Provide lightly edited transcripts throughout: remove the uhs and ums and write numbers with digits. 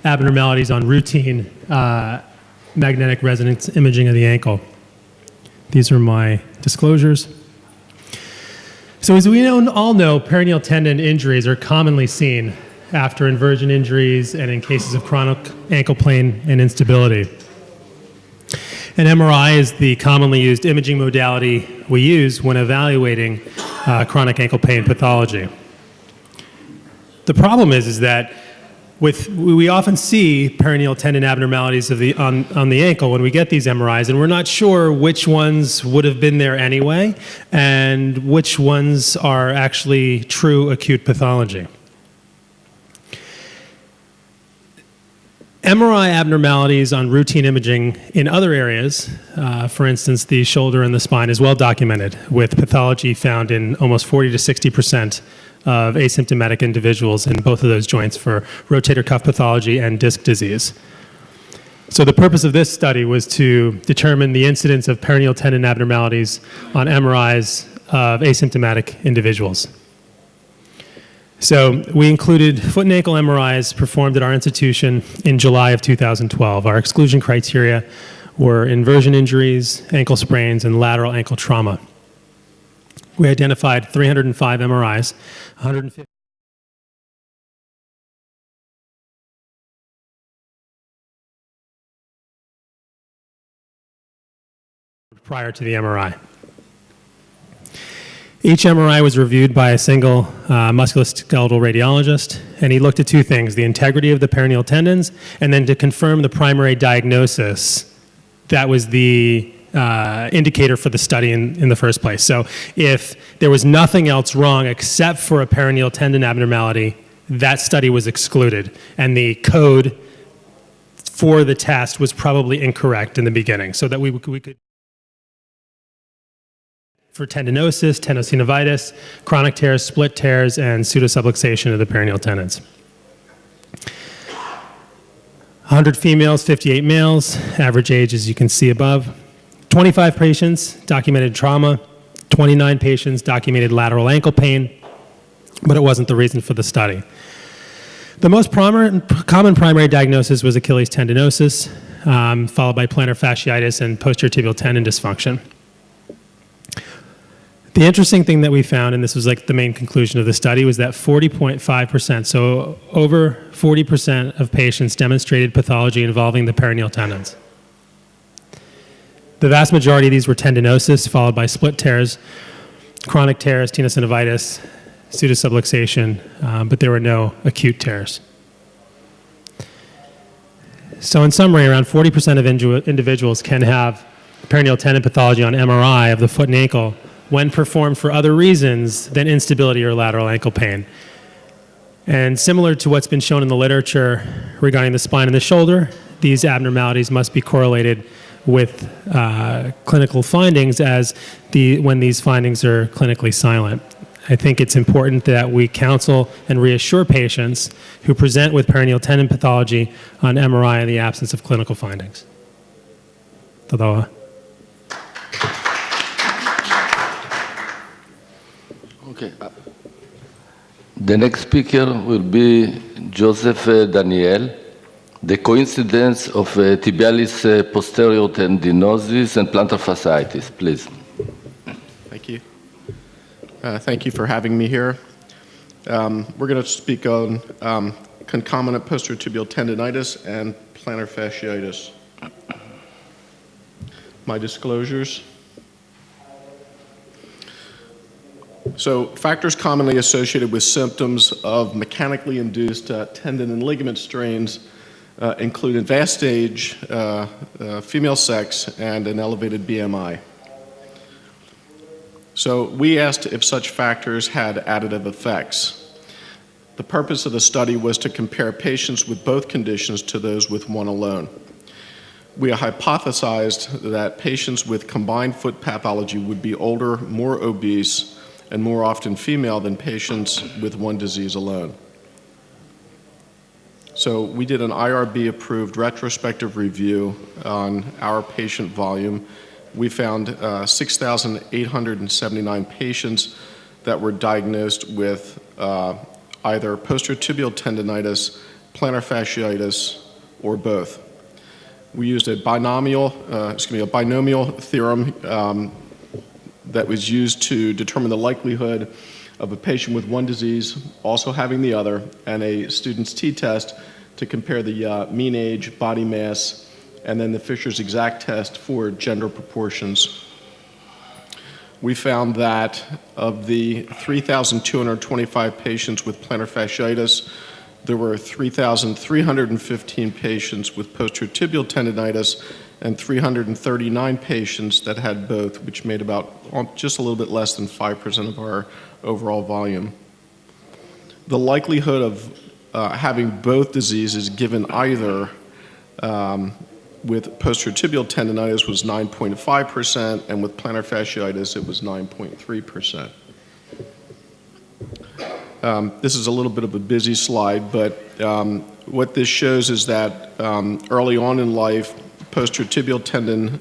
abnormalities on routine magnetic resonance imaging of the ankle. These are my disclosures. So as we all know, peroneal tendon injuries are commonly seen after inversion injuries and in cases of chronic ankle pain and instability. An MRI is the commonly used imaging modality we use when evaluating chronic ankle pain pathology. The problem is that we often see peroneal tendon abnormalities on the ankle when we get these MRIs, and we're not sure which ones would have been there anyway and which ones are actually true acute pathology. MRI abnormalities on routine imaging in other areas, for instance, the shoulder and the spine, is well documented, with pathology found in almost 40 to 60% of asymptomatic individuals in both of those joints for rotator cuff pathology and disc disease. So the purpose of this study was to determine the incidence of peroneal tendon abnormalities on MRIs of asymptomatic individuals. So we included foot and ankle MRIs performed at our institution in July of 2012. Our exclusion criteria were inversion injuries, ankle sprains, and lateral ankle trauma. We identified 305 MRIs, 150 prior to the MRI. Each MRI was reviewed by a single musculoskeletal radiologist, and he looked at two things: the integrity of the peroneal tendons, and then to confirm the primary diagnosis. That was the indicator for the study in the first place. So if there was nothing else wrong except for a peroneal tendon abnormality, that study was excluded, and the code for the test was probably incorrect in the beginning, so that we could for tendinosis, tenosynovitis, chronic tears, split tears, and pseudosubluxation of the peroneal tendons. 100 females, 58 males, average age as you can see above. 25 patients documented trauma, 29 patients documented lateral ankle pain, but it wasn't the reason for the study. The most common primary diagnosis was Achilles tendinosis, followed by plantar fasciitis and posterior tibial tendon dysfunction. The interesting thing that we found, and this was like the main conclusion of the study, was that 40.5%, so over 40% of patients demonstrated pathology involving the peroneal tendons. The vast majority of these were tendinosis, followed by split tears, chronic tears, tenosynovitis, pseudosubluxation, but there were no acute tears. So in summary, around 40% of individuals can have peroneal tendon pathology on MRI of the foot and ankle when performed for other reasons than instability or lateral ankle pain. And similar to what's been shown in the literature regarding the spine and the shoulder, these abnormalities must be correlated with clinical findings when these findings are clinically silent. I think it's important that we counsel and reassure patients who present with peroneal tendon pathology on MRI in the absence of clinical findings. Tadawa. Okay. The next speaker will be Joseph Daniel. The coincidence of tibialis posterior tendinosis and plantar fasciitis, please. Thank you. Thank you for having me here. We're going to speak on concomitant posterior tibial tendinitis and plantar fasciitis. My disclosures. So factors commonly associated with symptoms of mechanically induced tendon and ligament strains include advanced age, female sex, and an elevated BMI. So we asked if such factors had additive effects. The purpose of the study was to compare patients with both conditions to those with one alone. We hypothesized that patients with combined foot pathology would be older, more obese, and more often female than patients with one disease alone. So we did an IRB-approved retrospective review on our patient volume. We found 6,879 patients that were diagnosed with either posterior tibial tendinitis plantar fasciitis, or both. We used a binomial theorem that was used to determine the likelihood of a patient with one disease also having the other, and a student's t-test to compare the mean age, body mass, and then the Fisher's exact test for gender proportions. We found that of the 3,225 patients with plantar fasciitis, there were 3,315 patients with posterior tibial tendinitis and 339 patients that had both, which made about just a little bit less than 5% of our overall volume. The likelihood of having both diseases given either with posterior tibial tendinitis was 9.5%, and with plantar fasciitis it was 9.3%. This is a little bit of a busy slide, but what this shows is that early on in life, posterior tibial tendon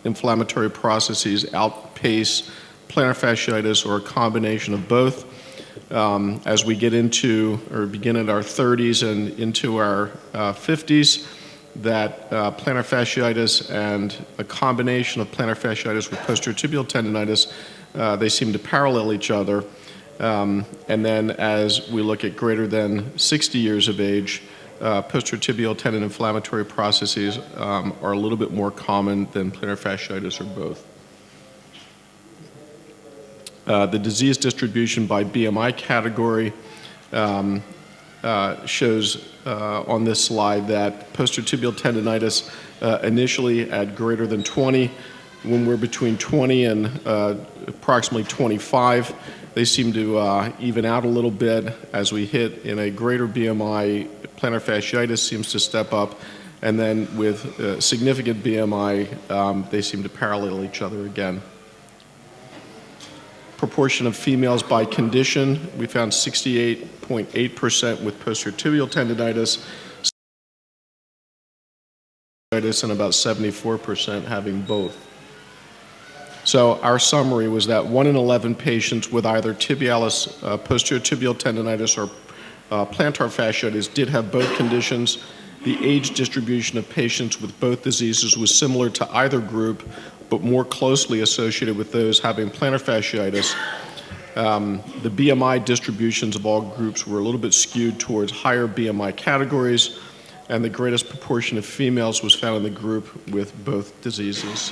inflammatory processes outpace plantar fasciitis or a combination of both. As we get into or begin at our 30s and into our 50s, that plantar fasciitis and a combination of plantar fasciitis with posterior tibial tendinitis, they seem to parallel each other. And then as we look at greater than 60 years of age, posterior tibial tendon inflammatory processes are a little bit more common than plantar fasciitis or both. The disease distribution by BMI category shows on this slide that posterior tibial tendinitis initially at greater than 20. When we're between 20 and approximately 25, they seem to even out a little bit. As we hit in a greater BMI, plantar fasciitis seems to step up, and then with significant BMI, they seem to parallel each other again. Proportion of females by condition, we found 68.8% with posterior tibial tendinitis, and about 74% having both. So our summary was that 1 in 11 patients with either tibialis, posterior tibial tendinitis, or plantar fasciitis did have both conditions. The age distribution of patients with both diseases was similar to either group, but more closely associated with those having plantar fasciitis. The BMI distributions of all groups were a little bit skewed towards higher BMI categories, and the greatest proportion of females was found in the group with both diseases.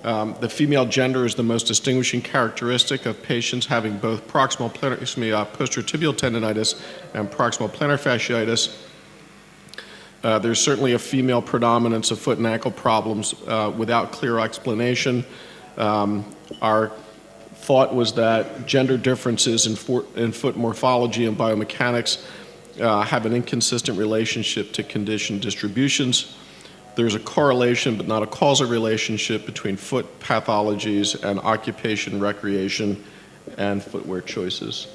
The female gender is the most distinguishing characteristic of patients having both posterior tibial tendinitis and proximal plantar fasciitis. There's certainly a female predominance of foot and ankle problems without clear explanation. Our thought was that gender differences in foot morphology and biomechanics have an inconsistent relationship to condition distributions. There's a correlation but not a causal relationship between foot pathologies and occupation, recreation, and footwear choices.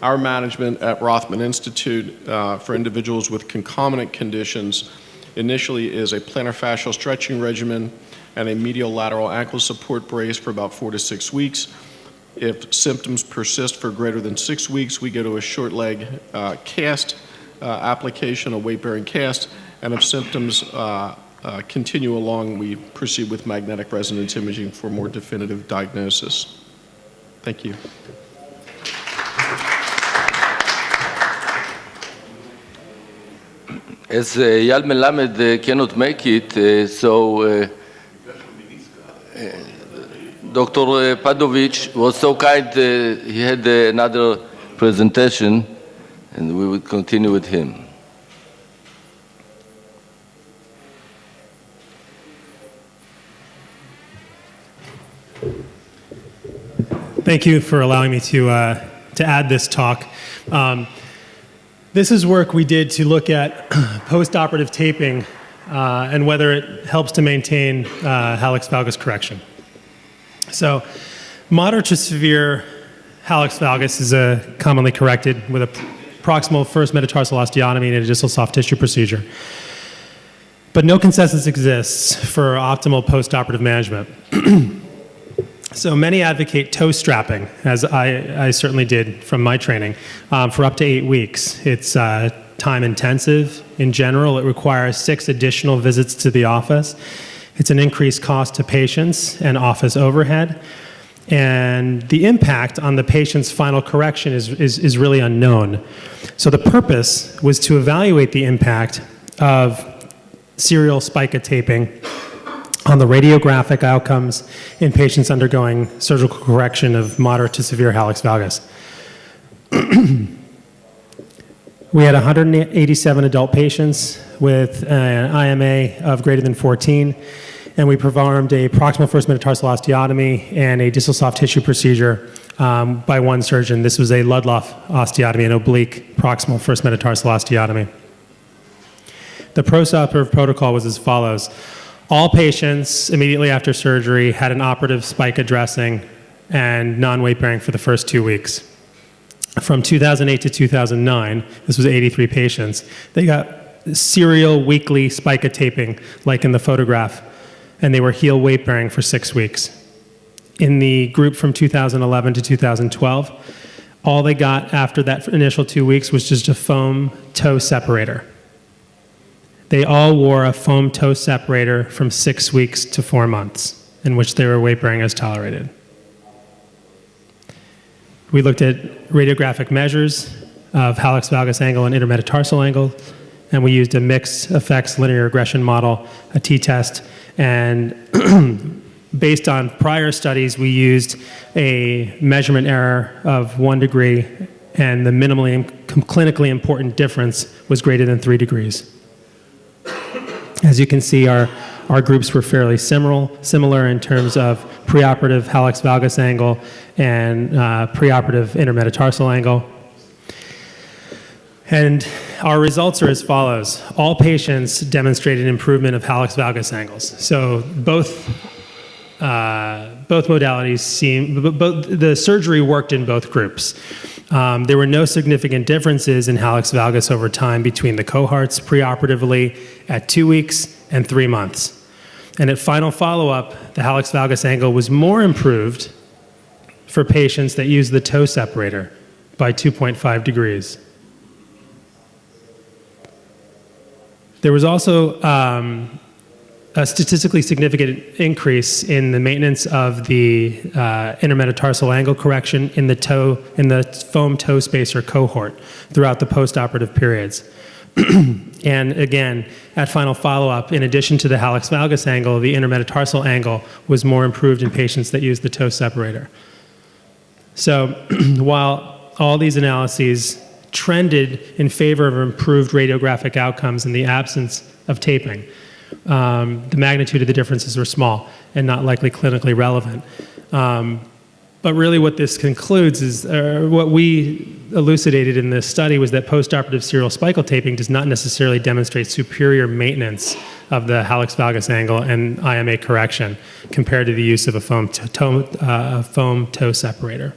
Our management at Rothman Institute for individuals with concomitant conditions initially is a plantar fascial stretching regimen and a medial lateral ankle support brace for about 4 to 6 weeks. If symptoms persist for greater than 6 weeks, we go to a short leg cast application, a weight-bearing cast, and if symptoms continue along, we proceed with magnetic resonance imaging for more definitive diagnosis. Thank you. As Eyal Melamed cannot make it, Dr. Padovic was so kind, he had another presentation, and we will continue with him. Thank you for allowing me to add this talk. This is work we did to look at post-operative taping and whether it helps to maintain hallux valgus correction. So, moderate to severe hallux valgus is commonly corrected with a proximal first metatarsal osteotomy and a distal soft tissue procedure. But no consensus exists for optimal post-operative management. So many advocate toe strapping, as I certainly did from my training, for up to 8 weeks. It's time intensive in general. It requires 6 additional visits to the office. It's an increased cost to patients and office overhead. And the impact on the patient's final correction is really unknown. So the purpose was to evaluate the impact of serial spica taping on the radiographic outcomes in patients undergoing surgical correction of moderate to severe hallux valgus. We had 187 adult patients with an IMA of greater than 14, and we performed a proximal first metatarsal osteotomy and a distal soft tissue procedure by one surgeon. This was a Ludloff osteotomy, an oblique proximal first metatarsal osteotomy. The postoperative protocol was as follows. All patients immediately after surgery had an operative spica dressing and non-weight bearing for the first 2 weeks. From 2008 to 2009, this was 83 patients, they got serial weekly spica taping like in the photograph, and they were heel weight bearing for 6 weeks. In the group from 2011 to 2012, all they got after that initial 2 weeks was just a foam toe separator. They all wore a foam toe separator from 6 weeks to 4 months, in which they were weight bearing as tolerated. We looked at radiographic measures of hallux valgus angle and intermetatarsal angle, and we used a mixed effects linear regression model, a t-test, and based on prior studies, we used a measurement error of 1 degree, and the minimally clinically important difference was greater than 3 degrees. As you can see, our groups were fairly similar in terms of preoperative hallux valgus angle and preoperative intermetatarsal angle. And our results are as follows. All patients demonstrated improvement of hallux valgus angles. So both modalities the surgery worked in both groups. There were no significant differences in hallux valgus over time between the cohorts preoperatively at 2 weeks and 3 months. And at final follow-up, the hallux valgus angle was more improved for patients that used the toe separator by 2.5 degrees. There was also a statistically significant increase in the maintenance of the intermetatarsal angle correction in the foam toe spacer cohort throughout the postoperative periods. And again, at final follow-up, in addition to the hallux valgus angle, the intermetatarsal angle was more improved in patients that used the toe separator. So while all these analyses trended in favor of improved radiographic outcomes in the absence of taping, the magnitude of the differences were small and not likely clinically relevant. But really what this concludes is, what we elucidated in this study was that postoperative serial spical taping does not necessarily demonstrate superior maintenance of the hallux valgus angle and IMA correction compared to the use of a foam toe separator.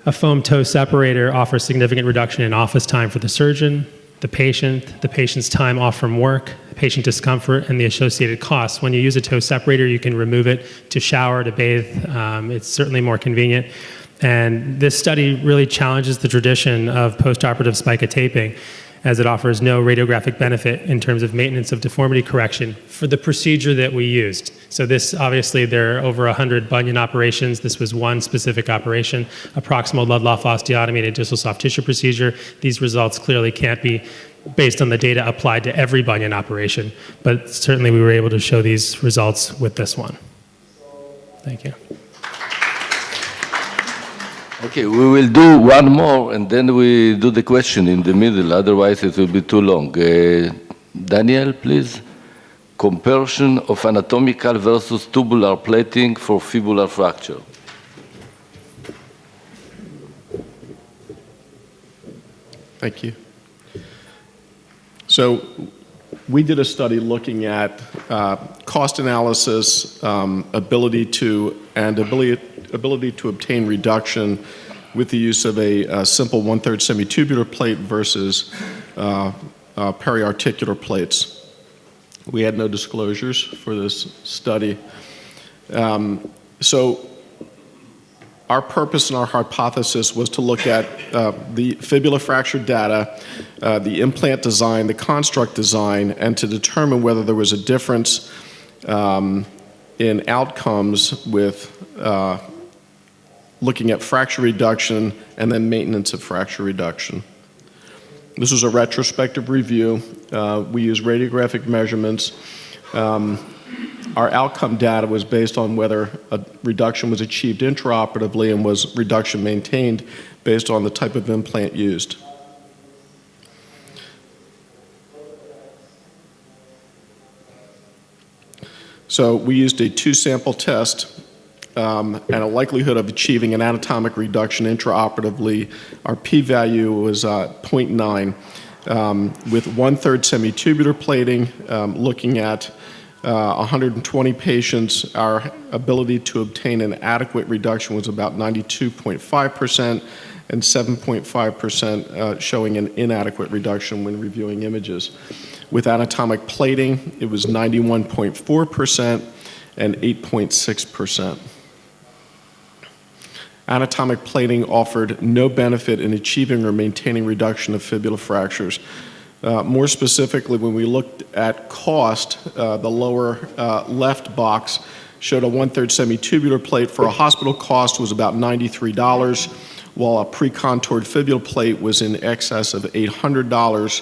A foam toe separator offers significant reduction in office time for the surgeon, the patient's time off from work, patient discomfort, and the associated costs. When you use a toe separator, you can remove it to shower, to bathe. It's certainly more convenient. And this study really challenges the tradition of postoperative spica taping, as it offers no radiographic benefit in terms of maintenance of deformity correction for the procedure that we used. So this, obviously, there are over 100 bunion operations. This was one specific operation, a proximal Ludloff osteotomy and a distal soft tissue procedure. These results clearly can't be based on the data applied to every bunion operation, but certainly we were able to show these results with this one. Thank you. Okay, we will do one more, and then we do the question in the middle. Otherwise, it will be too long. Daniel, please. Comparison of anatomical versus tubular plating for fibular fracture. Thank you. So we did a study looking at cost analysis, ability to obtain reduction with the use of a simple 1/3 semitubular plate versus periarticular plates. We had no disclosures for this study. So our purpose and our hypothesis was to look at the fibula fracture data, the implant design, the construct design, and to determine whether there was a difference in outcomes with looking at fracture reduction and then maintenance of fracture reduction. This was a retrospective review. We used radiographic measurements. Our outcome data was based on whether a reduction was achieved intraoperatively and was reduction maintained based on the type of implant used. So we used a two-sample test and a likelihood of achieving an anatomic reduction intraoperatively. Our p-value was 0.9. With 1/3 semitubular plating, looking at 120 patients, our ability to obtain an adequate reduction was about 92.5% and 7.5% showing an inadequate reduction when reviewing images. With anatomic plating, it was 91.4% and 8.6%. Anatomic plating offered no benefit in achieving or maintaining reduction of fibula fractures. More specifically, when we looked at cost, the lower left box showed a 1/3 semitubular plate for a hospital cost was about $93, while a pre-contoured fibula plate was in excess of $800.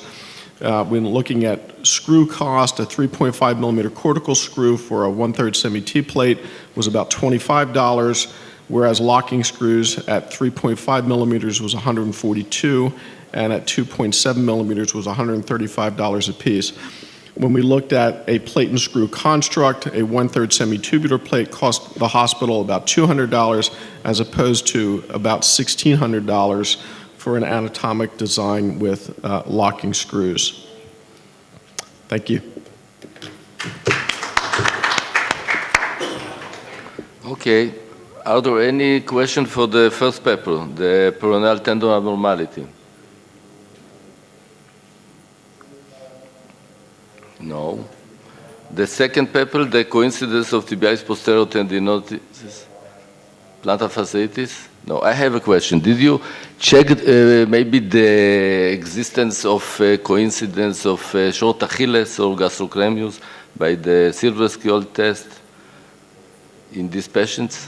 When looking at screw cost, a 3.5 millimeter cortical screw for a 1/3 semi-T plate was about $25, whereas locking screws at 3.5 millimeters was $142, and at 2.7 millimeters was $135 a piece. When we looked at a plate and screw construct, a 1/3 semitubular plate cost the hospital about $200 as opposed to about $1,600 for an anatomic design with locking screws. Thank you. Okay. Are there any questions for the first paper, the peroneal tendon abnormality? No. The second paper, the coincidence of tibialis posterior tendinosis, plantar fasciitis? No, I have a question. Did you check maybe the existence of coincidence of short Achilles or gastrocnemius by the silver scale test in these patients?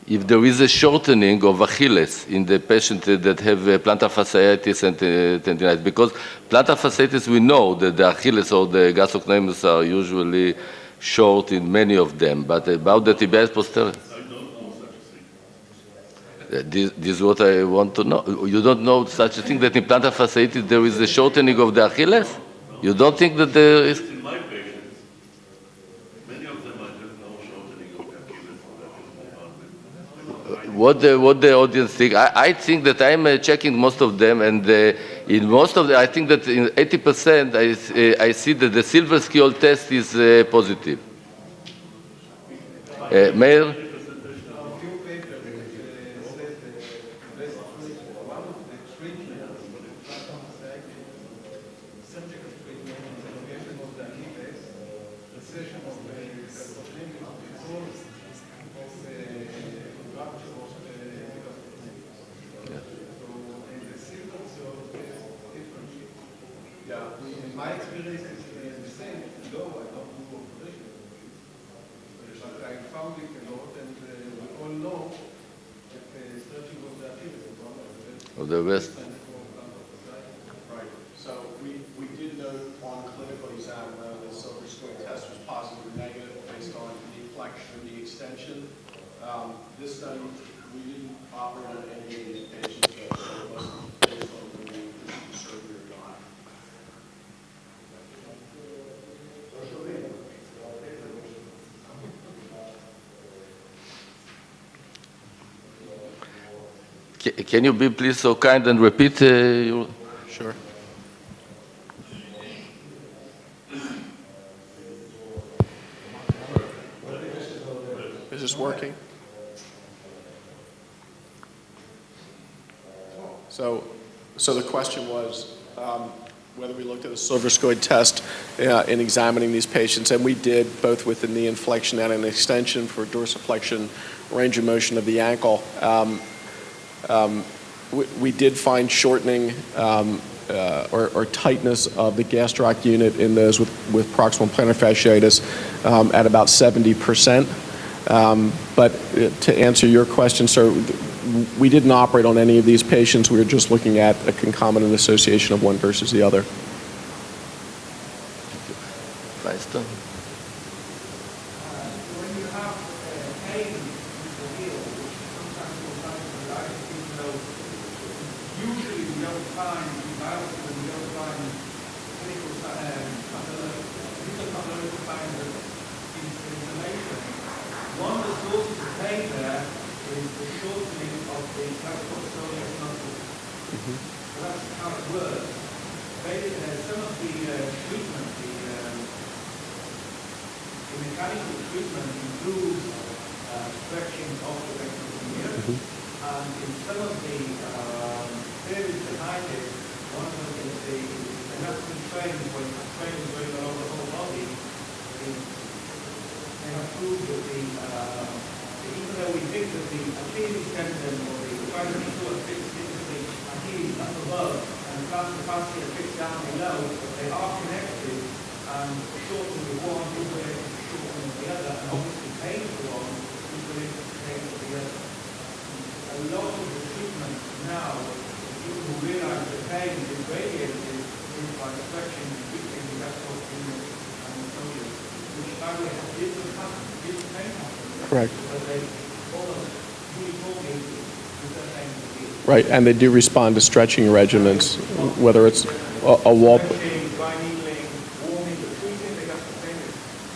If there is a shortening of Achilles in the patient that have plantar fasciitis and tendinitis, because plantar fasciitis, we know that the Achilles or the gastrocnemius are usually short in many of them, but about the tibialis posterior? I don't know such a thing. This is what I want to know. You don't know such a thing, that in plantar fasciitis there is a shortening of the Achilles? You don't think that there is? In my patients, many of them I have no shortening of the Achilles or the Achilles. What the audience think? I think that I'm checking most of them, and in most of them, I think that in 80% I see that the silver scale test is positive. Mayor? My experience is the same, though I don't do operation. But I found it a lot, and we all know that stretching of the Achilles is one of the best. Right. So we did note on clinical exam the silver scale test was positive or negative based on the flexion, the extension. This study, we didn't operate on any of these patients, so it wasn't based on whether we proceed to surgery or not. Can you be please so kind and repeat your... Sure. Is this working? So the question was, Whether we looked at a silver-scoid test in examining these patients, and we did, both with the knee inflection and an extension for dorsiflexion range of motion of the ankle. We did find shortening or tightness of the gastroc unit in those with proximal plantar fasciitis at about 70%. But to answer your question, sir, we didn't operate on any of these patients. We were just looking at a concomitant association of one versus the other. Meister? When you have pain in the heel, which sometimes will find paralysis, even though usually we don't find, in biopsy, we don't find clinical signs of inflammation. One of the sources of pain there is the shortening of the coxosolius muscle. So that's how it works. Some of the treatment, the mechanical treatment includes stretching of the rectum, and in some of the theories behind it, one of them is the anatomy training, when training going along the whole body. They have proved that even though we think that the Achilles tendon or the primary foot fits into the Achilles up above and the plantar fascia fits down below, they are connected, and shortening of one is related to shortening of the other, and obviously pain for one is related to pain for the other. A lot of the treatment now, people who realize that pain is radiated is by stretching and keeping the gastroc unit and the soleus, which by the way didn't happen, didn't pain happen. Correct. But they almost uniformly with their pain in the heel. Right, and they do respond to stretching regimens, whether it's a wall. Stretching, dry needling, warming, but treating the gastroc.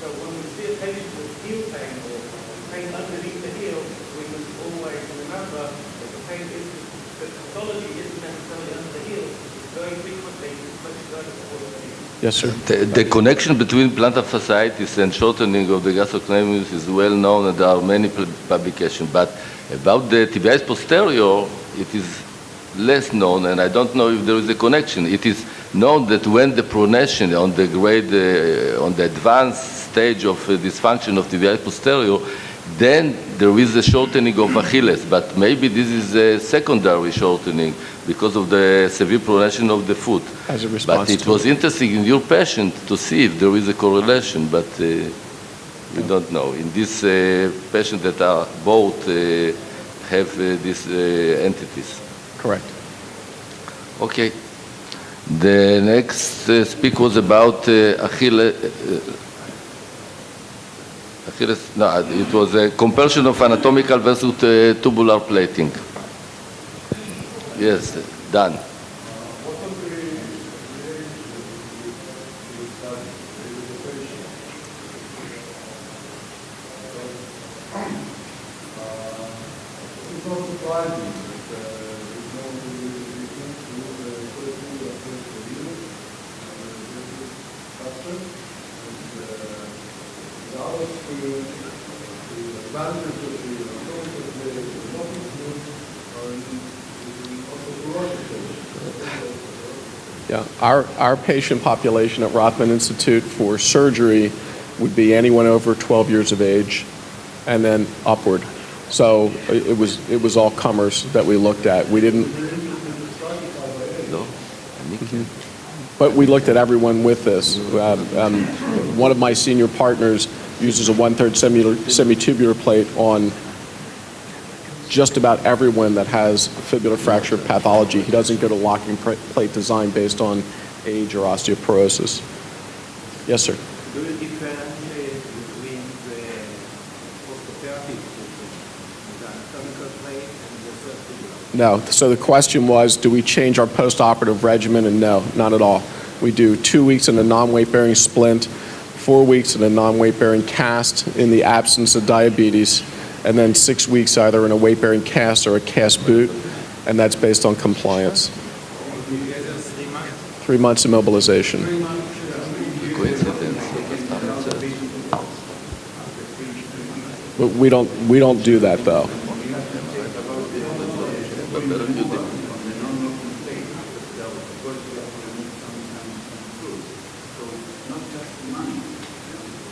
So when we see a patient with heel pain or pain underneath the heel, we must always remember that the pain is, the pathology isn't necessarily under the heel. Very frequently, it's much further towards the heel. Yes, sir. The connection between plantar fasciitis and shortening of the gastrocnemius is well known, and there are many publications. But about the tibialis posterior, it is less known, and I don't know if there is a connection. It is known that when the pronation on the grade, on the advanced stage of dysfunction of tibialis posterior, then there is a shortening of Achilles, but maybe this is a secondary shortening because of the severe pronation of the foot. As a response But it to was interesting in your patient to see if there is a correlation, but we don't know. In this patient that are both have these entities. Correct. Okay. The next speak was about Achilles. No, it was a comparison of anatomical versus tubular plating. Yes, done. It's not surprising that there's no difference to the quality of the video, structure, and allows the advantage of the approach of the robotic move and also ferocious. Yeah, our patient population at Rothman Institute for surgery would be anyone over 12 years of age and then upward. So it was all comers that we looked at. We didn't, No? but we looked at everyone with this. One of my senior partners uses a 1/3 semitubular plate on just about everyone that has fibular fracture pathology. He doesn't go to locking plate design based on age or osteoporosis. Yes, sir. Do you differentiate between the orthotherapy treatment, the anatomical plate and the subfibular? No. So the question was, do we change our post-operative regimen? And no, not at all. We do 2 weeks in a non-weight-bearing splint, 4 weeks in a non-weight-bearing cast in the absence of diabetes, and then 6 weeks either in a weight-bearing cast or a cast boot, and that's based on compliance. 3 months immobilization. Coincidence. But we don't do that though.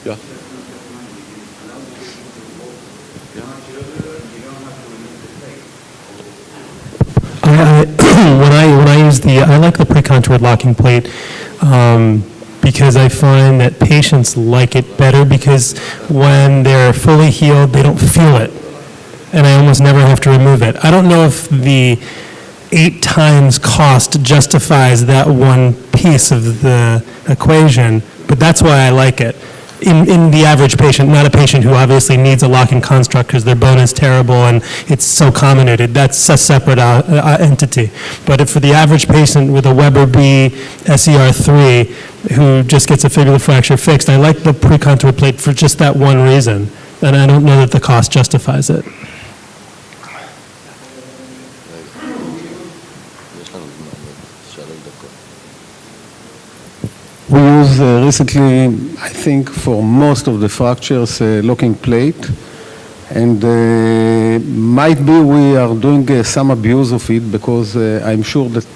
Yeah. When I use I like the pre-contoured locking plate because I find that patients like it better because when they're fully healed, they don't feel it, and I almost never have to remove it. I don't know if the 8 times cost justifies that one piece of the equation, but that's why I like it. In the average patient, not a patient who obviously needs a locking construct because their bone is terrible and it's so comminuted. That's a separate entity. But if for the average patient with a Weber B SER3 who just gets a fibular fracture fixed, I like the pre-contour plate for just that one reason. And I don't know that the cost justifies it. We use recently, I think, for most of the fractures, locking plate, and might be we are doing some abuse of it because I'm sure that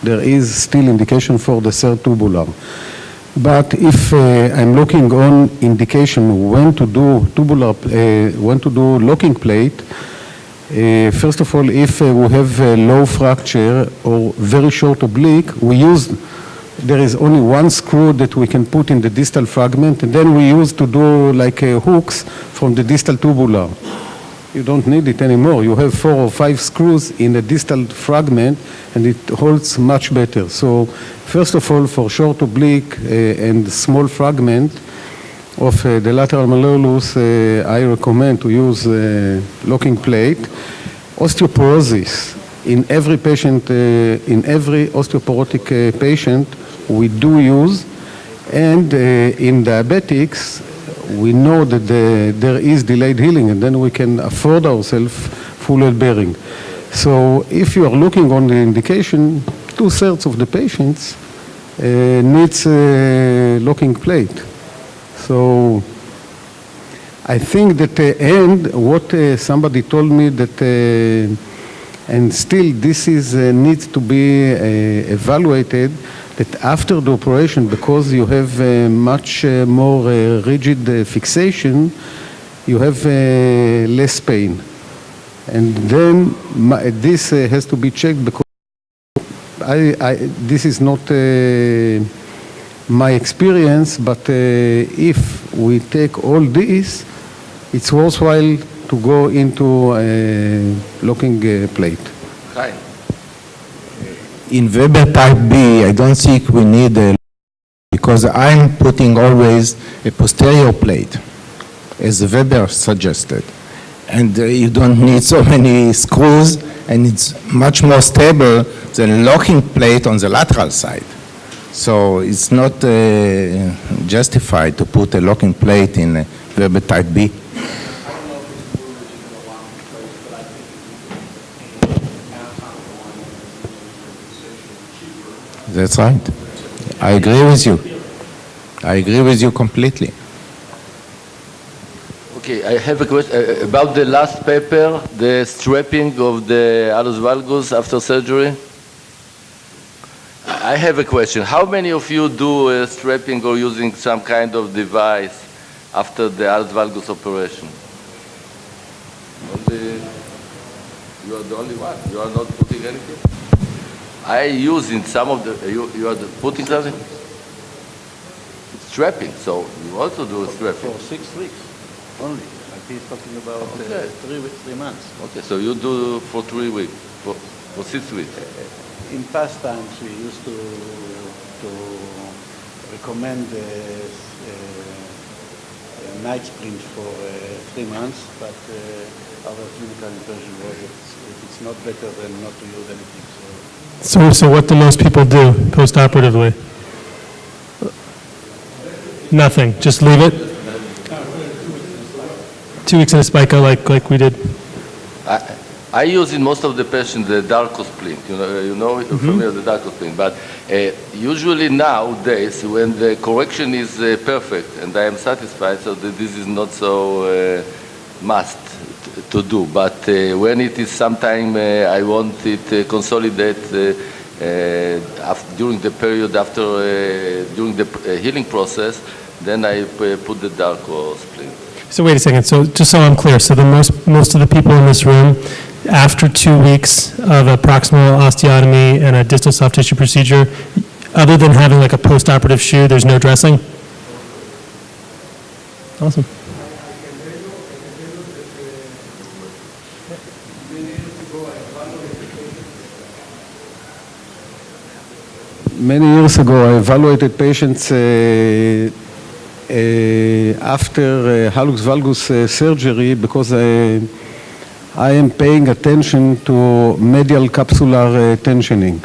there is still indication for the third tubular. But if I'm looking on indication when to do tubular, when to do locking plate, first of all, if we have a low fracture or very short oblique, there is only one screw that we can put in the distal fragment, and then we use to do like hooks from the distal tubular. You don't need it anymore. You have 4 or 5 screws in the distal fragment, and it holds much better. So first of all, for short oblique and small fragment of the lateral malleolus, I recommend to use locking plate. Osteoporosis. In every patient, in every osteoporotic patient, we do use, and in diabetics, we know that there is delayed healing, and then we can afford ourselves full weight bearing. So if you are looking on the indication, 2/3 of the patients needs a locking plate. So I think that, and what somebody told me that, and still this is needs to be evaluated, that after the operation, because you have much more rigid fixation, you have less pain. And then this has to be checked because this is not my experience, but if we take all this, it's worthwhile to go into a locking plate. Hi. In Weber type B, I don't think we need because I'm putting always a posterior plate, as Weber suggested. And you don't need so many screws, and it's much more stable than locking plate on the lateral side. So it's not justified to put a locking plate in Weber type B. That's right. I agree with you. I agree with you completely. Okay, I have a question about the last paper, the strapping of the allus valgus after surgery. I have a question. How many of you do strapping or using some kind of device after the allus valgus operation? You are the only one. You are not putting anything? I use in some of the, you are putting something? Strapping, so you also do strapping. For 6 weeks only. Like he's talking about Okay. 3 months. Okay, so you do for 3 weeks, for 6 weeks. In past times, we used to recommend night splint for 3 months, but our clinical impression was that it's not better than not to use anything. So what do most people do post-operatively? Nothing, just leave it? 2 weeks in a spica like we did. I use in most of the patients the Darko splint. You're familiar with the Darko splint. But usually nowadays, when the correction is perfect and I am satisfied, so that this is not so must to do. But when it is sometime I want it consolidate during the period after, during the healing process, then I put the dark or splint. So wait a second. So just so I'm clear, so the most of the people in this room, after 2 weeks of a proximal osteotomy and a distal soft tissue procedure, other than having like a post-operative shoe, there's no dressing? Awesome. Many years ago, I evaluated patients after hallux valgus surgery because I am paying attention to medial capsular tensioning.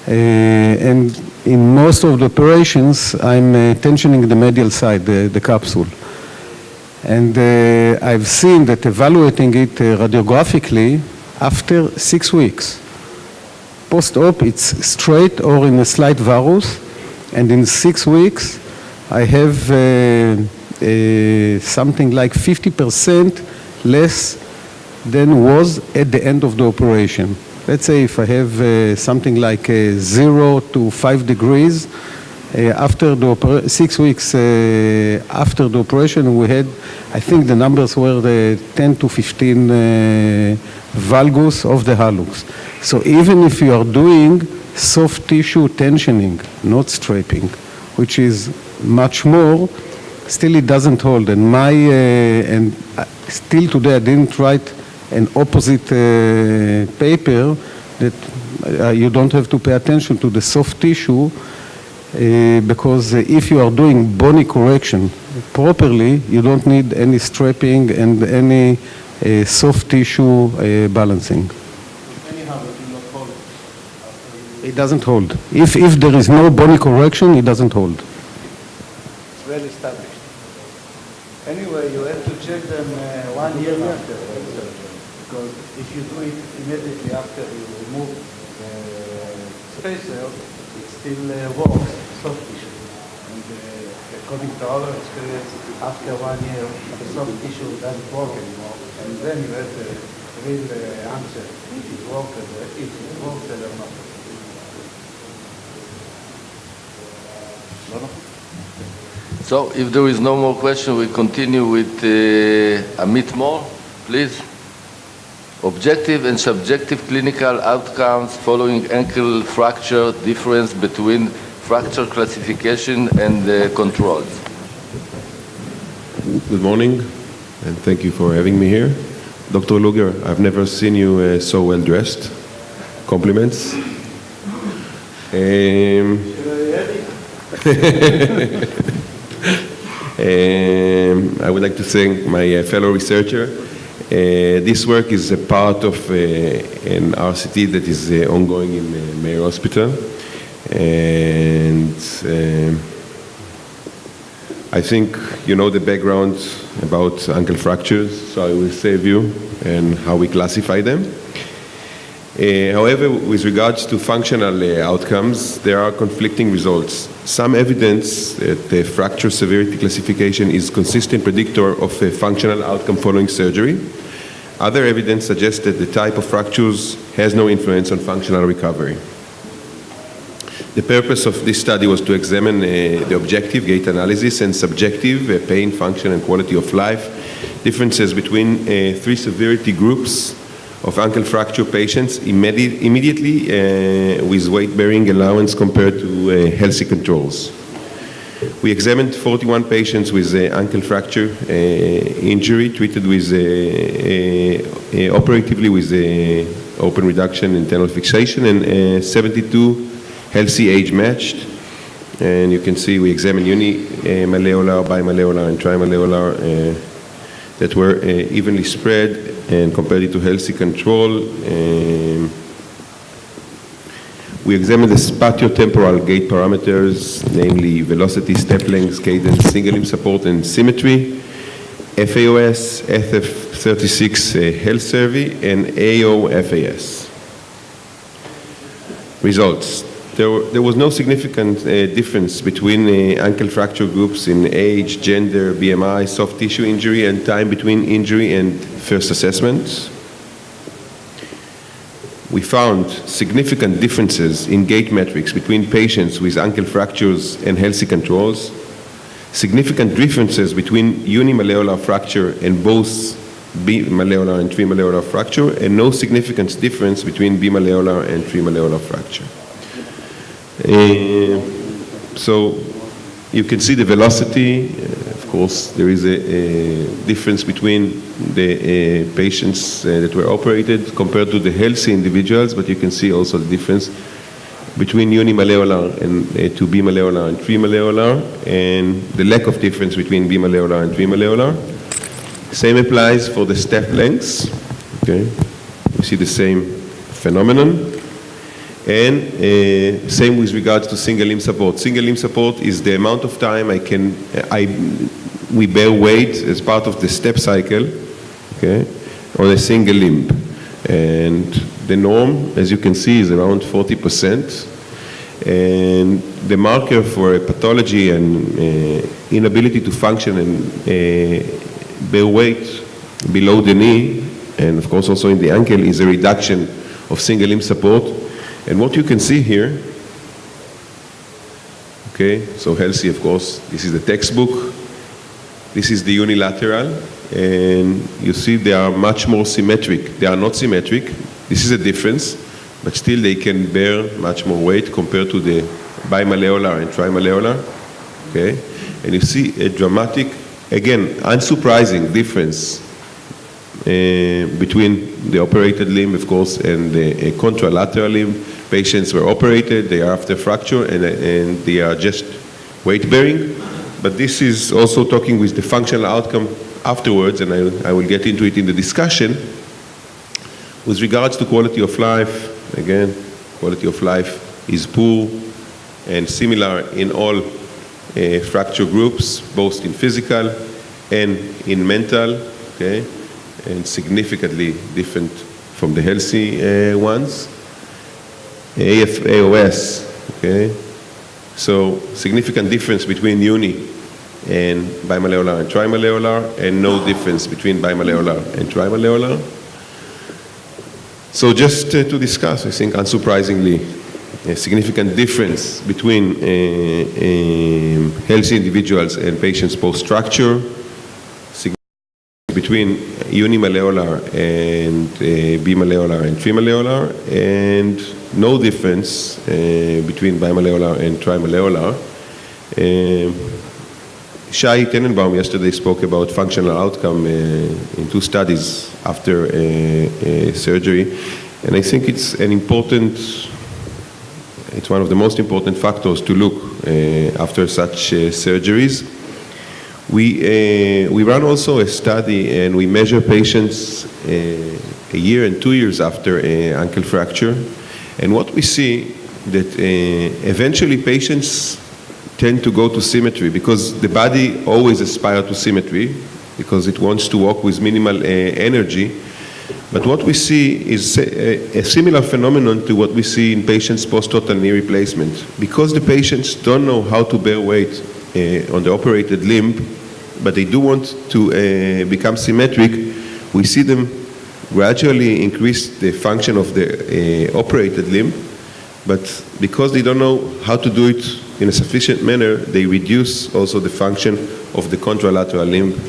And in most of the operations, I'm tensioning the medial side, the capsule. And I've seen that evaluating it radiographically after 6 weeks. Post-op, it's straight or in a slight varus, and in 6 weeks, I have something like 50% less than was at the end of the operation. Let's say if I have something like 0 to 5 degrees, after the 6 weeks after the operation, we had, I think the numbers were 10 to 15 valgus of the hallux. So even if you are doing soft tissue tensioning, not straping, which is much more, still it doesn't hold. And still today I didn't write an opposite paper that you don't have to pay attention to the soft tissue because if you are doing bony correction properly, you don't need any strapping and any soft tissue balancing. Anyhow, it will not hold. It doesn't hold. If there is no bony correction, it doesn't hold. It's well established. Anyway, you have to check them 1 year after surgery, because if you do it immediately after you remove the spacer, it still works, soft tissue. And according to our experience, after 1 year, the soft tissue doesn't work anymore, and then you have the real answer if it works or not. So if there is no more question, we continue with Amit Mor, please. Objective and subjective clinical outcomes following ankle fracture, difference between fracture classification and controls. Good morning, and thank you for having me here. Dr. Luger, I've never seen you so well dressed. Compliments. I would like to thank my fellow researcher. This work is a part of an RCT that is ongoing in Meir Hospital. And I think you know the background about ankle fractures, so I will save you and how we classify them. However, with regards to functional outcomes, there are conflicting results. Some evidence that the fracture severity classification is consistent predictor of a functional outcome following surgery. Other evidence suggests that the type of fractures has no influence on functional recovery. The purpose of this study was to examine the objective gait analysis and subjective pain, function, and quality of life differences between 3 severity groups of ankle fracture patients immediately with weight-bearing allowance compared to healthy controls. We examined 41 patients with ankle fracture injury treated with operatively with open reduction internal fixation, and 72 healthy age matched. And you can see we examined unimalleolar, bimalleolar, and trimalleolar that were evenly spread and compared it to healthy control. We examined the spatiotemporal gait parameters, namely velocity, step length, cadence, single limb support, and symmetry, FAOS, SF36 health survey, and AO-FAS. Results. There was no significant difference between ankle fracture groups in age, gender, BMI, soft tissue injury, and time between injury and first assessment. we found significant differences in gait metrics between patients with ankle fractures and healthy controls, significant differences between unimalleolar fracture and both bimalleolar and trimalleolar fracture, and no significant difference between bimalleolar and trimalleolar fracture. So you can see the velocity. Of course, there is a difference between the patients that were operated compared to the healthy individuals, but you can see also the difference between unimalleolar and to bimalleolar and trimalleolar, and the lack of difference between bimalleolar and trimalleolar. Same applies for the step lengths. Okay, you see the same phenomenon. And same with regards to single limb support. Single limb support is the amount of time we bear weight as part of the step cycle, okay, on a single limb. And the norm, as you can see, is around 40%. And the marker for a pathology and inability to function and bear weight below the knee, and of course also in the ankle, is a reduction of single limb support. And what you can see here, okay, so healthy, of course, this is the textbook, this is the unilateral, and you see they are much more symmetric. They are not symmetric. This is a difference, but still they can bear much more weight compared to the bimalleolar and trimalleolar, okay? And you see a dramatic, again, unsurprising difference between the operated limb, of course, and the contralateral limb. Patients were operated, they are after fracture, and they are just weight-bearing. But this is also talking with the functional outcome afterwards, and I will get into it in the discussion. With regards to quality of life, again, quality of life is poor and similar in all fracture groups, both in physical and in mental, okay, and significantly different from the healthy ones. AOS, okay, so significant difference between uni and bimalleolar and trimalleolar, and no difference between bimalleolar and trimalleolar. So just to discuss, I think unsurprisingly, a significant difference between healthy individuals and patients post-fracture, between unimalleolar and bimalleolar and trimalleolar, and no difference between bimalleolar and trimalleolar. Shai Tenenbaum yesterday spoke about functional outcome in 2 studies after surgery, and I think it's one of the most important factors to look after such surgeries. We run also a study, and we measure patients a year and 2 years after ankle fracture. And what we see that eventually patients tend to go to symmetry, because the body always aspires to symmetry because it wants to walk with minimal energy. But what we see is a similar phenomenon to what we see in patients post-total knee replacement. Because the patients don't know how to bear weight on the operated limb, but they do want to become symmetric, we see them gradually increase the function of the operated limb, but because they don't know how to do it in a sufficient manner, they reduce also the function of the contralateral limb,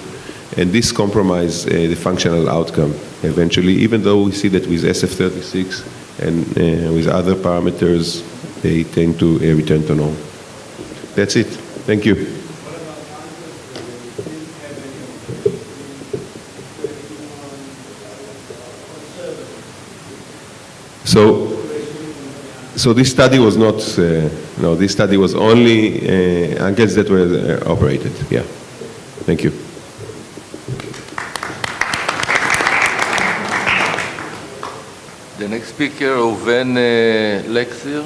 and this compromises the functional outcome eventually, even though we see that with SF36 and with other parameters, they tend to return to normal. That's it. Thank you. So this study was not, no, this study was only ankles that were operated. Yeah. Thank you. The next speaker, Reuven Lexir.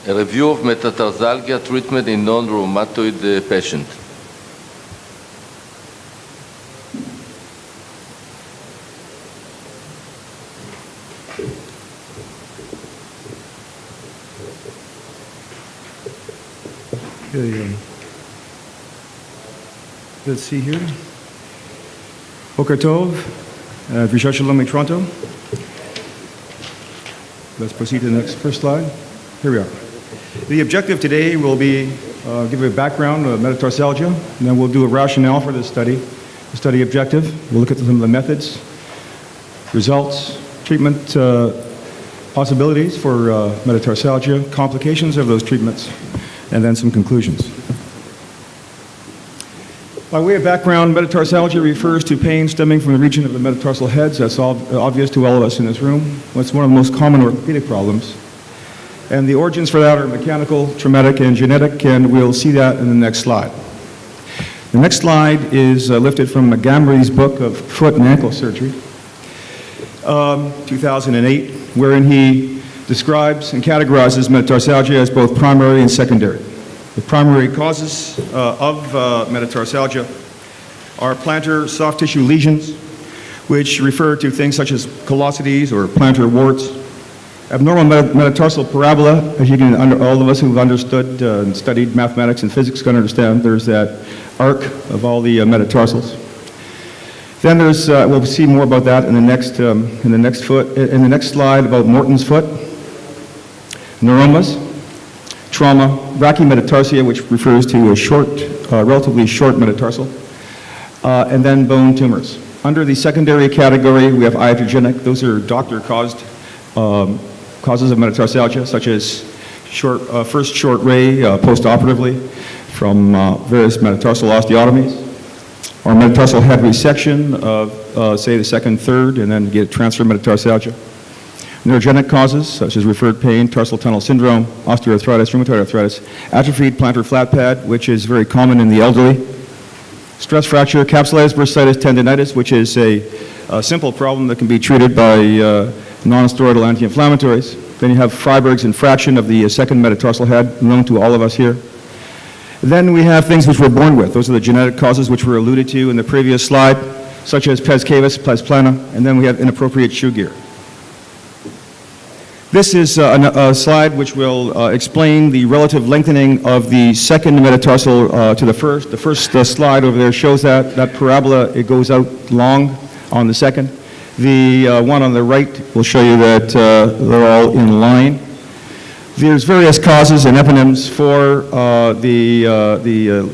A review of metatarsalgia treatment in non-rheumatoid patient. Okay, let's see here. Boker Tov, Vishat Shalom Toronto. let's proceed to the next first slide. Here we are. The objective today will be give you a background of metatarsalgia, and then we'll do a rationale for this study, the study objective. We'll look at some of the methods, results, treatment possibilities for metatarsalgia, complications of those treatments, and then some conclusions. By way of background, metatarsalgia refers to pain stemming from the region of the metatarsal heads. That's obvious to all of us in this room. It's one of the most common orthopedic problems. And the origins for that are mechanical, traumatic, and genetic, and we'll see that in the next slide. The next slide is lifted from Montgomery's book of foot and ankle surgery, 2008, wherein he describes and categorizes metatarsalgia as both primary and secondary. The primary causes of metatarsalgia are plantar soft tissue lesions, which refer to things such as callosities or plantar warts. Abnormal metatarsal parabola, as you can, all of us who've understood and studied mathematics and physics can understand, there's that arc of all the metatarsals. Then there's, we'll see more about that in the next slide about Morton's foot, neuromas, trauma, brachymetatarsia, which refers to a short, relatively short metatarsal, and then bone tumors. Under the secondary category, we have iatrogenic. Those are doctor-caused causes of metatarsalgia, such as first short ray postoperatively from various metatarsal osteotomies, or metatarsal head resection of, say, the second, third, and then get transfer metatarsalgia. Neurogenic causes, such as referred pain, tarsal tunnel syndrome, osteoarthritis, rheumatoid arthritis, atrophied plantar flat pad, which is very common in the elderly, stress fracture, capsulated bursitis tendinitis, which is a simple problem that can be treated by non-steroidal anti-inflammatories. Then you have Freiberg's infraction of the second metatarsal head, known to all of us here. Then we have things which we're born with. Those are the genetic causes which were alluded to in the previous slide, such as pes cavus, pes plana, and then we have inappropriate shoe gear. This is a slide which will explain the relative lengthening of the second metatarsal to the first. The first slide over there shows that parabola, it goes out long on the second. The one on the right will show you that they're all in line. There's various causes and eponyms for the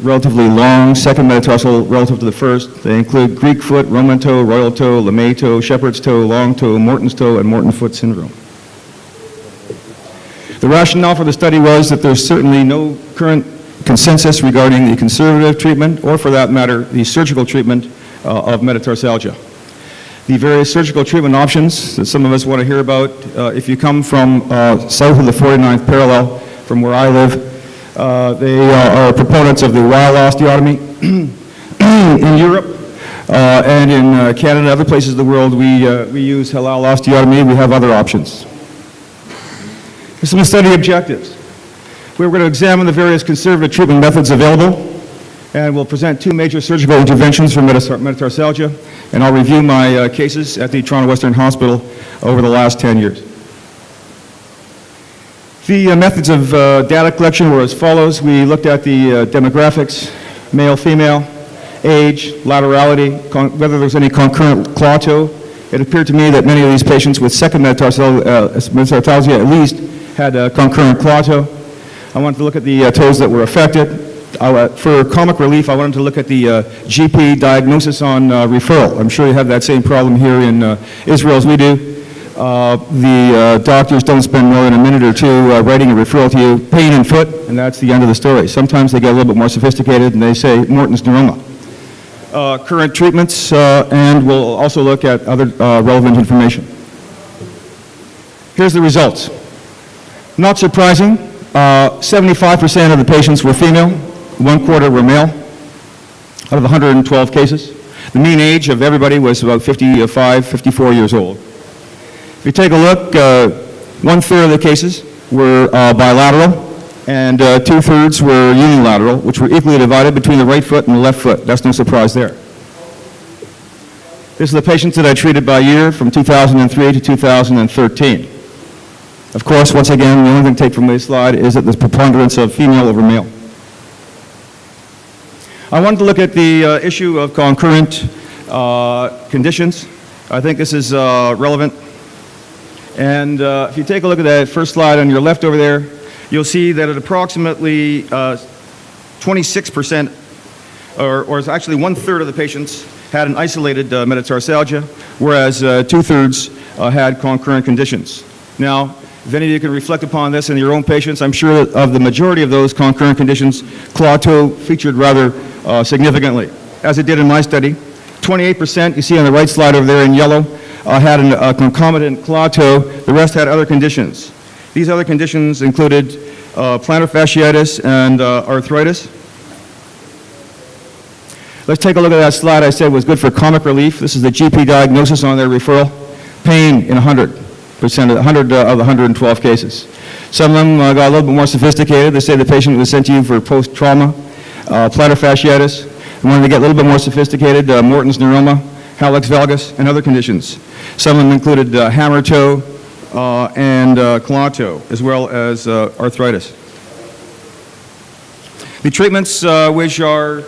relatively long second metatarsal relative to the first. They include Greek foot, Roman toe, royal toe, lamé toe, shepherd's toe, long toe, Morton's toe, and Morton foot syndrome. The rationale for the study was that there's certainly no current consensus regarding the conservative treatment, or for that matter, the surgical treatment of metatarsalgia. The various surgical treatment options that some of us want to hear about, if you come from south of the 49th parallel, from where I live, they are proponents of the Weil osteotomy. In Europe and in Canada and other places of the world, we use halal osteotomy. We have other options. Here's some study objectives. We're going to examine the various conservative treatment methods available, and we'll present two major surgical interventions for metatarsalgia, and I'll review my cases at the Toronto Western Hospital over the last 10 years. The methods of data collection were as follows. We looked at the demographics, male, female, age, laterality, whether there was any concurrent claw toe. It appeared to me that many of these patients with second metatarsalgia at least had a concurrent claw toe. I wanted to look at the toes that were affected. For comic relief, I wanted to look at the GP diagnosis on referral. I'm sure you have that same problem here in Israel as we do. The doctors don't spend more than a minute or two writing a referral to you, pain in foot, and that's the end of the story. Sometimes they get a little bit more sophisticated and they say Morton's neuroma. Current treatments, and we'll also look at other relevant information. Here's the results. Not surprising, 75% of the patients were female, 1/4 were male, out of 112 cases. The mean age of everybody was about 55, 54 years old. If you take a look, 1/3 of the cases were bilateral, and 2/3 were unilateral, which were equally divided between the right foot and the left foot. That's no surprise there. This is the patients that I treated by year from 2003 to 2013. Of course, once again, the only thing to take from this slide is that there's preponderance of female over male. I wanted to look at the issue of concurrent conditions. I think this is relevant. And if you take a look at that first slide on your left over there, you'll see that at approximately 26%, or it's actually 1/3 of the patients had an isolated metatarsalgia, whereas 2/3 had concurrent conditions. Now, if any of you can reflect upon this in your own patients, I'm sure that of the majority of those concurrent conditions, claw toe featured rather significantly, as it did in my study. 28%, you see on the right slide over there in yellow, had a concomitant claw toe. The rest had other conditions. These other conditions included plantar fasciitis and arthritis. Let's take a look at that slide I said was good for comic relief. This is the GP diagnosis on their referral. Pain in 100% of the 112 cases. Some of them got a little bit more sophisticated. They say the patient was sent to you for post-trauma, plantar fasciitis. And when they get a little bit more sophisticated, Morton's neuroma, hallux valgus, and other conditions. Some of them included hammer toe and claw toe, as well as arthritis. The treatments which are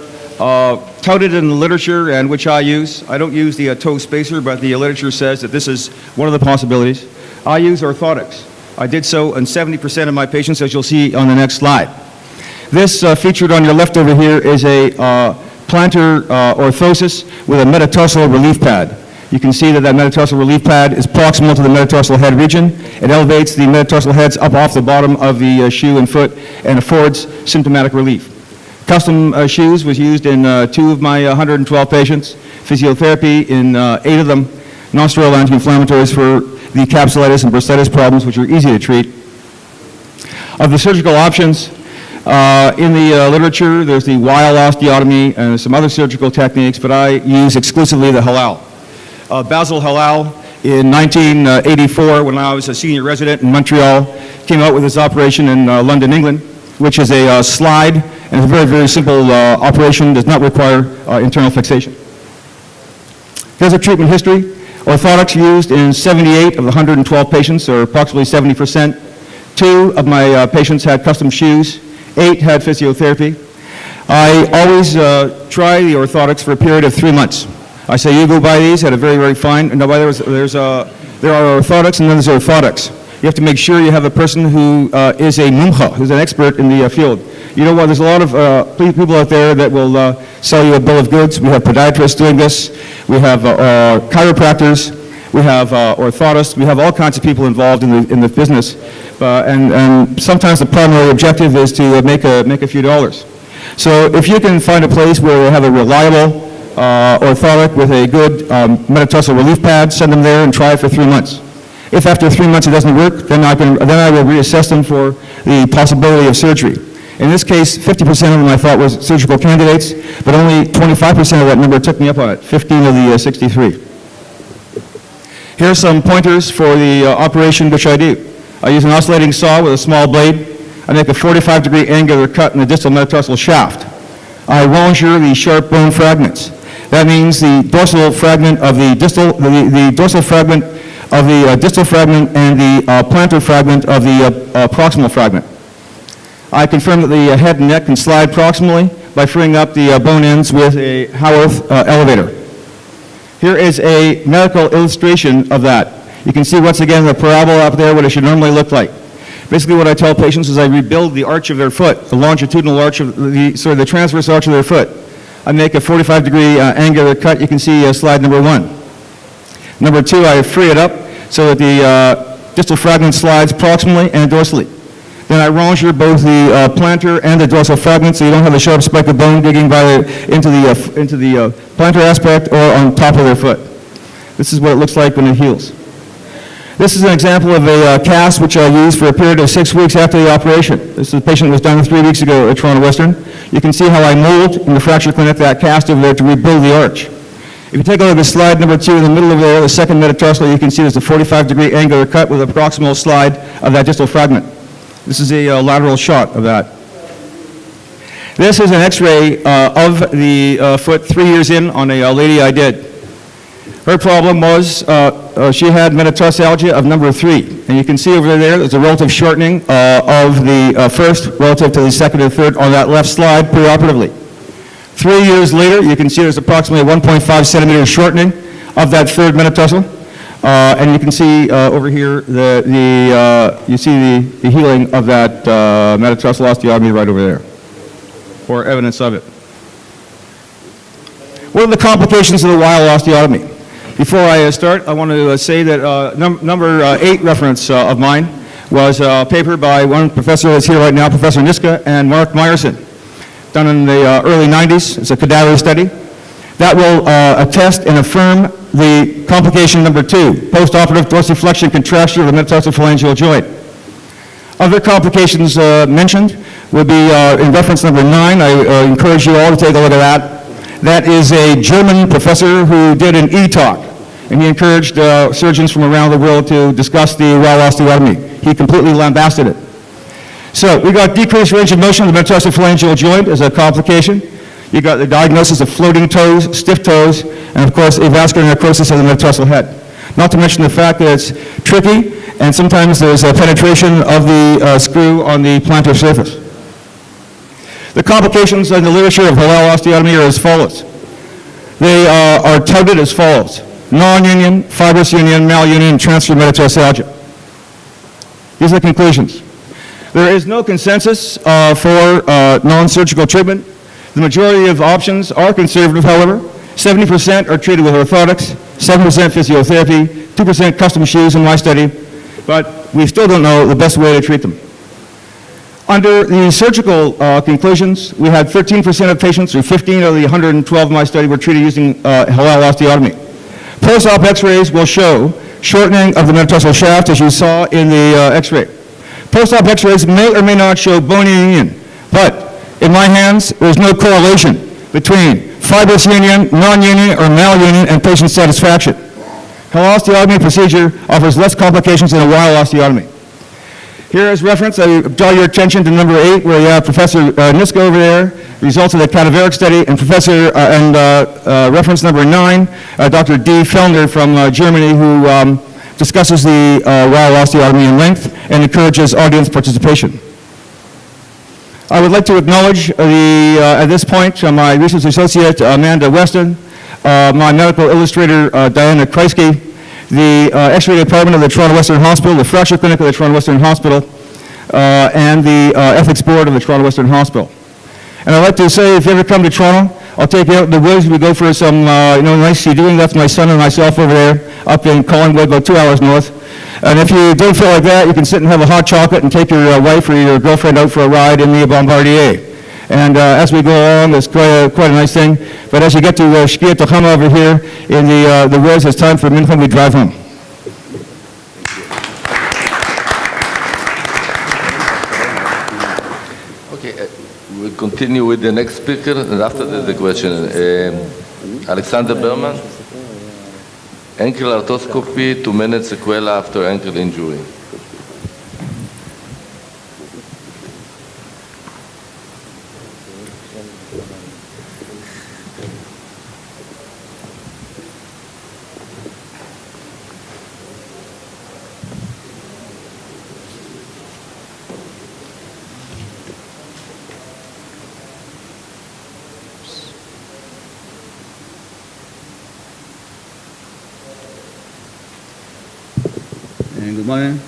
touted in the literature and which I use, I don't use the toe spacer, but the literature says that this is one of the possibilities. I use orthotics. I did so in 70% of my patients, as you'll see on the next slide. This featured on your left over here is a plantar orthosis with a metatarsal relief pad. You can see that that metatarsal relief pad is proximal to the metatarsal head region. It elevates the metatarsal heads up off the bottom of the shoe and foot and affords symptomatic relief. Custom shoes was used in 2 of my 112 patients, physiotherapy in 8 of them, non-steroidal anti-inflammatories for the capsulitis and bursitis problems, which are easy to treat. Of the surgical options, in the literature, there's the Weil osteotomy and some other surgical techniques, but I use exclusively the halal. Basil Halal, in 1984, when I was a senior resident in Montreal, came out with this operation in London, England, which is a slide, and it's a very, very simple operation, does not require internal fixation. Here's a treatment history. Orthotics used in 78 of the 112 patients, or approximately 70%. 2 of my patients had custom shoes. 8 had physiotherapy. I always try the orthotics for a period of 3 months. I say, you go buy these at a very, very fine, no, there are orthotics and then there's orthotics. You have to make sure you have a person who is a mumcha, who's an expert in the field. You know what, there's a lot of people out there that will sell you a bill of goods. We have podiatrists doing this. We have chiropractors. We have orthotists. We have all kinds of people involved in the business. And sometimes the primary objective is to make a few dollars. So if you can find a place where they have a reliable orthotic with a good metatarsal relief pad, send them there and try it for 3 months. If after 3 months it doesn't work, then I will reassess them for the possibility of surgery. In this case, 50% of them I thought was surgical candidates, but only 25% of that number took me up on it, 15 of the 63. Here are some pointers for the operation which I do. I use an oscillating saw with a small blade. I make a 45-degree angular cut in the distal metatarsal shaft. I rongure the sharp bone fragments. That means the dorsal fragment of the distal, the dorsal fragment of the distal fragment and the plantar fragment of the proximal fragment. I confirm that the head and neck can slide proximally by freeing up the bone ends with a Howarth elevator. Here is a medical illustration of that. You can see once again the parabola up there, what it should normally look like. Basically what I tell patients is I rebuild the arch of their foot, the longitudinal arch of the transverse arch of their foot. I make a 45-degree angular cut. You can see slide number 1. Number 2, I free it up so that the distal fragment slides proximally and dorsally. Then I rongure both the plantar and the dorsal fragment so you don't have a sharp spike of bone digging into the plantar aspect or on top of their foot. This is what it looks like when it heals. This is an example of a cast which I used for a period of 6 weeks after the operation. This is a patient that was done 3 weeks ago at Toronto Western. You can see how I mold in the fracture clinic that cast over there to rebuild the arch. If you take a look at slide number 2 in the middle of there, the second metatarsal, you can see there's a 45-degree angular cut with a proximal slide of that distal fragment. This is a lateral shot of that. This is an x-ray of the foot 3 years in on a lady I did. Her problem was she had metatarsalgia of number 3. And you can see over there, there's a relative shortening of the first relative to the second and third on that left slide preoperatively. 3 years later, you can see there's approximately 1.5 centimeter shortening of that third metatarsal. And you can see over here you see the healing of that metatarsal osteotomy right over there, or evidence of it. What are the complications of the Weil osteotomy? Before I start, I want to say that number 8 reference of mine was a paper by one professor that's here right now, Professor Niska and Mark Meyerson, done in the early 90s. It's a cadaver study that will attest and affirm the complication number 2, postoperative dorsiflexion contracture of the metatarsophalangeal joint. Other complications mentioned would be in reference number 9. I encourage you all to take a look at that. That is a German professor who did an e-talk, and he encouraged surgeons from around the world to discuss the Weil osteotomy. He completely lambasted it. So we got decreased range of motion of the metatarsophalangeal joint as a complication. You got the diagnosis of floating toes, stiff toes, and of course avascular necrosis of the metatarsal head. Not to mention the fact that it's tricky, and sometimes there's a penetration of the screw on the plantar surface. The complications in the literature of Hillel osteotomy are as follows. They are touted as follows: non-union, fibrous union, malunion, transfer metatarsalgia. These are the conclusions. There is no consensus for non-surgical treatment. The majority of options are conservative, however. 70% are treated with orthotics, 7% physiotherapy, 2% custom shoes in my study, but we still don't know the best way to treat them. Under the surgical conclusions, we had 13% of patients, or 15 of the 112 in my study, were treated using Hillel osteotomy. Post-op x-rays will show shortening of the metatarsal shaft, as you saw in the x-ray. Post-op x-rays may or may not show bony union, but in my hands, there's no correlation between fibrous union, non-union, or malunion and patient satisfaction. Hillel osteotomy procedure offers less complications than a Weil osteotomy. Here as reference, I draw your attention to number 8, where you have Professor Niska over there, results of the cadaveric study, and reference number 9, Dr. D. Fellner from Germany, who discusses the Weil osteotomy in length and encourages audience participation. I would like to acknowledge at this point my research associate Amanda Weston, my medical illustrator Diana Kreisky, the X-ray department of the Toronto Western Hospital, the fracture clinic of the Toronto Western Hospital, and the ethics board of the Toronto Western Hospital. And I'd like to say, if you ever come to Toronto, I'll take you out in the woods. We go for some nice sea-doing. That's my son and myself over there, up in Collingwood, about 2 hours north. And if you don't feel like that, you can sit and have a hot chocolate and take your wife or your girlfriend out for a ride in the Bombardier. And as we go along, it's quite a nice thing. But as you get to Shkia Tochama over here in the woods, it's time for mincha, we drive home. Okay, we'll continue with the next speaker, and after the question. Alexander Berman, ankle arthroscopy to manage sequela after ankle injury. Good morning.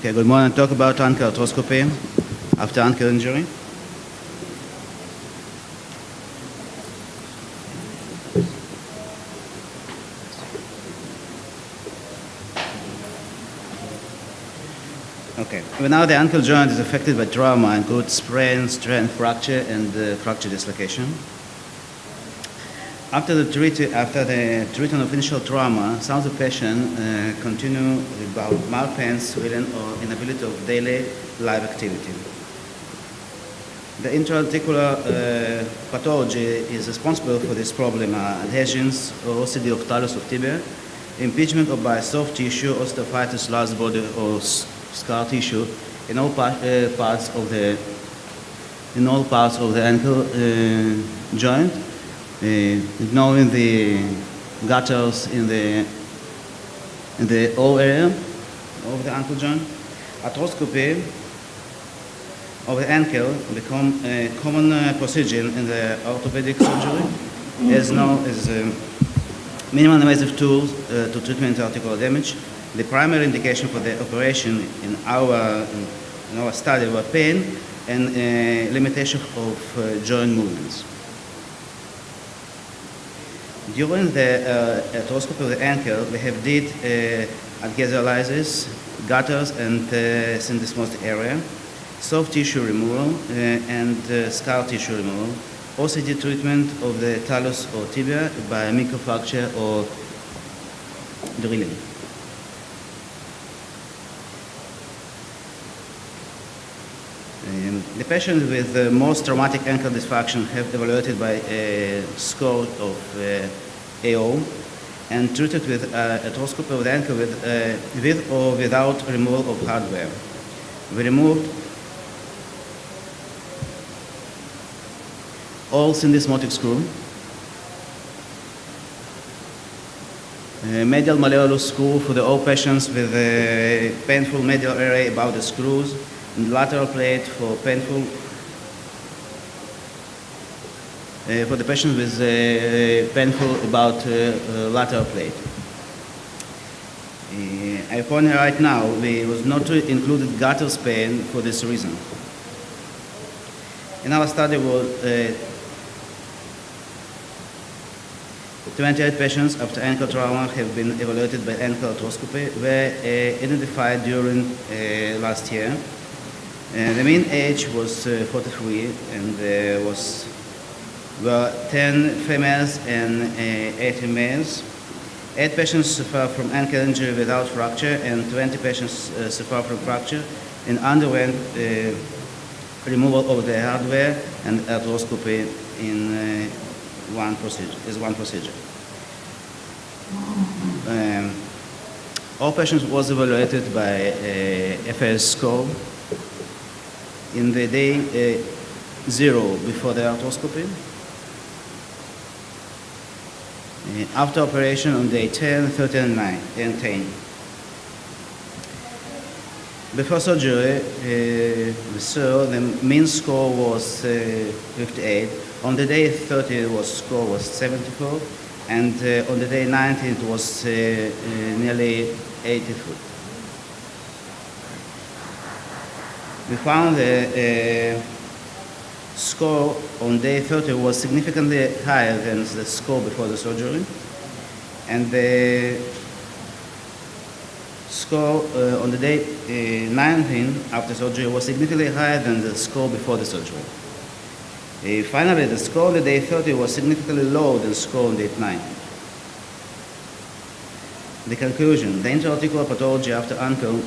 Okay, good morning. Talk about ankle arthroscopy after ankle injury. Okay, well, now the ankle joint is affected by trauma, includes sprain, strain, fracture, and fracture dislocation. After the treatment of initial trauma, some of the patients continue about mild pain, swelling, or inability of daily life activity. The intra-articular pathology is responsible for this problem: adhesions or OCD of talus of tibia, impingement of by soft tissue, osteophytes, large body, or scar tissue in all parts of the ankle joint, ignoring the gutters in the O area of the ankle joint. Arthroscopy of the ankle become a common procedure in the orthopedic surgery, as known as minimal invasive tools to treatment articular damage. The primary indication for the operation in our study were pain and limitation of joint movements. During the arthroscopy of the ankle, we have did adhesiolisis, gutters, and syndesmotic area, soft tissue removal, and scar tissue removal, OCD treatment of the talus or tibia by microfracture or drilling. The patients with the most traumatic ankle dysfunction have evaluated by a score of AO and treated with arthroscopy of the ankle with or without removal of hardware. We removed all syndesmotic screw, medial malleolus screw for all patients with a painful medial area above the screws, and lateral plate for painful for the patient with painful about lateral plate. I point right now we was not included gutters pain for this reason. In our study was 28 patients after ankle trauma have been evaluated by ankle arthroscopy, were identified during last year. The mean age was 43, and were 10 females and 18 males. 8 patients suffer from ankle injury without fracture, and 20 patients suffer from fracture and underwent removal of the hardware and arthroscopy in one procedure. All patients was evaluated by FS score in the day 0 before the arthroscopy. After operation on day 10, 13, and 10. Before surgery, we saw the mean score was 58. On the day 30, score was 74, and on the day 90, it was nearly 83. We found the score on day 30 was significantly higher than the score before the surgery, and the score on the day 19 after surgery was significantly higher than the score before the surgery. Finally, the score on the day 30 was significantly lower than the score on day 9. The conclusion: the intra-articular pathology after ankle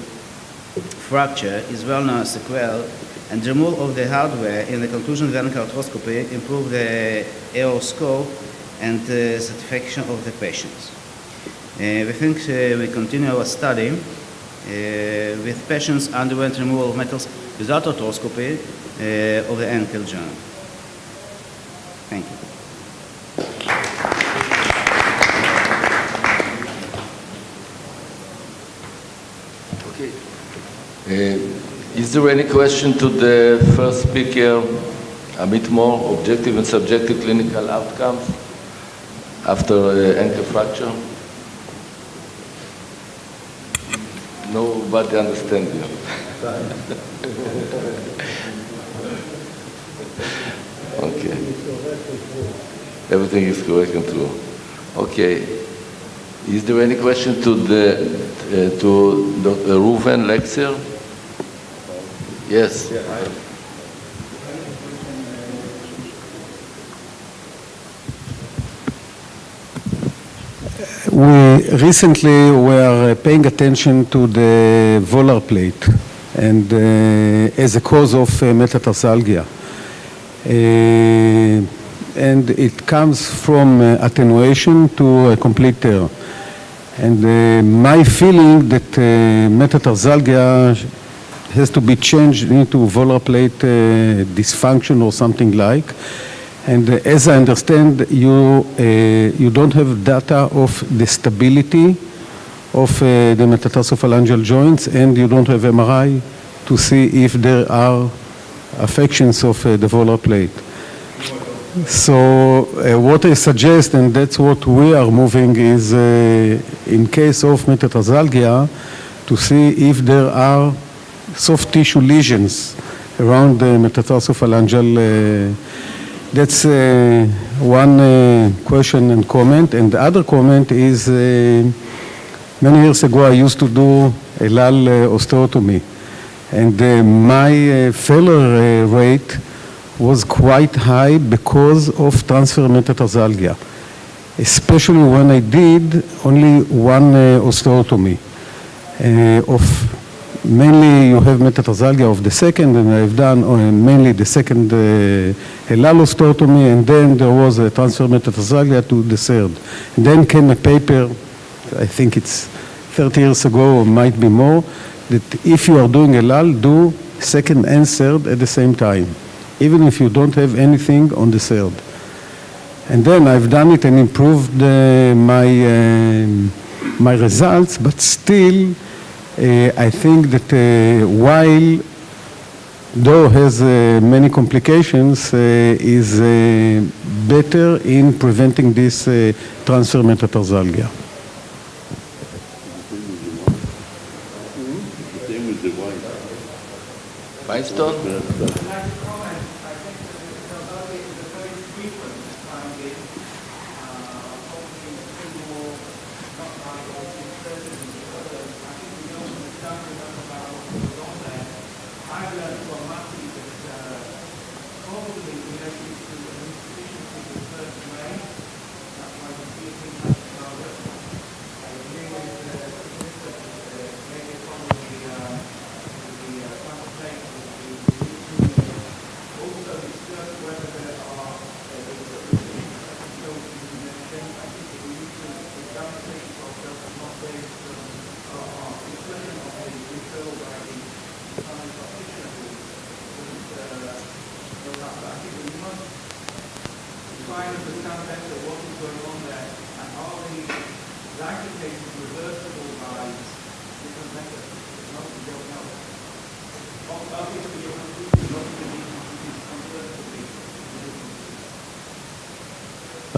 fracture is well known as sequelae, and the removal of the hardware in the conclusion of the ankle arthroscopy improved the AO score and the satisfaction of the patients. We think we continue our study with patients underwent removal of metals without arthroscopy of the ankle joint. Thank you. Okay. Is there any question to the first speaker, Amit Mor, objective and subjective clinical outcomes after ankle fracture? Nobody understands you. Okay. Everything is correct and true. Okay. Is there any question to Dr. Reuven Lexer? Yes. We recently were paying attention to the volar plate and as a cause of metatarsalgia. And it comes from attenuation to a complete tear. And my feeling that metatarsalgia has to be changed into volar plate dysfunction or something like. And as I understand, you don't have data of the stability of the metatarsophalangeal joints, and you don't have MRI to see if there are affections of the volar plate. So what I suggest, and that's what we are moving, is in case of metatarsalgia, to see if there are soft tissue lesions around the metatarsophalangeal. That's one question and comment. And the other comment is, many years ago I used to do a LAL osteotomy. And my failure rate was quite high because of transfer metatarsalgia, especially when I did only one osteotomy of mainly you have metatarsalgia of the second, and I've done mainly the second LAL osteotomy, and then there was a transfer metatarsalgia to the third. And then came a paper, I think it's 30 years ago or might be more, that if you are doing a LAL, do second and third at the same time, even if you don't have anything on the third. And then I've done it and improved my results, but still I think that while though has many complications, is better in preventing this transfer metatarsalgia. Feinstein?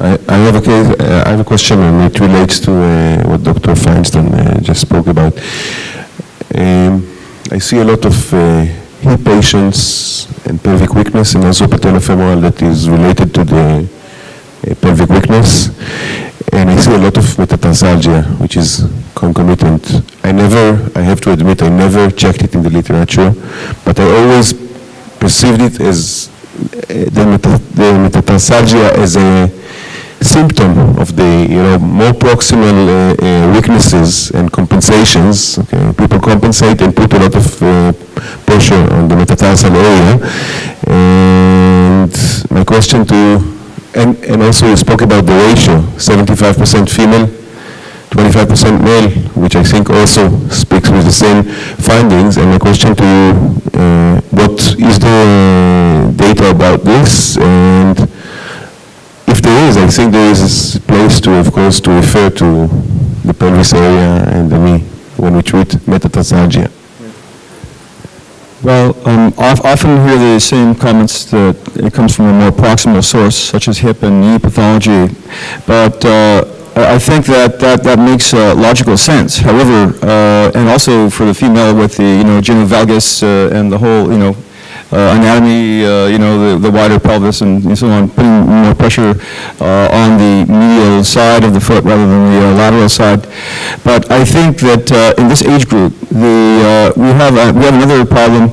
I have a question, and it relates to what Dr. Feinstein just spoke about. I see a lot of hip patients and pelvic weakness, and also patellofemoral that is related to the pelvic weakness. And I see a lot of metatarsalgia, which is concomitant. I have to admit, I never checked it in the literature, but I always perceived it as the metatarsalgia as a symptom of the more proximal weaknesses and compensations. Okay? People compensate and put a lot of pressure on the metatarsal area. And my question and also you spoke about the ratio, 75% female, 25% male, which I think also speaks with the same findings. And my question to you, what is the data about this? And if there is, I think there is a place to, of course, to refer to the pelvis area and the knee when we treat metatarsalgia. Well, often hear the same comments that it comes from a more proximal source, such as hip and knee pathology, but I think that makes logical sense. However, and also for the female with the genu valgus and the whole anatomy, the wider pelvis and so on, putting more pressure on the medial side of the foot rather than the lateral side. But I think that in this age group, we have another problem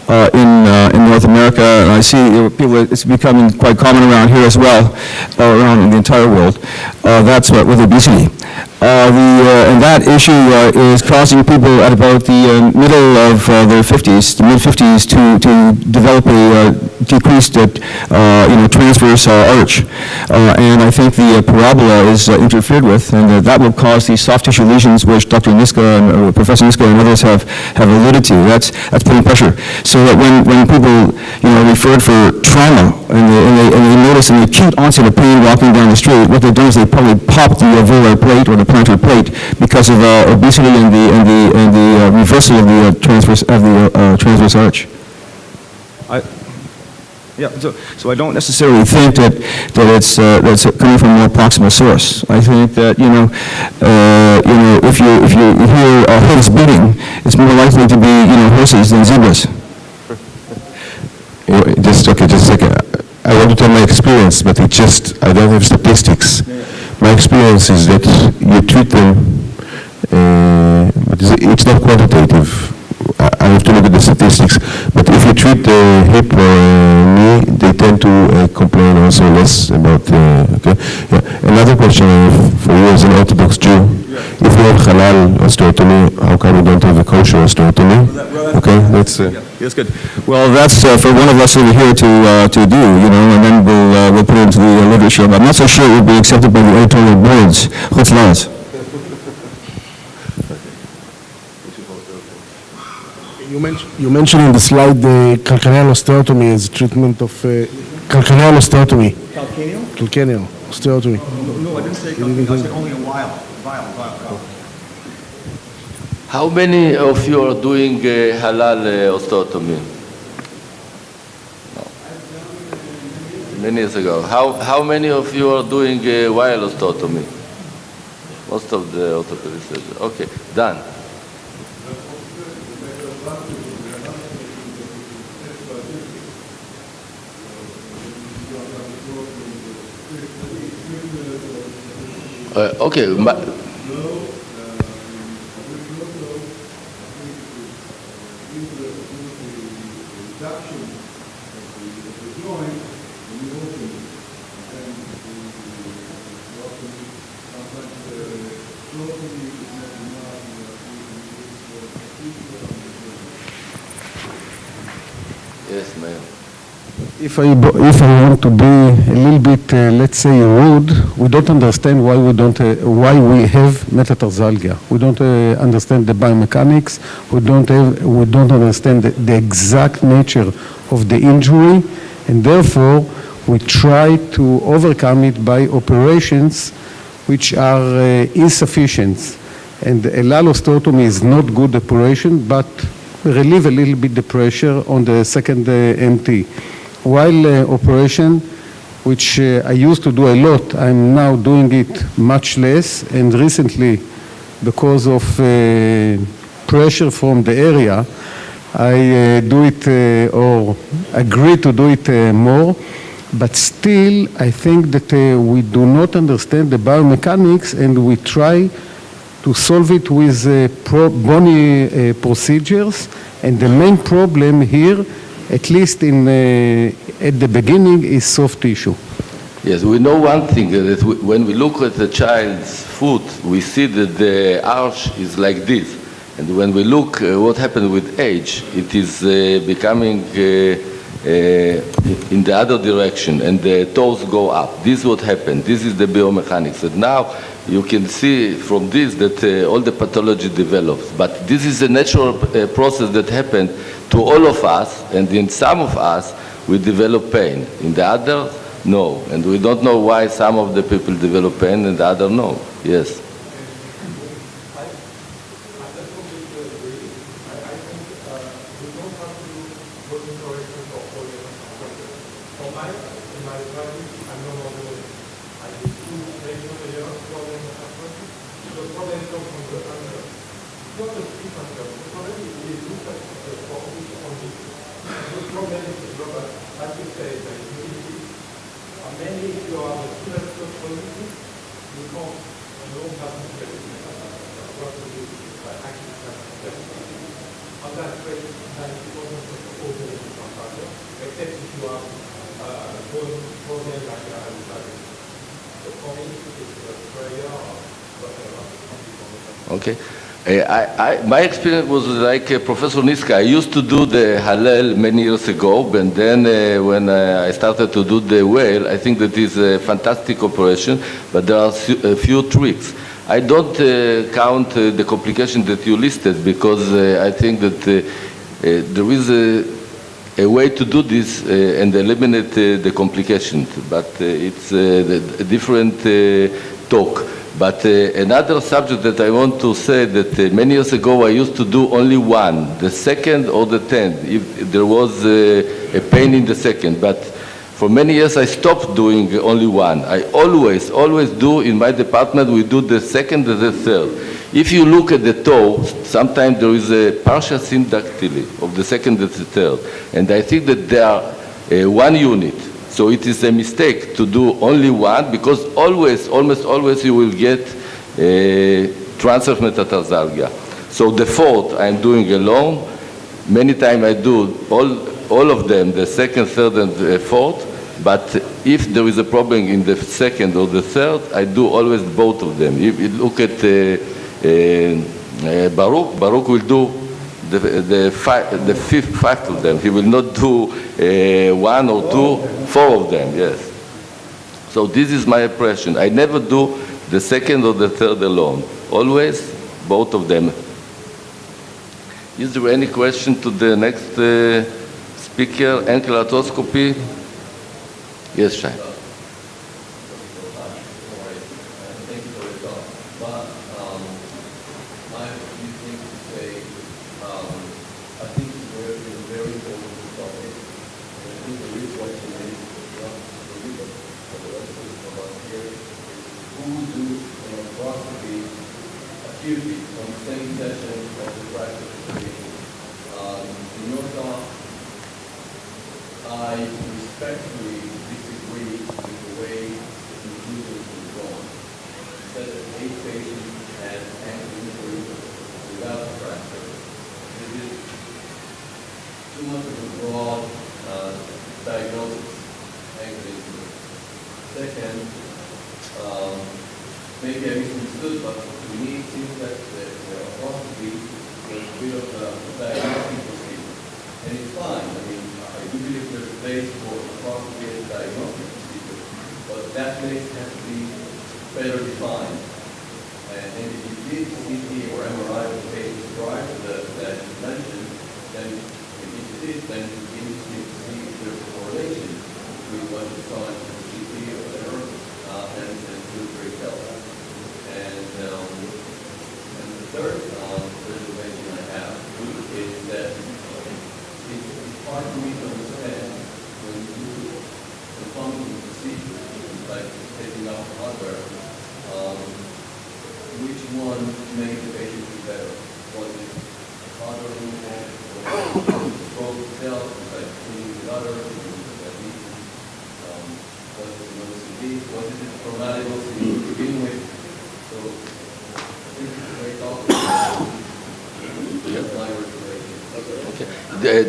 in North America, and I see people, it's becoming quite common around here as well, around the entire world. That's what with obesity. And that issue is causing people at about the middle of their 50s, the mid-50s, to develop a decreased, transverse arch. And I think the parabola is interfered with, and that will cause these soft tissue lesions, which Dr. Niska and Professor Niska and others have alluded to. That's putting pressure. So that when people, referred for trauma, and they notice an acute onset of pain walking down the street, what they do is they probably pop the volar plate or the plantar plate because of obesity and the reversal of the transverse arch. So I don't necessarily think that it's coming from a more proximal source. I think that if you hear hooves beating, it's more likely to be horses than zebras. Just a second. I want to tell my experience, but I don't have statistics. My experience is that you treat them, but it's not quantitative. I have to look at the statistics, but if you treat the hip or knee, they tend to complain also less about, okay? Yeah. Another question I have for you as an Orthodox Jew, if you have halal osteotomy, how come you don't have a kosher osteotomy? Okay, that's... That's good. Well, that's for one of us over here to do, and then we'll put it into the literature. I'm not so sure it will be accepted by the editorial boards. Chutz laws. You mentioned in the slide the calcaneal osteotomy as a treatment of calcaneal osteotomy. Calcaneal osteotomy. No, I didn't say calcaneal. I said only a vial. How many of you are doing halal osteotomy? No. Many years ago. How many of you are doing wild osteotomy? Most of the orthopedists. Okay, done. Okay. Yes, ma'am. If I want to be a little bit, let's say, rude, we don't understand why we have metatarsalgia. We don't understand the biomechanics. We don't understand the exact nature of the injury, and therefore we try to overcome it by operations which are insufficient. And a halal osteotomy is not good operation, but relieve a little bit the pressure on the second MT. While operation, which I used to do a lot, I'm now doing it much less, and recently, because of pressure from the area, I do it or agree to do it more, but still I think that we do not understand the biomechanics, and we try to solve it with bony procedures, and the main problem here, at least at the beginning, is soft tissue. Yes, we know one thing, that when we look at the child's foot, we see that the arch is like this. And when we look what happened with age, it is becoming in the other direction, and the toes go up. This is what happened. This is the biomechanics. And now you can see from this that all the pathology develops. But this is a natural process that happened to all of us, and in some of us, we develop pain. In the others, no. And we don't know why some of the people develop pain and the other no. Yes. on that rate that it wasn't open in Ontario, except if you are going like a so for me, it's a prayer or whatever. Okay. My experience was like Professor Niska. I used to do the Hallel many years ago, and then when I started to do the whale, I think that is a fantastic operation, but there are a few tricks. I don't count the complications that you listed because I think that there is a way to do this and eliminate the complications, but it's a different talk. But another subject that I want to say that many years ago I used to do only one, the second or the 10th, if there was a pain in the second. But for many years I stopped doing only one. I always do, in my department, we do the second and the third. If you look at the toe, sometimes there is a partial syndactyly of the second and the third. And I think that they are one unit. So it is a mistake to do only one, because almost always you will get transverse metatarsalgia. So the fourth I'm doing alone. Many times I do all of them, the second, third, and the fourth. But if there is a problem in the second or the third, I do always both of them. If you look at Baruch will do the five of them. He will not do one or two, four of them, yes. So this is my impression. I never do the second or the third alone. Always both of them. Is there any question to the next speaker? Ankle arthroscopy? Yes, Shai.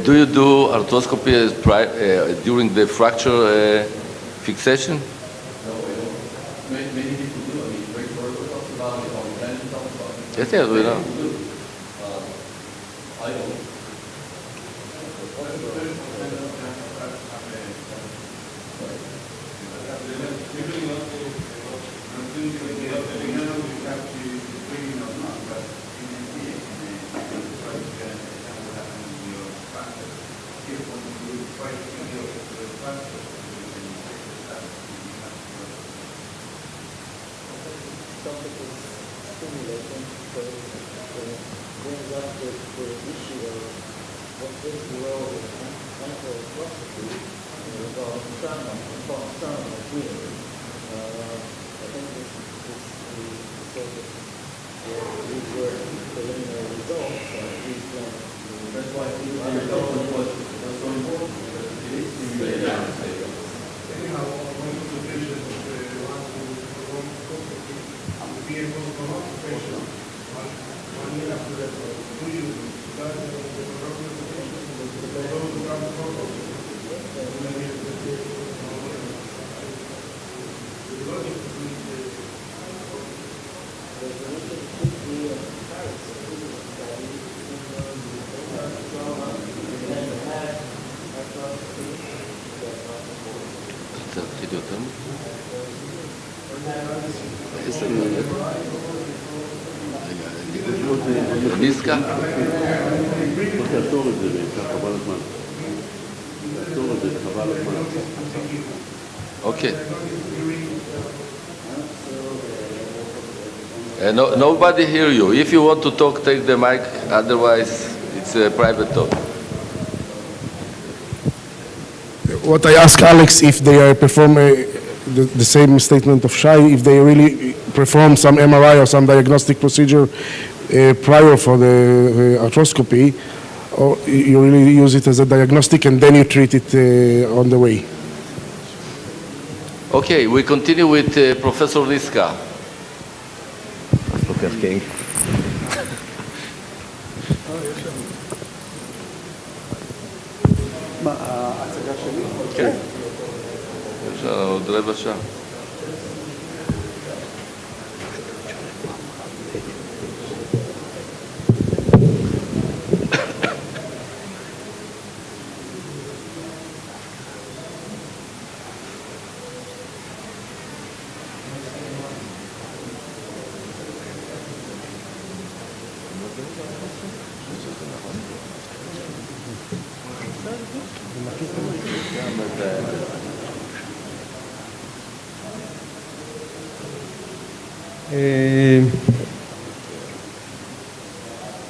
Do you do arthroscopy during the fracture fixation? Many people do. I mean, Rick Berger talks about it, Paul Benton talks about it. Yes, yes, we know. I don't. תתחיל יותר מוקדם. 10 דקות. רגע, ניסקה? תעצור את זה, חבל הזמן. תעצור את זה, חבל הזמן. Okay. Nobody hear you. If you want to talk, take the mic. Otherwise, it's a private talk. What I ask Alex, if they perform the same statement of Shai, if they really perform some MRI or some diagnostic procedure prior for the arthroscopy, or you really use it as a diagnostic and then you treat it on the way. Okay, we continue with Professor Niska. מה, ההצגה שלי? כן. יש לנו עוד רבע שעה.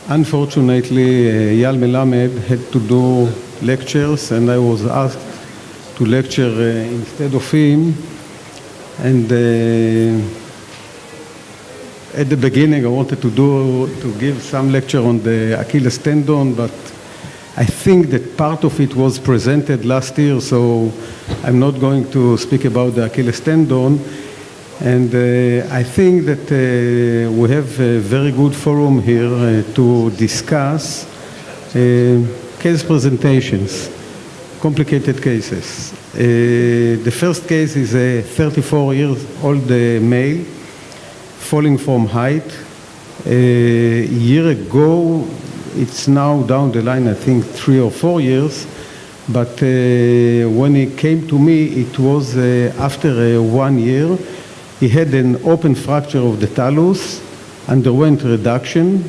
Unfortunately, Eyal Melamed had to do lectures, and I was asked to lecture instead of him. And at the beginning, I wanted to give some lecture on the Achilles tendon, but I think that part of it was presented last year, so I'm not going to speak about the Achilles tendon. And I think that we have a very good forum here to discuss case presentations, complicated cases. The first case is a 34-year-old male falling from height. A year ago, it's now down the line, I think 3 or 4 years, but when he came to me, it was after 1 year. He had an open fracture of the talus, underwent reduction,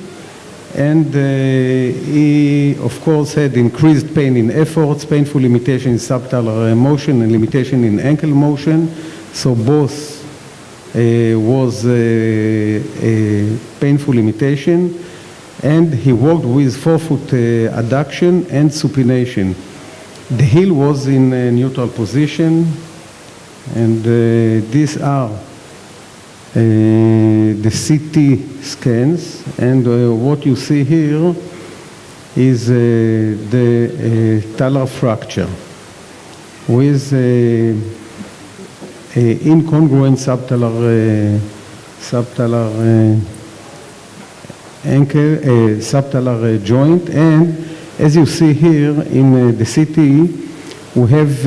and he, of course, had increased pain in efforts, painful limitation in subtalar motion, and limitation in ankle motion. So both was a painful limitation, and he walked with forefoot adduction and supination. The heel was in a neutral position, and these are the CT scans, and what you see here is the talar fracture with incongruent subtalar ankle, subtalar joint, and as you see here in the CT, we have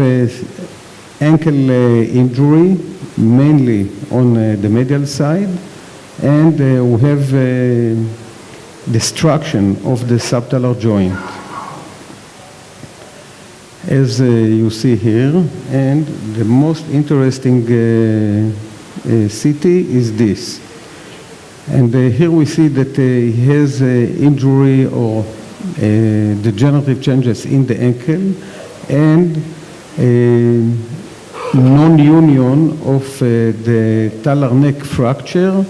ankle injury, mainly on the medial side, and we have destruction of the subtalar joint, as you see here. And the most interesting CT is this. And here we see that he has injury or degenerative changes in the ankle, and non-union of the talar neck fracture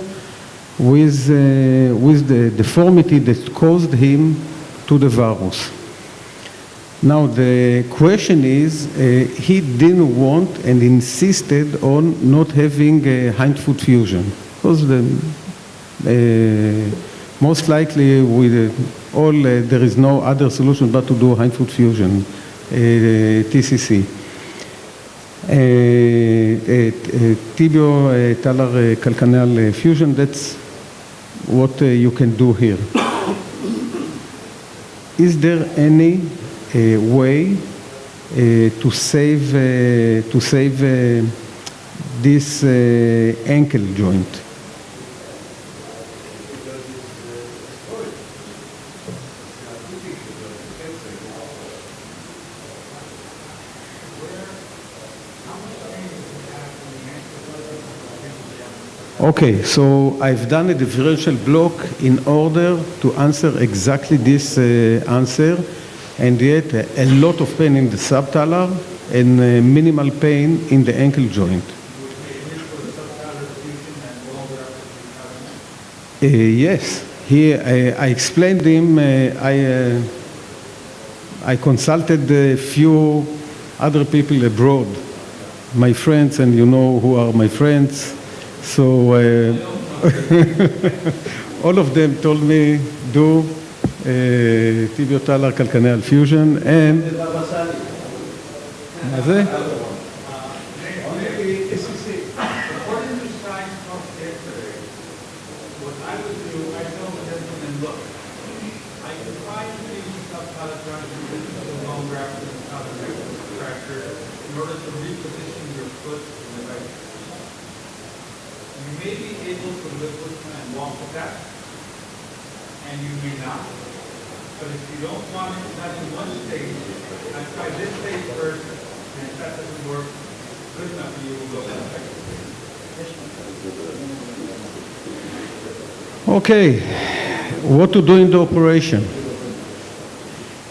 with the deformity that caused him to the varus. Now the question is, he didn't want and insisted on not having a hindfoot fusion, because most likely with all there is no other solution but to do hindfoot fusion, TCC. Tibio-talar calcaneal fusion, that's what you can do here. is there any way to save this ankle joint? Okay, so I've done a differential block in order to answer exactly this answer, and yet a lot of pain in the subtalar and minimal pain in the ankle joint. Yes, here I explained him, I consulted a few other people abroad, my friends, and you know who are my friends. So all of them told me do tibiotalar calcaneal fusion and מה זה? You may be able to live with and walk with that, and you may not. But if you don't want it, not in one stage, I try this stage first, and if that doesn't work good enough for you, we'll go to the second stage. Okay, what to do in the operation?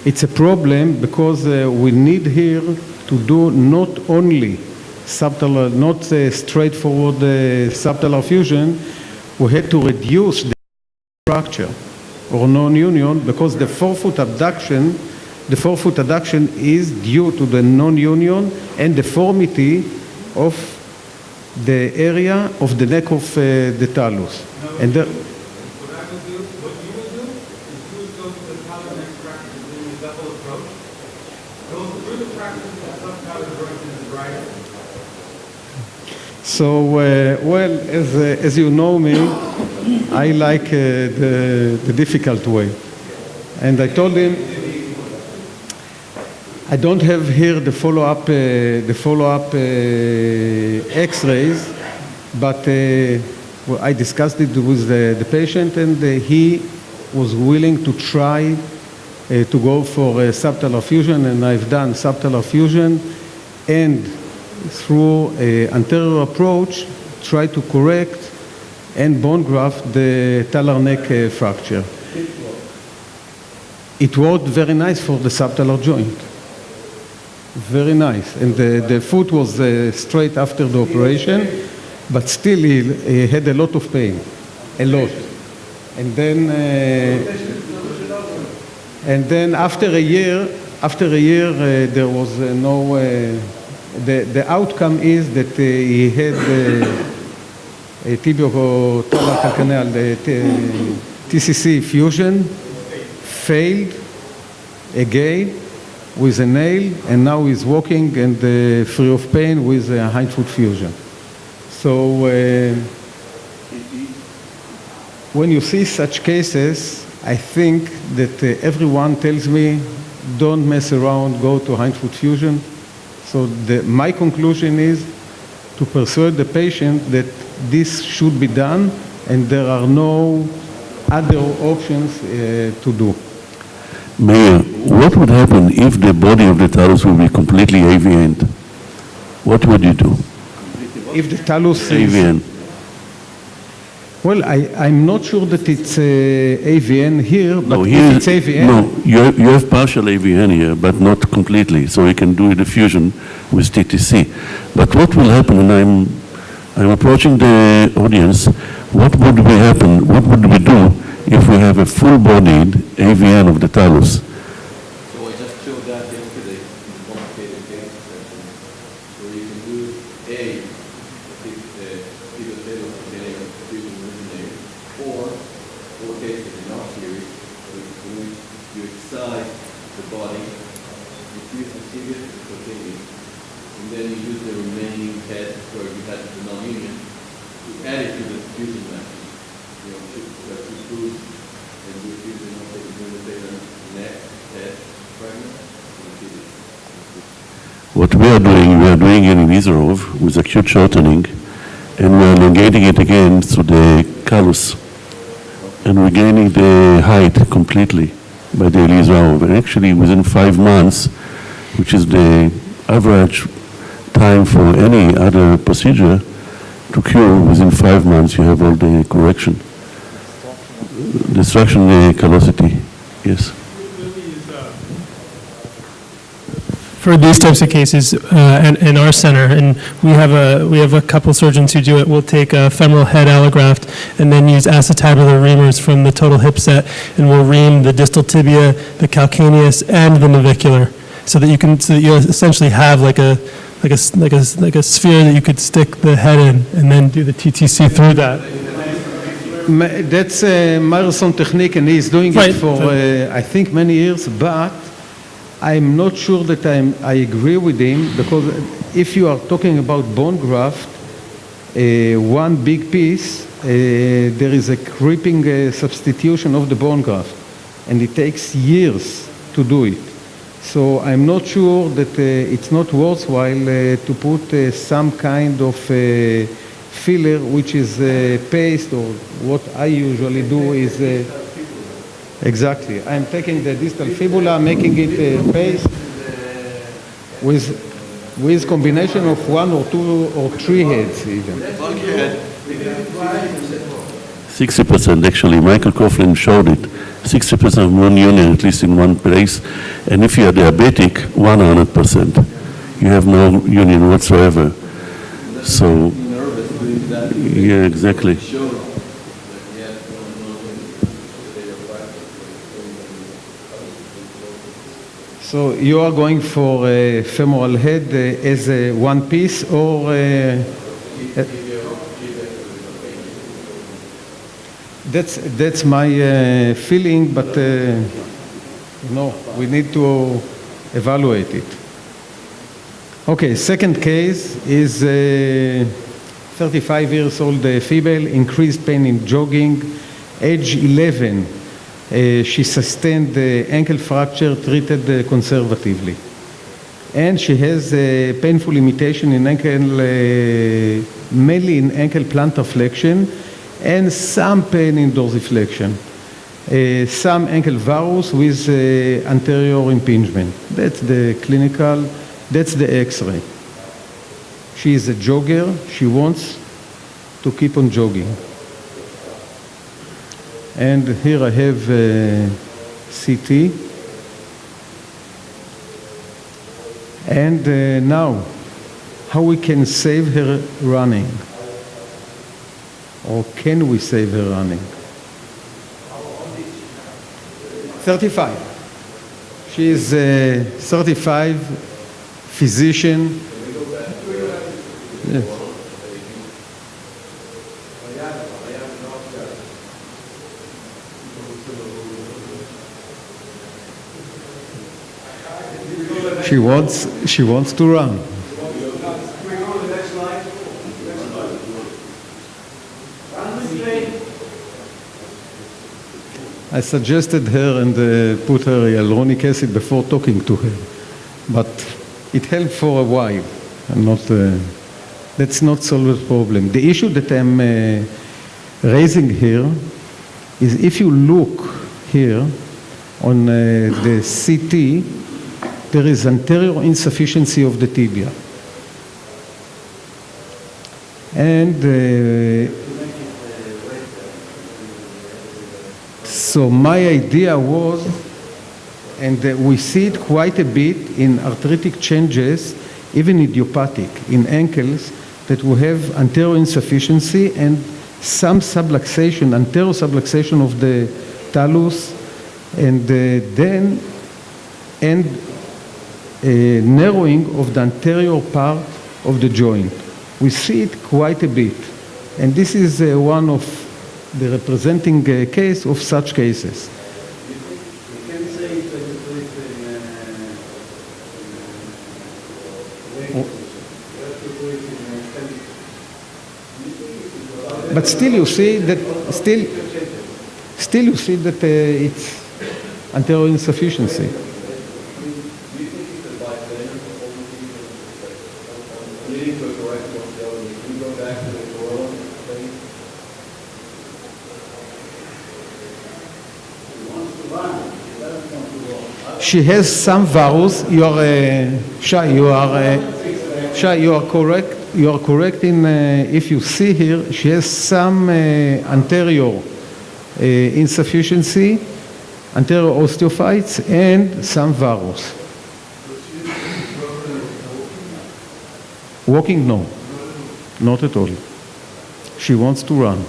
It's a problem because we need here to do not only subtalar, not straightforward subtalar fusion. We had to reduce the fracture or non-union because the forefoot abduction is due to the non-union and deformity of the area of the neck of the talus. And what you would do is you would go to the talar neck fracture doing a double approach, go through the fracture to the subtalar joint in the right. So, well, as you know me, I like the difficult way. And I told him, I don't have here the follow-up X-rays, but well, I discussed it with the patient, and he was willing to try to go for subtalar fusion, and I've done subtalar fusion, and through an anterior approach, try to correct and bone graft the talar neck fracture. It worked very nice for the subtalar joint. Very nice. And the foot was straight after the operation, but still he had a lot of pain. A lot. And then after a year, there was no... The outcome is that he had a tibiotalar calcaneal, the TCC fusion, failed again with a nail, and now he's walking and free of pain with a hindfoot fusion. So when you see such cases, I think that everyone tells me, don't mess around, go to hindfoot fusion. So my conclusion is to persuade the patient that this should be done and there are no other options to do. Mayor, what would happen if the body of the talus will be completely AVN'd? What would you do? If the talus is... AVN. Well, I'm not sure that it's AVN here, but No, here, if it's AVN... No, you have partial AVN here, but not completely, so you can do the fusion with TTC. But what will happen, and I'm approaching the audience, what would happen, what would we do if we have a full-bodied AVN of the talus? So I just showed that yesterday in the complicated case session, where you can do A, or cases in our series, when you excise the body, you fuse the tibia to the cotillion, and then you use the remaining head where you had the non-union to add it to the fusion method. You know, to fuse and do fusion of the neck What we are doing it in Izerov with acute shortening, and we are elongating it again through the callus, and regaining the height completely by the Izerov. And actually, within 5 months, which is the average time for any other procedure to cure, within 5 months you have all the correction. Destruction, the callosity, yes. For these types of cases, in our center, and we have a couple surgeons who do it, we'll take a femoral head allograft and then use acetabular reamers from the total hip set, and we'll ream the distal tibia, the calcaneus, and the navicular, so that you essentially have like a sphere that you could stick the head in, and then do the TTC through that. That's a Marathon technique, and he's doing Right. it for, I think, many years, but I'm not sure that I agree with him, because if you are talking about bone graft, one big piece, there is a creeping substitution of the bone graft, and it takes years to do it. So I'm not sure that it's not worthwhile to put some kind of filler, which is paste, or what I usually do is exactly. I'm taking the distal fibula, making it paste with combination of 1 or 2 or 3 heads even. 60% actually, Michael Coughlin showed it. 60% of non-union, at least in one place. And if you are diabetic, 100%. You have no union whatsoever. So, yeah, exactly. So you are going for a femoral head as a one piece, or that's my feeling, but no, we need to evaluate it. Okay, second case is 35 years old female, increased pain in jogging, age 11. She sustained ankle fracture, treated conservatively. And she has a painful limitation in ankle, mainly in ankle plantar flexion, and some pain in dorsiflexion. Some ankle varus with anterior impingement. That's the clinical, that's the x-ray. She is a jogger, she wants to keep on jogging. And here I have CT. And now, how we can save her running? Or can we save her running? 35. She is a 35, physician. Yes. She wants to run. I suggested her and put her hyaluronic acid before talking to her, but it helped for a while. That's not solve the problem. The issue that I'm raising here is, if you look here on the CT, there is anterior insufficiency of the tibia. And so my idea was, and we see it quite a bit in arthritic changes, even idiopathic, in ankles, that we have anterior insufficiency and some subluxation, anterior subluxation of the talus, and then narrowing of the anterior part of the joint. We see it quite a bit, and this is one of the representing case of such cases. But still you see that it's anterior insufficiency. She has some varus. You are Shai. You are correct. You are correct in if you see here, she has some anterior insufficiency, anterior osteophytes, and some varus. Walking, no, not at all. She wants to run.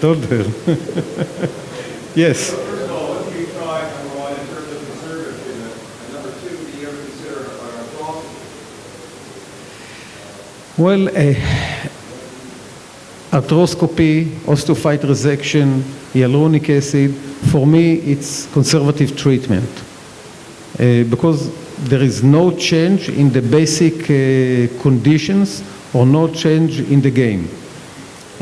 Told her. Yes. First of all, what do you try, number one, in terms of conservative treatment? And number two, do you ever consider Well, arthroscopy? arthroscopy, osteophyte resection, hyaluronic acid, for me it's conservative treatment. Because there is no change in the basic conditions or no change in the game.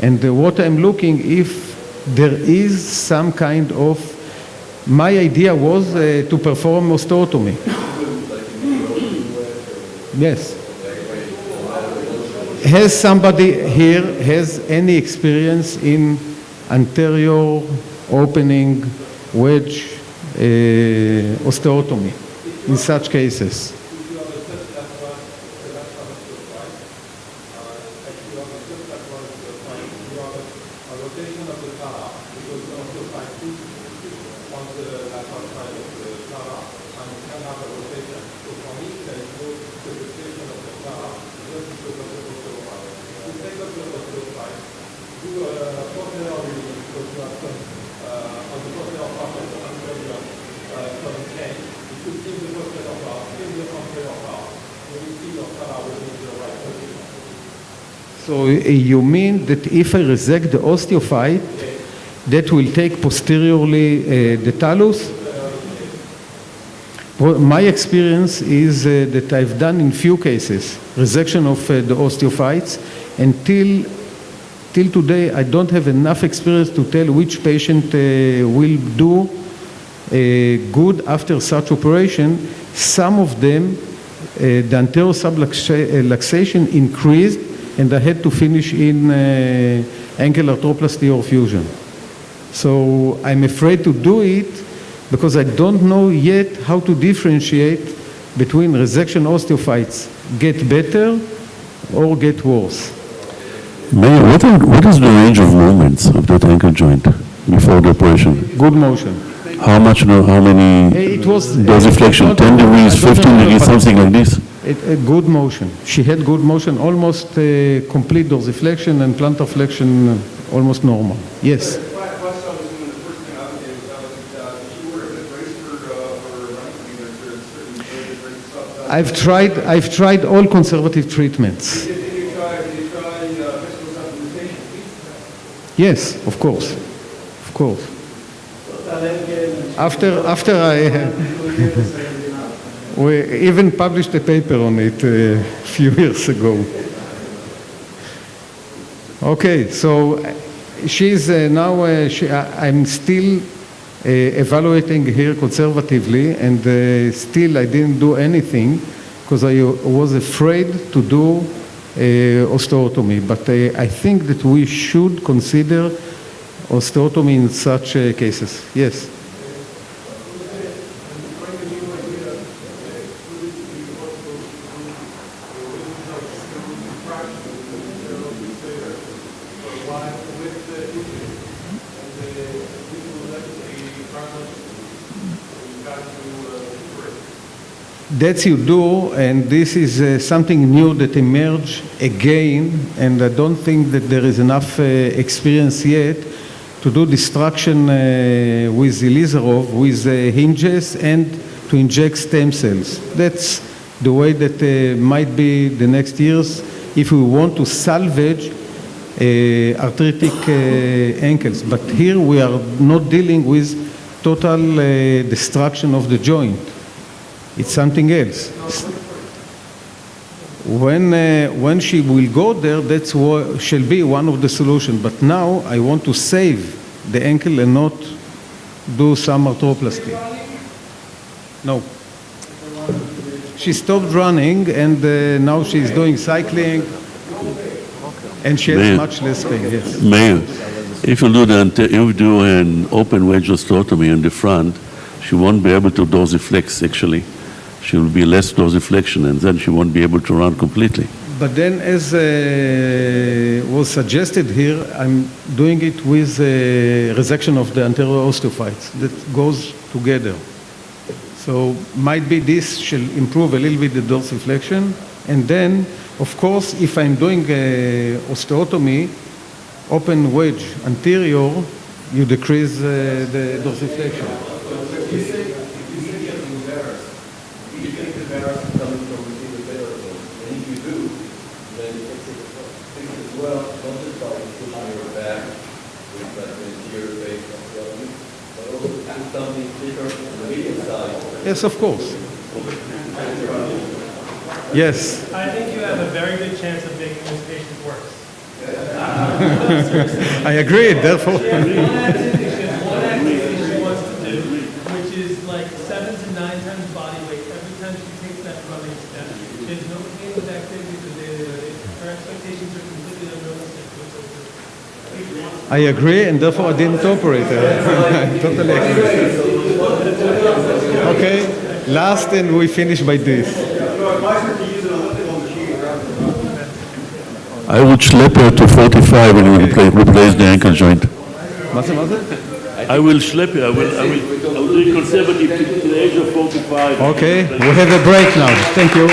And what I'm looking, if there is some kind of, my idea was to perform osteotomy. Yes. Has somebody here has any experience in anterior opening wedge osteotomy in such cases? So you mean that if I resect the osteophyte, that will take posteriorly the talus? Well, my experience is that I've done in few cases resection of the osteophytes, and till today I don't have enough experience to tell which patient will do good after such operation. Some of them, the anterior subluxation increased, and I had to finish in ankle arthroplasty or fusion. So I'm afraid to do it because I don't know yet how to differentiate between resection osteophytes get better or get worse. Mayor, what is the range of movements of that ankle joint before the operation? Good motion. How many It was dorsiflexion? 10 degrees, 15 degrees, something like this? A good motion. She had good motion, almost complete dorsiflexion and plantar flexion almost normal. Yes. I've tried all conservative treatments. Did you try physical supplementation? Yes, of course. Of course. After we even published a paper on it a few years ago. Okay, so she's now, I'm still evaluating her conservatively, and still I didn't do anything because I was afraid to do osteotomy. But I think that we should consider osteotomy in such cases. Yes. That you do, and this is something new that emerged again, and I don't think that there is enough experience yet to do destruction with Elizarov, with hinges, and to inject stem cells. That's the way that might be the next years if we want to salvage arthritic ankles. But here we are not dealing with total destruction of the joint. It's something else. When she will go there, that's what shall be one of the solutions. But now I want to save the ankle and not do some arthroplasty. No. She stopped running, and now she's doing cycling, and she has much less pain. Yes. Mayor, If you do an open wedge osteotomy in the front, she won't be able to dorsiflex actually. She will be less dorsiflexion, and then she won't be able to run completely. But then, as was suggested here, I'm doing it with resection of the anterior osteophytes that goes together. So might be this shall improve a little bit the dorsiflexion, and then, of course, if I'm doing osteotomy, open wedge anterior, you decrease the dorsiflexion. If you say you're embarrassed, you think embarrassed coming from receive a better one, and if you do, then fix it as well, not just by pushing your back with that anterior base of the other, but also do something thicker on the medial side. Yes, of course. Yes. I think you have a very good chance of making this patient worse. I agree, therefore. She has one activity she wants to do, which is like 7 to 9 times body weight every time she takes that running step. She has no pain with activity for daily living. Her expectations are completely unrealistic. I agree, and therefore I didn't operate her. I totally agree. Okay, last, and we finish by this. I would schlep her to 45 and replace the ankle joint. I will schlep her. I will do it conservative to the age of 45. Okay, we have a break now. Thank you.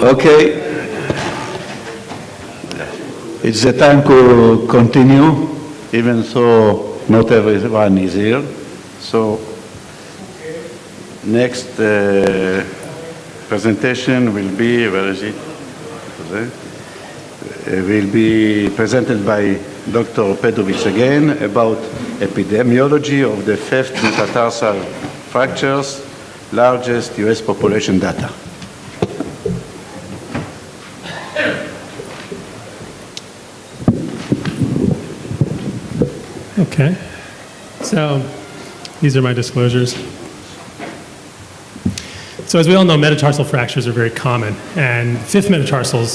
Okay. It's the time to continue, even though not everyone is here. So, next presentation will be, where is it? Will be presented by Dr. Petrovic again about epidemiology of the fifth metatarsal fractures, largest US population data. Okay, so these are my disclosures. So as we all know, metatarsal fractures are very common, and fifth metatarsal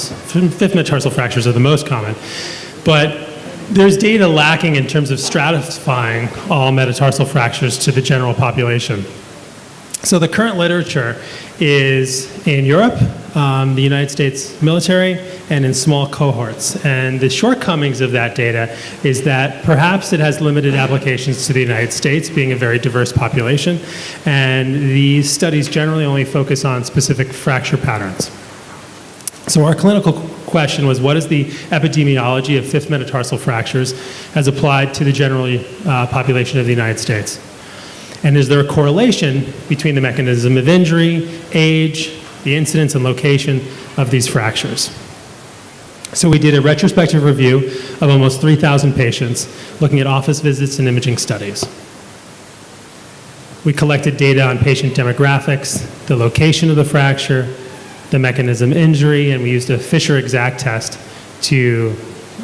fractures are the most common. But there's data lacking in terms of stratifying all metatarsal fractures to the general population. So the current literature is in Europe, the United States military, and in small cohorts. And the shortcomings of that data is that perhaps it has limited applications to the United States, being a very diverse population, and these studies generally only focus on specific fracture patterns. So our clinical question was, what is the epidemiology of fifth metatarsal fractures as applied to the general population of the United States? And is there a correlation between the mechanism of injury, age, the incidence and location of these fractures? So we did a retrospective review of almost 3,000 patients, looking at office visits and imaging studies. We collected data on patient demographics, the location of the fracture, the mechanism injury, and we used a Fisher exact test to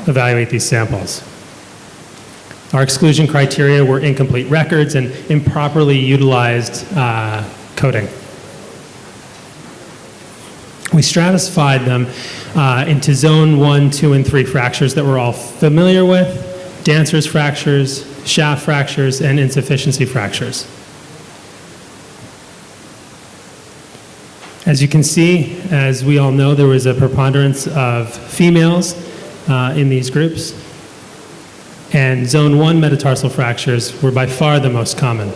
evaluate these samples. Our exclusion criteria were incomplete records and improperly utilized coding. We stratified them into zone 1, 2, and 3 fractures that we're all familiar with: dancers fractures, shaft fractures, and insufficiency fractures. As you can see, as we all know, there was a preponderance of females in these groups, and zone 1 metatarsal fractures were by far the most common.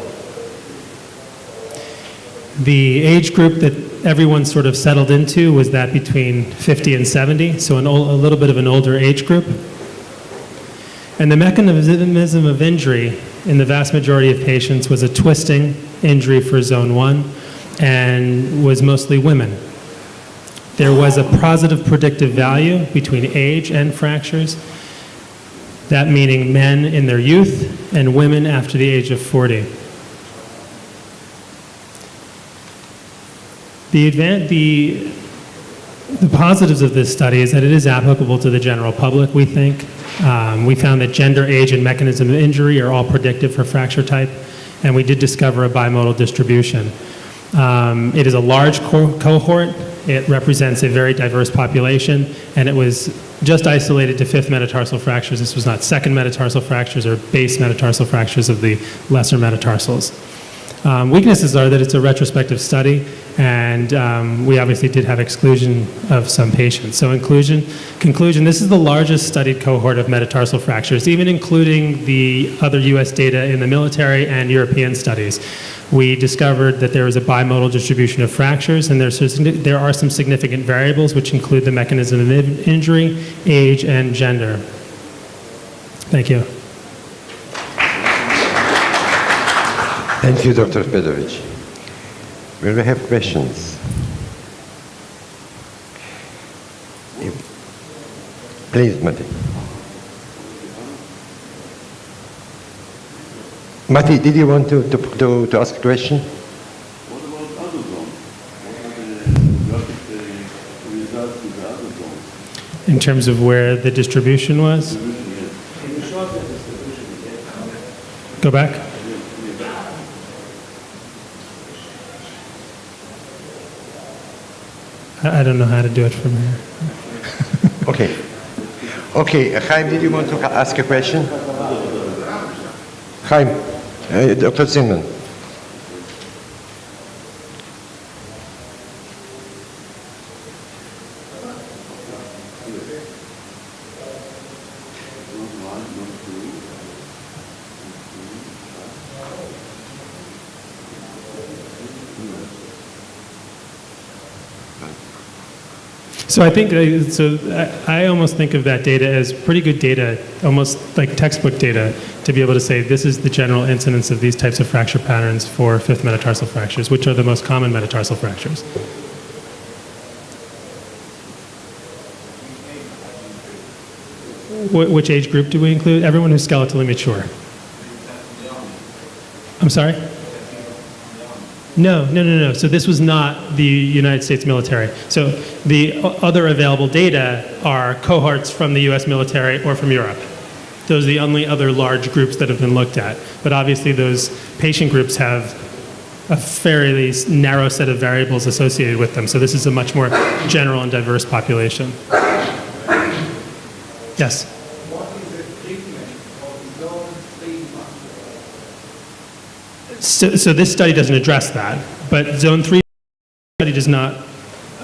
The age group that everyone sort of settled into was that between 50 and 70, so a little bit of an older age group. And the mechanism of injury in the vast majority of patients was a twisting injury for zone 1 and was mostly women. There was a positive predictive value between age and fractures, that meaning men in their youth and women after the age of 40. The positives of this study is that it is applicable to the general public, we think. We found that gender, age, and mechanism of injury are all predictive for fracture type, and we did discover a bimodal distribution. It is a large cohort. It represents a very diverse population, and it was just isolated to 5th metatarsal fractures. This was not 2nd metatarsal fractures or base metatarsal fractures of the lesser metatarsals. Weaknesses are that it's a retrospective study, and we obviously did have exclusion of some patients. So conclusion, this is the largest studied cohort of metatarsal fractures, even including the other US data in the military and European studies. We discovered that there is a bimodal distribution of fractures, and there are some significant variables which include the mechanism of injury, age, and gender. Thank you. Thank you, Dr. Pedovic. Will we have questions? Please, Matti. Matti, did you want to ask a question? What about other zones? What are the results with the other zones? In terms of where the distribution was? Go back. I don't know how to do it from here. Okay. Okay, Chaim, did you want to ask a question? Chaim, Dr. Zimmerman. So I think, I almost think of that data as pretty good data, almost like textbook data, to be able to say this is the general incidence of these types of fracture patterns for 5th metatarsal fractures, which are the most common metatarsal fractures. Which age group do we include? Everyone who's skeletally mature. I'm sorry? No. So this was not the United States military. So the other available data are cohorts from the US military or from Europe. Those are the only other large groups that have been looked at. But obviously those patient groups have a fairly narrow set of variables associated with them. So this is a much more general and diverse population. Yes? What is the treatment of zone 3 fractures? So this study doesn't address that, but zone 3 study does not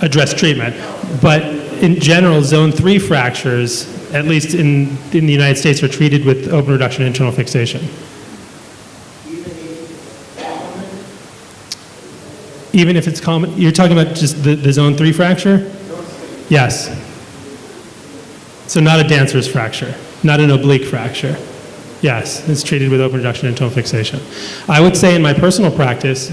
address treatment. But in general, zone 3 fractures, at least in the United States, are treated with open reduction internal fixation. Even if it's common? You're talking about just the zone 3 fracture? Yes. So not a dancer's fracture, not an oblique fracture. Yes, it's treated with open reduction internal fixation. I would say in my personal practice,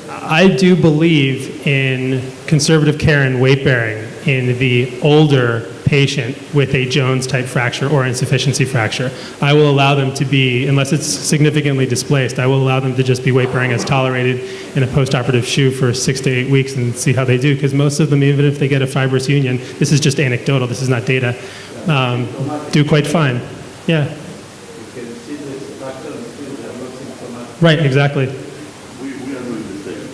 I do believe in conservative care and weight bearing in the older patient with a Jones-type fracture or insufficiency fracture. I will allow them to be, unless it's significantly displaced, I will allow them to just be weight bearing as tolerated in a postoperative shoe for 6 to 8 weeks and see how they do, because most of them, even if they get a fibrous union, this is just anecdotal, this is not data, do quite fine. Yeah. Right, exactly. We are doing the same.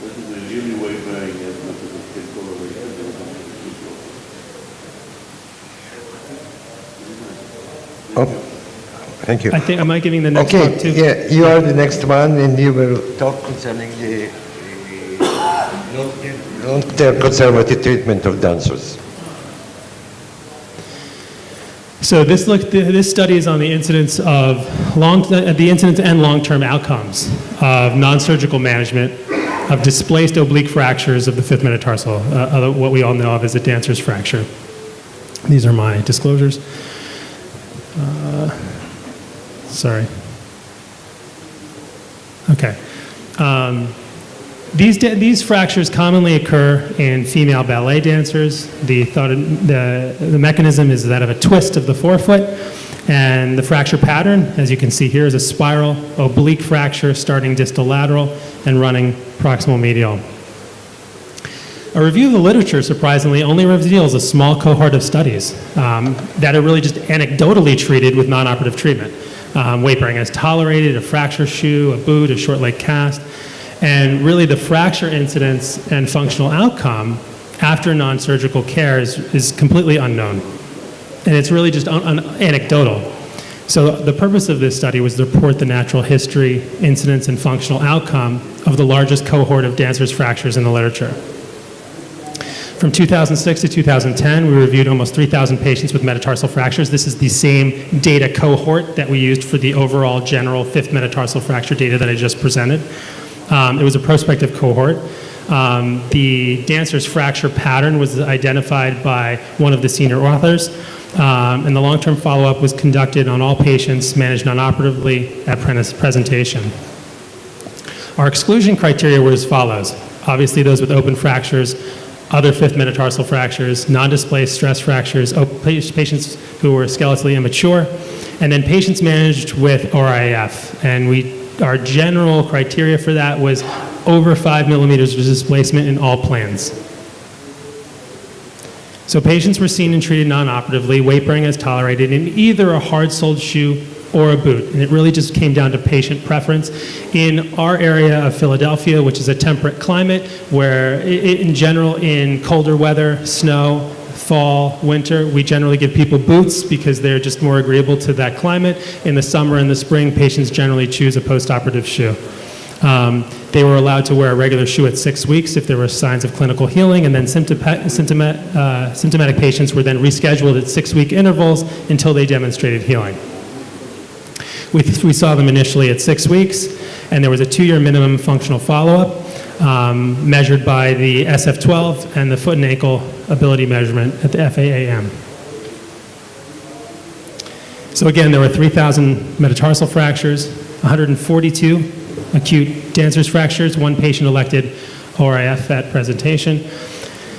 This is a really weight bearing as much as it can tolerate. Thank you. I think, am I giving the next Okay, talk too? yeah, you are the next one, and you will talk concerning the long-term conservative treatment of dancers. So this study is on the incidence of and long-term outcomes of non-surgical management of displaced oblique fractures of the fifth metatarsal, what we all know of as a dancer's fracture. These are my disclosures. Sorry. Okay. These fractures commonly occur in female ballet dancers. The mechanism is that of a twist of the forefoot, and the fracture pattern, as you can see here, is a spiral oblique fracture starting distal lateral and running proximal medial. A review of the literature, surprisingly, only reveals a small cohort of studies that are really just anecdotally treated with non-operative treatment. Weight bearing as tolerated, a fracture shoe, a boot, a short leg cast. And really the fracture incidence and functional outcome after non-surgical care is completely unknown. And it's really just anecdotal. So the purpose of this study was to report the natural history, incidence, and functional outcome of the largest cohort of dancers' fractures in the literature. From 2006 to 2010, we reviewed almost 3,000 patients with metatarsal fractures. This is the same data cohort that we used for the overall general fifth metatarsal fracture data that I just presented. It was a prospective cohort. The dancer's fracture pattern was identified by one of the senior authors, and the long-term follow-up was conducted on all patients managed non-operatively at presentation. Our exclusion criteria were as follows. Obviously, those with open fractures, other fifth metatarsal fractures, non-displaced stress fractures, patients who were skeletally immature, and then patients managed with RIF. And our general criteria for that was over 5 millimeters of displacement in all plans. So patients were seen and treated non-operatively, weight bearing as tolerated in either a hard-soled shoe or a boot. And it really just came down to patient preference. In our area of Philadelphia, which is a temperate climate, where in general in colder weather, snow, fall, winter, we generally give people boots because they're just more agreeable to that climate. In the summer and the spring, patients generally choose a postoperative shoe. They were allowed to wear a regular shoe at 6 weeks if there were signs of clinical healing, and then symptomatic patients were then rescheduled at 6-week intervals until they demonstrated healing. We saw them initially at 6 weeks, and there was a 2-year minimum functional follow-up measured by the SF-12 and the foot and ankle ability measurement at the FAAM. So again, there were 3,000 metatarsal fractures, 142 acute dancer's fractures, 1 patient elected ORIF at presentation.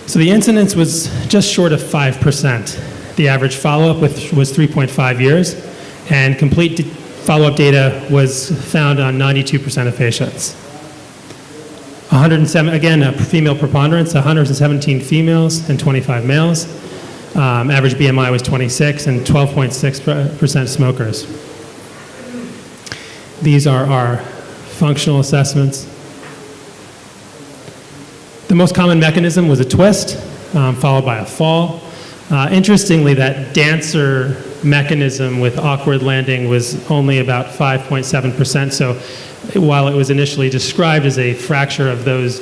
So the incidence was just short of 5%. The average follow-up was 3.5 years, and complete follow-up data was found on 92% of patients. 107, again, a female preponderance, 117 females and 25 males. Average BMI was 26 and 12.6% smokers. These are our functional assessments. The most common mechanism was a twist, followed by a fall. Interestingly, that dancer mechanism with awkward landing was only about 5.7%, so while it was initially described as a fracture of those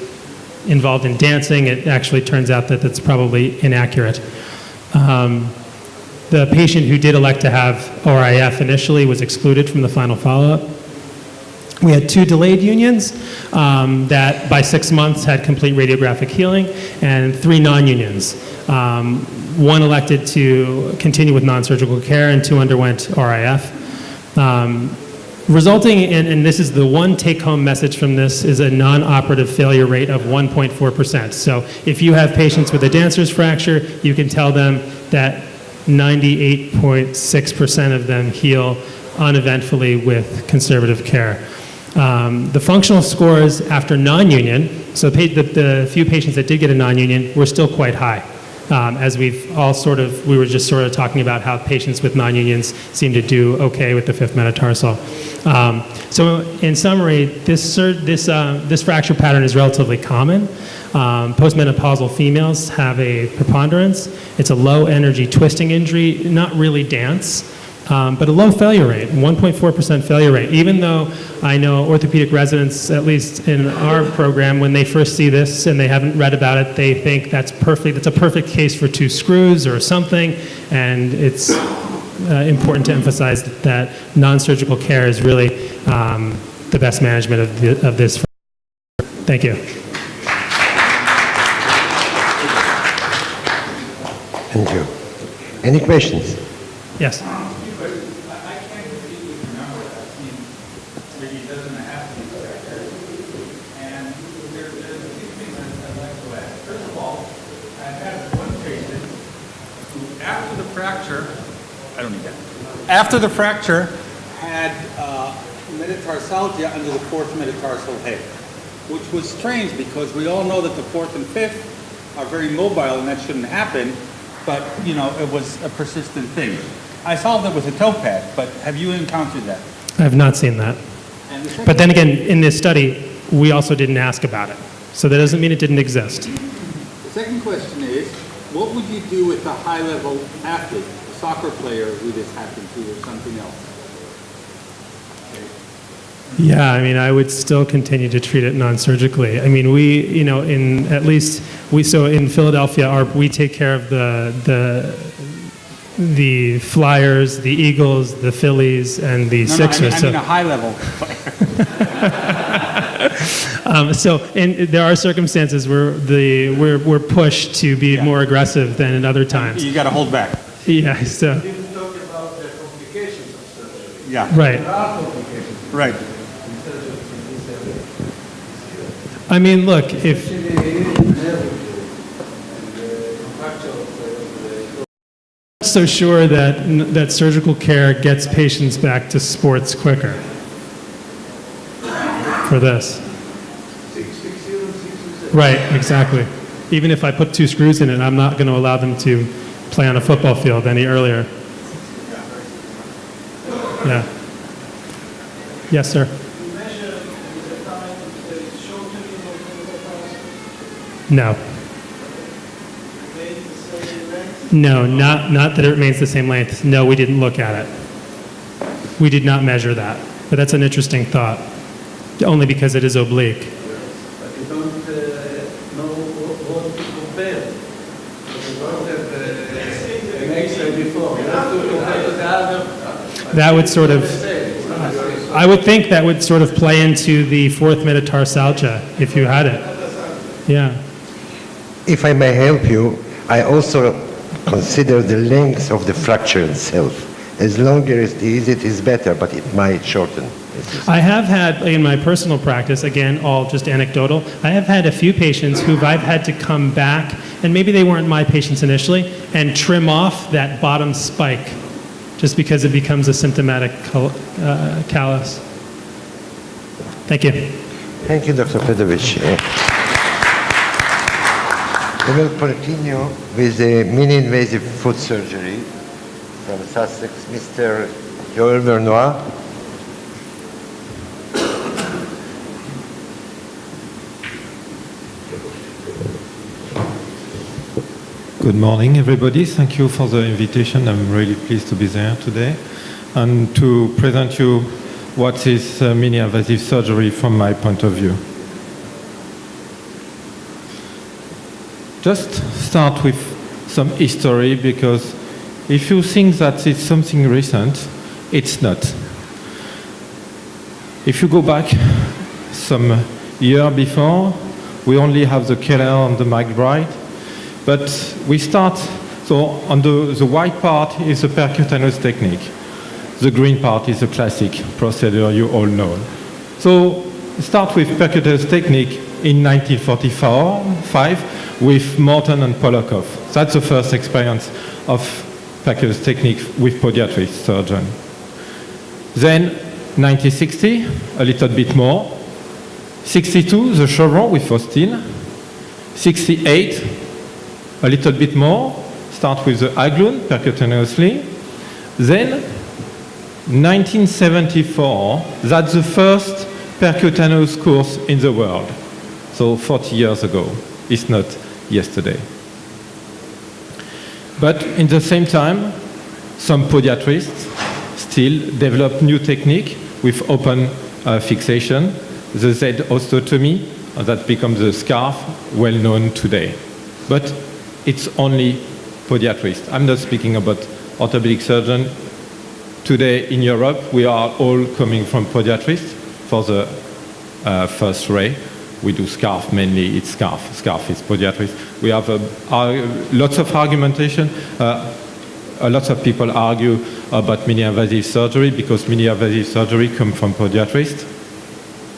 involved in dancing, it actually turns out that that's probably inaccurate. The patient who did elect to have ORIF initially was excluded from the final follow-up. We had 2 delayed unions that by 6 months had complete radiographic healing, and 3 non-unions. 1 elected to continue with non-surgical care, and 2 underwent RIF. resulting in, and this is the one take-home message from this, is a non-operative failure rate of 1.4%. So if you have patients with a dancer's fracture, you can tell them that 98.6% of them heal uneventfully with conservative care. The functional scores after non-union, so the few patients that did get a non-union were still quite high. As we were just sort of talking about how patients with non-unions seem to do okay with the fifth metatarsal. So in summary, this fracture pattern is relatively common. Postmenopausal females have a preponderance. It's a low energy twisting injury, not really dance, but a low failure rate, 1.4% failure rate. Even though I know orthopedic residents, at least in our program, when they first see this and they haven't read about it, they think that's perfect. It's a perfect case for 2 screws or something, and it's important to emphasize that non-surgical care is really the best management of this. Thank you. Thank you. Any questions? Yes. After the fracture, had metatarsalgia under the fourth metatarsal head, which was strange because we all know that the fourth and fifth are very mobile and that shouldn't happen, but you know, it was a persistent thing. I saw there was a toe pad, but have you encountered that? I have not seen that. But then again, in this study, we also didn't ask about it. So that doesn't mean it didn't exist. The second question is, what would you do with a high-level athlete, a soccer player who this happened to, or something else? Yeah, I mean, I would still continue to treat it non-surgically. I mean, so in Philadelphia, we take care of the Flyers, the Eagles, the Phillies, and the Sixers. I mean a high-level player. There are circumstances where we're pushed to be more aggressive than in other times. You got to hold back. Yeah. So. We didn't talk about the complications of surgery. Yeah. Right. There are complications. Right. I mean, look, if. So sure that surgical care gets patients back to sports quicker for this. Right, exactly. Even if I put 2 screws in it, I'm not going to allow them to play on a football field any earlier. Yeah. Yes, sir. No. No, not that it remains the same length. No, we didn't look at it. We did not measure that. But that's an interesting thought, only because it is oblique. But you don't know what to compare. You don't have an X-ray before. You have to compare to the other. That would sort of, I would think that would sort of play into the fourth metatarsalgia if you had it. Yeah. If I may help you, I also consider the length of the fracture itself. As longer it is better, but it might shorten. I have had, in my personal practice, again, all just anecdotal, I have had a few patients who I've had to come back, and maybe they weren't my patients initially, and trim off that bottom spike, just because it becomes a symptomatic callus. Thank you. Thank you, Dr. Pedovic. We will continue with the mini-invasive foot surgery from Sussex, Mr. Joel Vernois. Good morning, everybody. Thank you for the invitation. I'm really pleased to be there today and to present you what is mini-invasive surgery from my point of view. Just start with some history, because if you think that it's something recent, it's not. If you go back some year before, we only have the Keller and the McBride, but we start, so on the white part is the percutaneous technique. The green part is a classic procedure you all know. So start with percutaneous technique in 1945 with Morton and Polakov. That's the first experience of percutaneous technique with podiatrist surgeon. Then 1960, a little bit more. 62, the chevron with Austin. 68, a little bit more. Start with the Aglun percutaneously. Then 1974, that's the first percutaneous course in the world. So 40 years ago. It's not yesterday. But in the same time, some podiatrists still develop new technique with open fixation, the Z osteotomy, that becomes the scarf, well known today. But it's only podiatrists. I'm not speaking about orthopedic surgeon. Today in Europe, we are all coming from podiatrists for the first ray. We do scarf mainly, it's scarf. Scarf is podiatrist. We have lots of argumentation. Lots of people argue about minimally invasive surgery because minimally invasive surgery comes from podiatrists.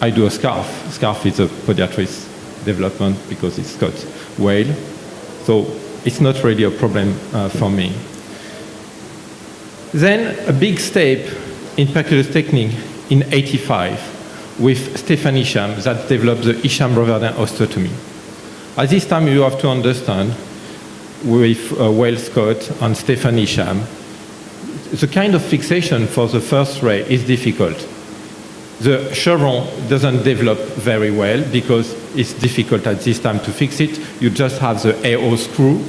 I do a scarf. Scarf is a podiatrist development because it's got whale. So it's not really a problem for me. Then a big step in percutaneous technique in 85 with Stefan Isham that developed the Isham-Roverdin osteotomy. At this time you have to understand with Whale Scott and Stefan Isham, the kind of fixation for the first ray is difficult. The chevron doesn't develop very well because it's difficult at this time to fix it. You just have the AO screw.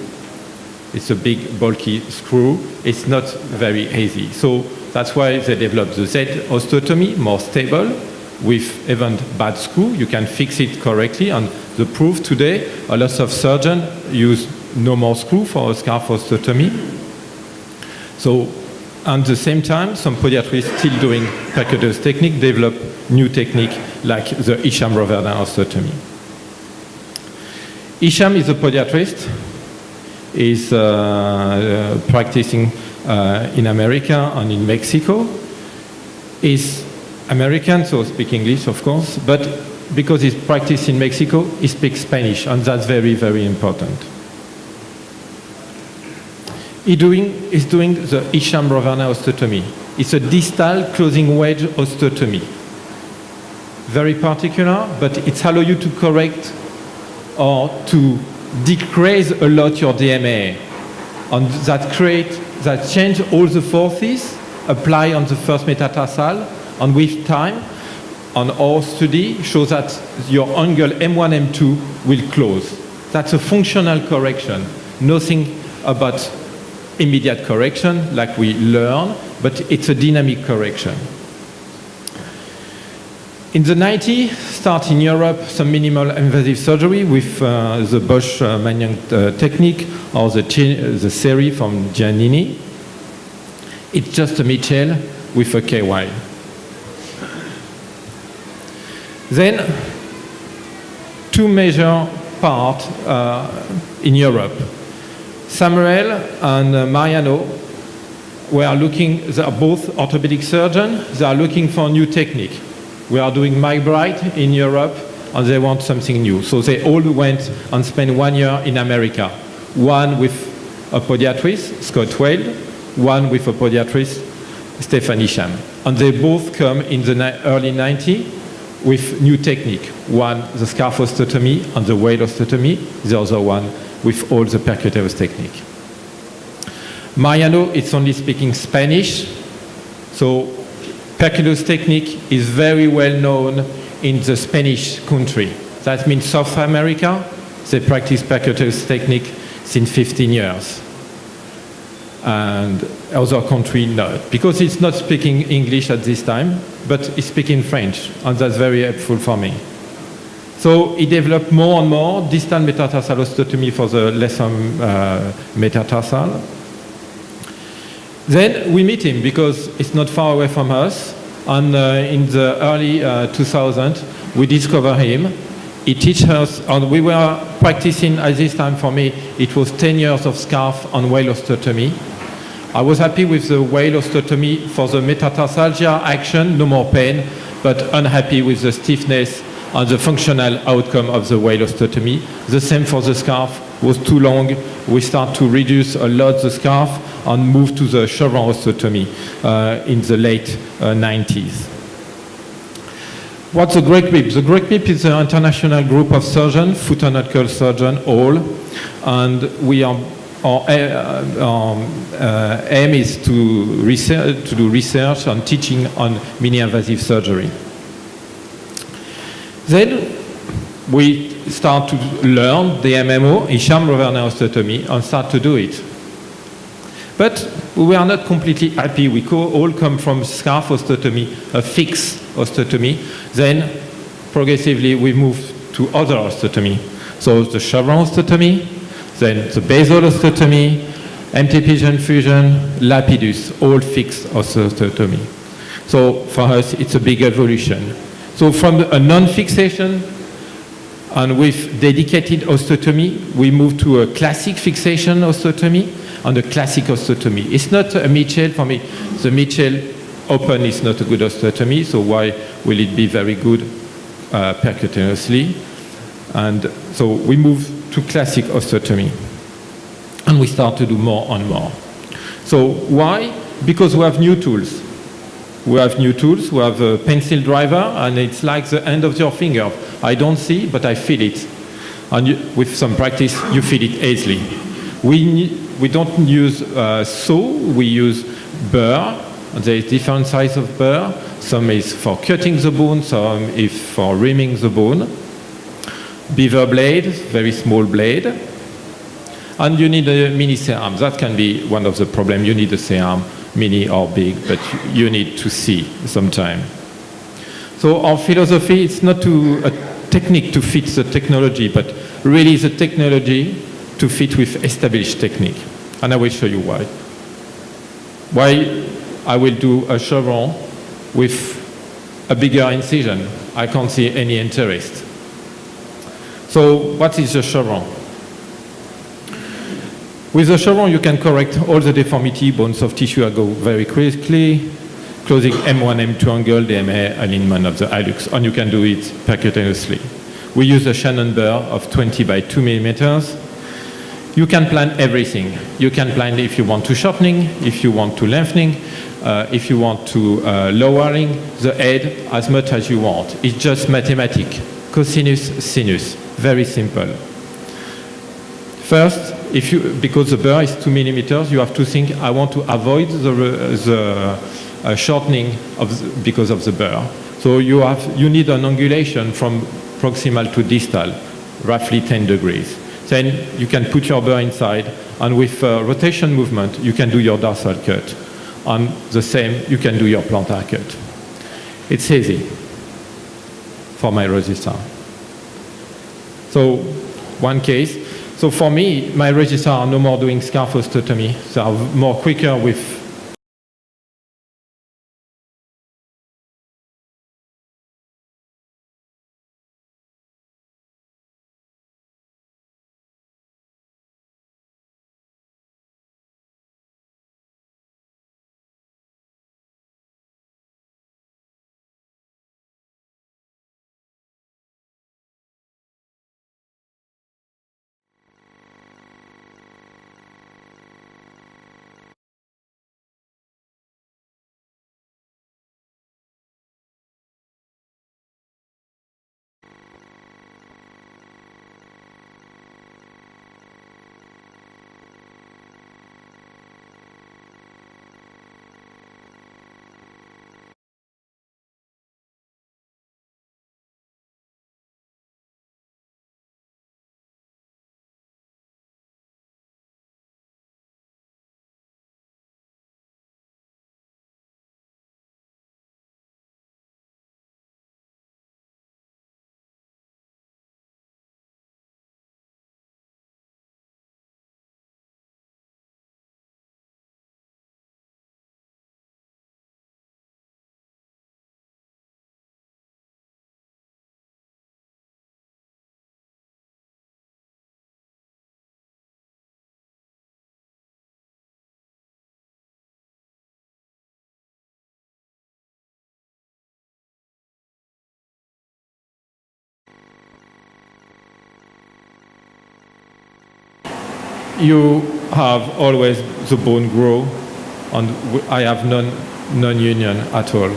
It's a big, bulky screw. It's not very easy. So that's why they developed the Z osteotomy, more stable, with even bad screw. You can fix it correctly. And the proof today, a lot of surgeons use no more screw for a scarf osteotomy. So at the same time, some podiatrists still doing percutaneous technique develop new technique like the Isham-Roverdin osteotomy. Isham is a podiatrist. Is practicing in America and in Mexico. Is American, so speak English, of course, but because he's practiced in Mexico, he speaks Spanish, and that's very, very important. He's doing the Isham-Roverdin osteotomy. It's a distal closing wedge osteotomy. Very particular, but it allows you to correct or to decrease a lot your DMA. And that change all the forces apply on the first metatarsal, and with time, on our study, shows that your angle M1, M2 will close. That's a functional correction. Nothing about immediate correction like we learn, but it's a dynamic correction. In the 90s, start in Europe some minimal invasive surgery with the Bosch-Magnan technique or the series from Giannini. It's just a Mitchell with a KY. Then, two major parts in Europe. Samuel and Mariano were looking, they are both orthopedic surgeons, they are looking for a new technique. We are doing McBride in Europe, and they want something new. So they all went and spent 1 year in America. One with a podiatrist, Scott Whale, one with a podiatrist, Stefan Isham. And they both come in the early 90s with new technique. One, the scarf osteotomy, and the Whale osteotomy. The other one with all the percutaneous technique. Mariano is only speaking Spanish, so percutaneous technique is very well known in the Spanish country. That means South America, they practice percutaneous technique since 15 years. And other country, no. Because it's not speaking English at this time, but it's speaking French, and that's very helpful for me. So he developed more and more distal metatarsal osteotomy for the lesser metatarsal. Then we meet him because it's not far away from us. And in the early 2000s, we discover him. He teaches us, and we were practicing at this time for me, it was 10 years of scarf on whale osteotomy. I was happy with the whale osteotomy for the metatarsalgia action, no more pain, but unhappy with the stiffness and the functional outcome of the whale osteotomy. The same for the scarf, was too long. We start to reduce a lot the scarf and move to the chevron osteotomy in the late 90s. What's the Great Whip? The Great Whip is an international group of surgeons, foot and ankle surgeons, all, and we are our aim is to do research and teaching on mini-invasive surgery. Then we start to learn the MMO, Isham Rovernay osteotomy, and start to do it. But we are not completely happy. We all come from scarf osteotomy, a fixed osteotomy. Then progressively we move to other osteotomy. So the chevron osteotomy, then the basal osteotomy, empty pigeon fusion, lapidus, all fixed osteotomy. So for us, it's a big evolution. So from a non-fixation and with dedicated osteotomy, we move to a classic fixation osteotomy and a classic osteotomy. It's not a Mitchell for me. The Mitchell open is not a good osteotomy, so why will it be very good percutaneously? And so we move to classic osteotomy. And we start to do more and more. So why? Because we have new tools. We have new tools. We have a pencil driver, and it's like the end of your finger. I don't see, but I feel it. And with some practice, you feel it easily. We don't use saw. We use burr. There is different size of burr. Some is for cutting the bone, some is for rimming the bone. Beaver blade, very small blade. And you need a mini C-arm. That can be one of the problems. You need a C-arm, mini or big, but you need to see sometime. So our philosophy is not a technique to fit the technology, but really the technology to fit with established technique. And I will show you why. Why I will do a chevron with a bigger incision. I can't see any interest. So what is the chevron? With the chevron, you can correct all the deformity, bone, soft tissue go very quickly, closing M1, M2 angle, DMA, alignment of the hallux, and you can do it percutaneously. We use a Shannon burr of 20 by 2 millimeters. You can plan everything. You can plan if you want to shortening, if you want to lengthening, if you want to lowering the head as much as you want. It's just mathematics, cosinus, sinus, very simple. First, because the burr is 2 millimeters, you have to think, I want to avoid the shortening because of the burr. So you need an angulation from proximal to distal, roughly 10 degrees. Then you can put your burr inside, and with rotation movement, you can do your dorsal cut. And the same, you can do your plantar cut. It's easy for my resistor. So one case. So for me, my resistors are no more doing scarf osteotomy. They are more quicker with you have always the bone grow, and I have non-union at all.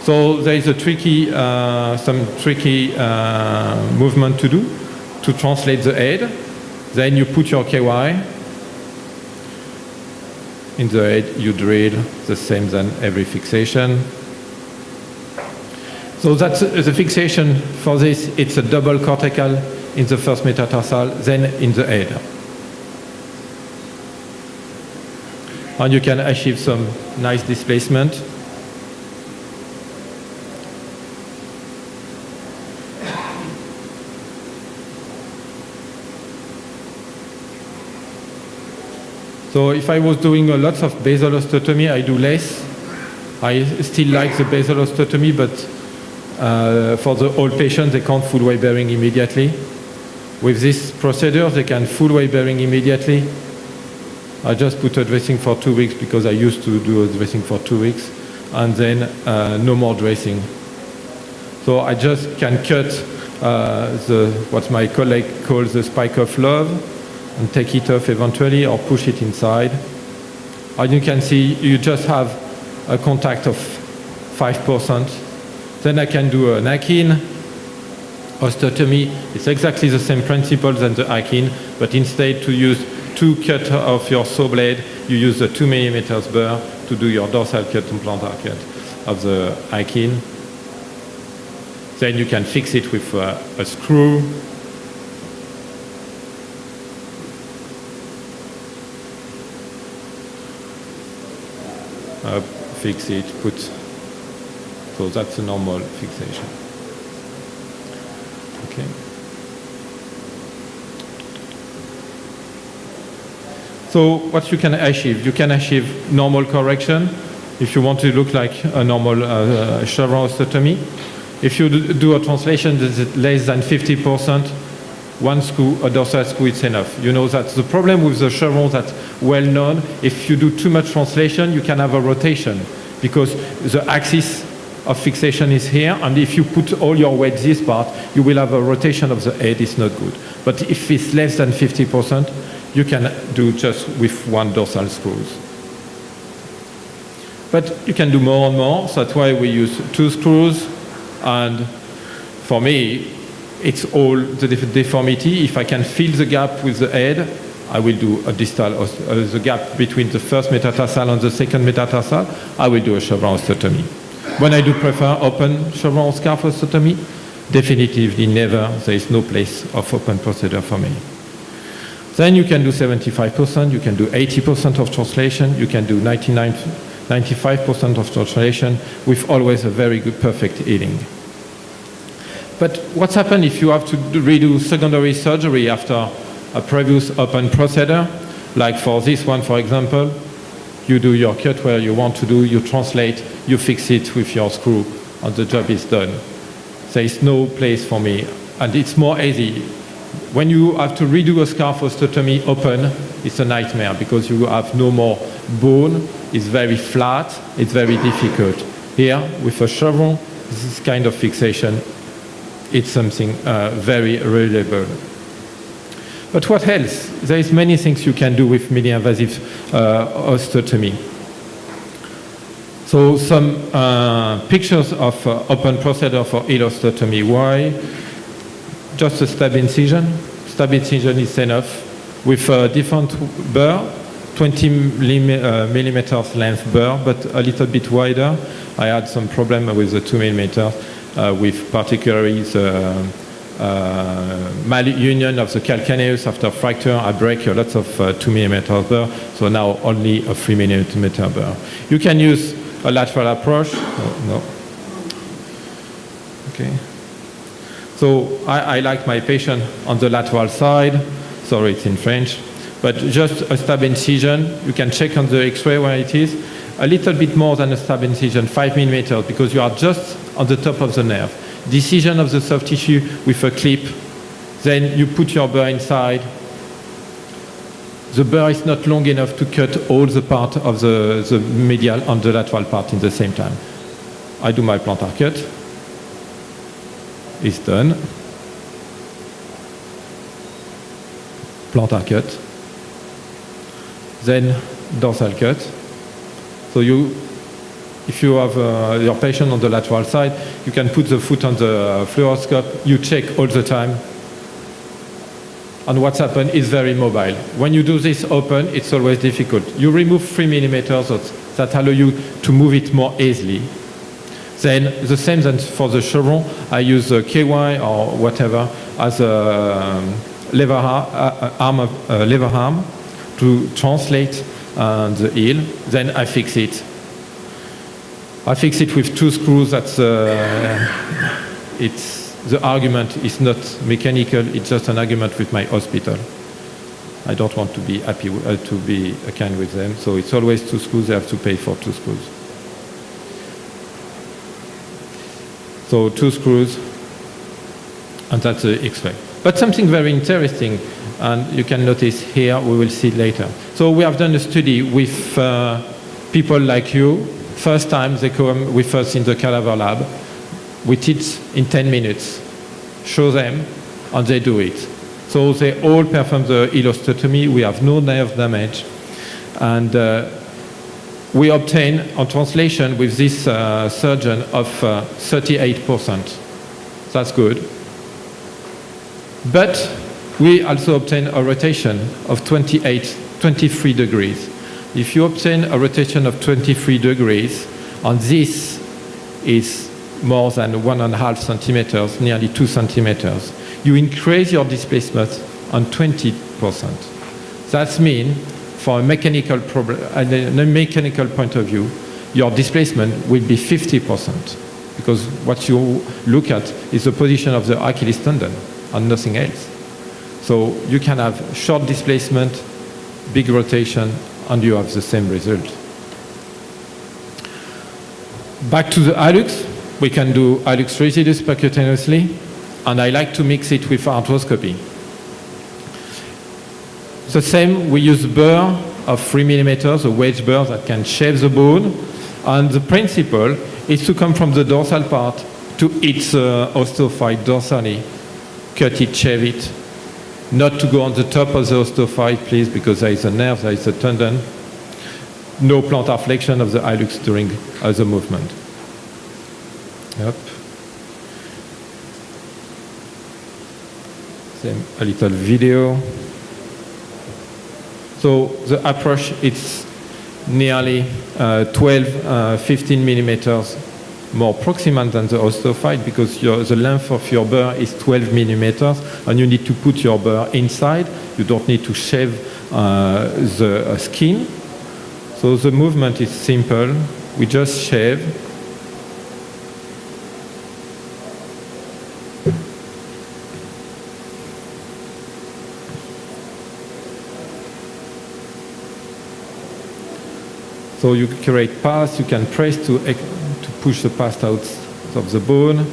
So there is a some tricky movement to do to translate the head. Then you put your KY. In the head, you drill the same than every fixation. So that's the fixation for this. It's a double cortical in the first metatarsal, then in the head. And you can achieve some nice displacement. So if I was doing a lot of basal osteotomy, I do less. I still like the basal osteotomy, but for the old patients, they can't full weight bearing immediately. With this procedure, they can full weight bearing immediately. I just put a dressing for 2 weeks because I used to do a dressing for 2 weeks, and then no more dressing. So I just can cut what my colleague calls the spike of love, and take it off eventually or push it inside. As you can see, you just have a contact of 5%. Then I can do an Akin osteotomy. It's exactly the same principle than the Akin, but instead to use 2 cut of your saw blade, you use the 2 mm burr to do your dorsal cut and plantar cut of the Akin. Then you can fix it with a screw. Fix it, so that's a normal fixation. Okay. So what you can achieve normal correction if you want to look like a normal chevron osteotomy. If you do a translation that is less than 50%, one screw, a dorsal screw, it's enough. You know that the problem with the chevrons that's well known, if you do too much translation, you can have a rotation because the axis of fixation is here, and if you put all your weight this part, you will have a rotation of the head. It's not good. But if it's less than 50%, you can do just with 1 dorsal screws. But you can do more and more, so that's why we use 2 screws, and for me, it's all the deformity. If I can fill the gap with the head, I will do a distal, the gap between the first metatarsal and the second metatarsal, I will do a chevron osteotomy. When I do prefer open chevron scarf osteotomy, definitively never, there is no place of open procedure for me. Then you can do 75%, you can do 80% of translation, you can do 95% of translation with always a very good, perfect healing. But what's happened if you have to redo secondary surgery after a previous open procedure? Like for this one, for example, you do your cut where you want to do, you translate, you fix it with your screw, and the job is done. There is no place for me, and it's more easy. When you have to redo a scarf osteotomy open, it's a nightmare because you have no more bone, it's very flat, it's very difficult. Here, with a chevron, this kind of fixation, it's something very reliable. But what else? There is many things you can do with minimally invasive osteotomy. So some pictures of open procedure for heel osteotomy. Why? Just a stab incision. Stab incision is enough. With a different burr, 20 millimeters length burr, but a little bit wider. I had some problem with the 2 millimeters. With particularly the malunion of the calcaneus after fracture, I break lots of 2 millimeters burr, so now only a 3 millimeter burr. You can use a lateral approach. No. Okay. So I like my patient on the lateral side. Sorry, it's in French. But just a stab incision. You can check on the X-ray where it is. A little bit more than a stab incision, 5 millimeters, because you are just on the top of the nerve. Decision of the soft tissue with a clip. Then you put your burr inside. The burr is not long enough to cut all the part of the medial and the lateral part in the same time. I do my plantar cut. It's done. Plantar cut. then dorsal cut. So if you have your patient on the lateral side, you can put the foot on the fluoroscope, you check all the time, and what's happened is very mobile. When you do this open, it's always difficult. You remove 3 millimeters that allow you to move it more easily. Then the same as for the chevron, I use a KY or whatever as a lever arm to translate the heel. Then I fix it. I fix it with 2 screws. That's the argument is not mechanical. It's just an argument with my hospital. I don't want to be happy to be kind with them. So it's always 2 screws. They have to pay for 2 screws. So 2 screws, and that's the X-ray. But something very interesting, and you can notice here, we will see later. So we have done a study with people like you. First time they come with us in the cadaver lab. We teach in 10 minutes, show them, and they do it. So they all perform the ileostomy. We have no nerve damage. And we obtain, on translation with this surgeon, of 38%. That's good. But we also obtain a rotation of 23 degrees. If you obtain a rotation of 23 degrees, and this is more than 1.5 centimeters, nearly 2 centimeters, you increase your displacement on 20%. That means, for a mechanical problem, a mechanical point of view, your displacement will be 50%, because what you look at is the position of the Achilles tendon and nothing else. So you can have short displacement, big rotation, and you have the same result. Back to the hallux, we can do hallux rigidus percutaneously, and I like to mix it with arthroscopy. The same, we use burr of 3 millimeters, a wedge burr that can shave the bone, and the principle is to come from the dorsal part to its osteophyte dorsally, cut it, shave it, not to go on the top of the osteophyte, please, because there is a nerve, there is a tendon. No plantar flexion of the hallux during the movement. Yep. Same, a little video. So the approach is nearly 15 millimeters more proximal than the osteophyte, because the length of your burr is 12 millimeters, and you need to put your burr inside. You don't need to shave the skin. So the movement is simple. We just shave. So you create paths, you can press to push the path out of the bone.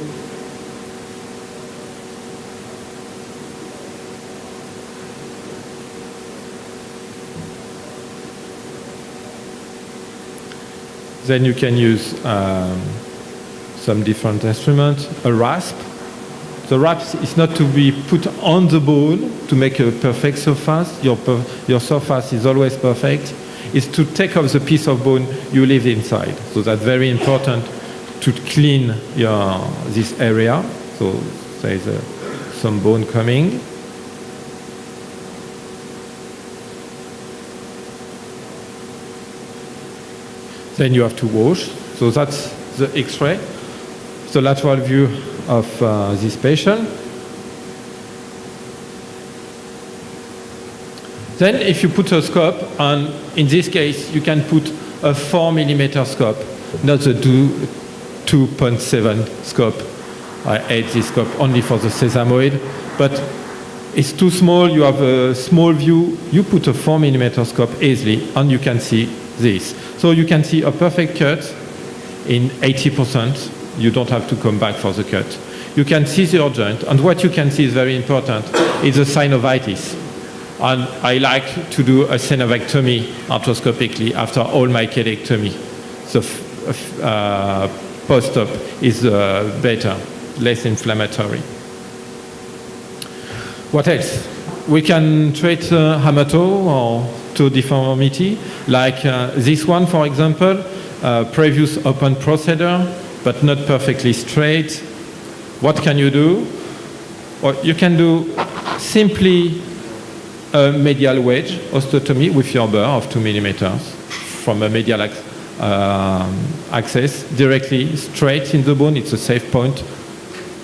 Then you can use some different instruments, a rasp. The rasp is not to be put on the bone to make a perfect surface. Your surface is always perfect. It's to take off the piece of bone you leave inside. So that's very important to clean this area. So there is some bone coming. Then you have to wash. So that's the X-ray, the lateral view of this patient. Then if you put a scope, and in this case you can put a 4 millimeter scope, not the 2.7 scope. I hate this scope only for the sesamoid, but it's too small, you have a small view, you put a 4 millimeter scope easily, and you can see this. So you can see a perfect cut in 80%. You don't have to come back for the cut. You can see the joint, and what you can see is very important, is the synovitis. And I like to do a synovectomy arthroscopically after all my chelectomy. So post-op is better, less inflammatory. What else? We can treat hamato or to deformity, like this one, for example, previous open procedure, but not perfectly straight. What can you do? Well, you can do simply a medial wedge osteotomy with your burr of 2 millimeters from a medial axis, directly straight in the bone. It's a safe point.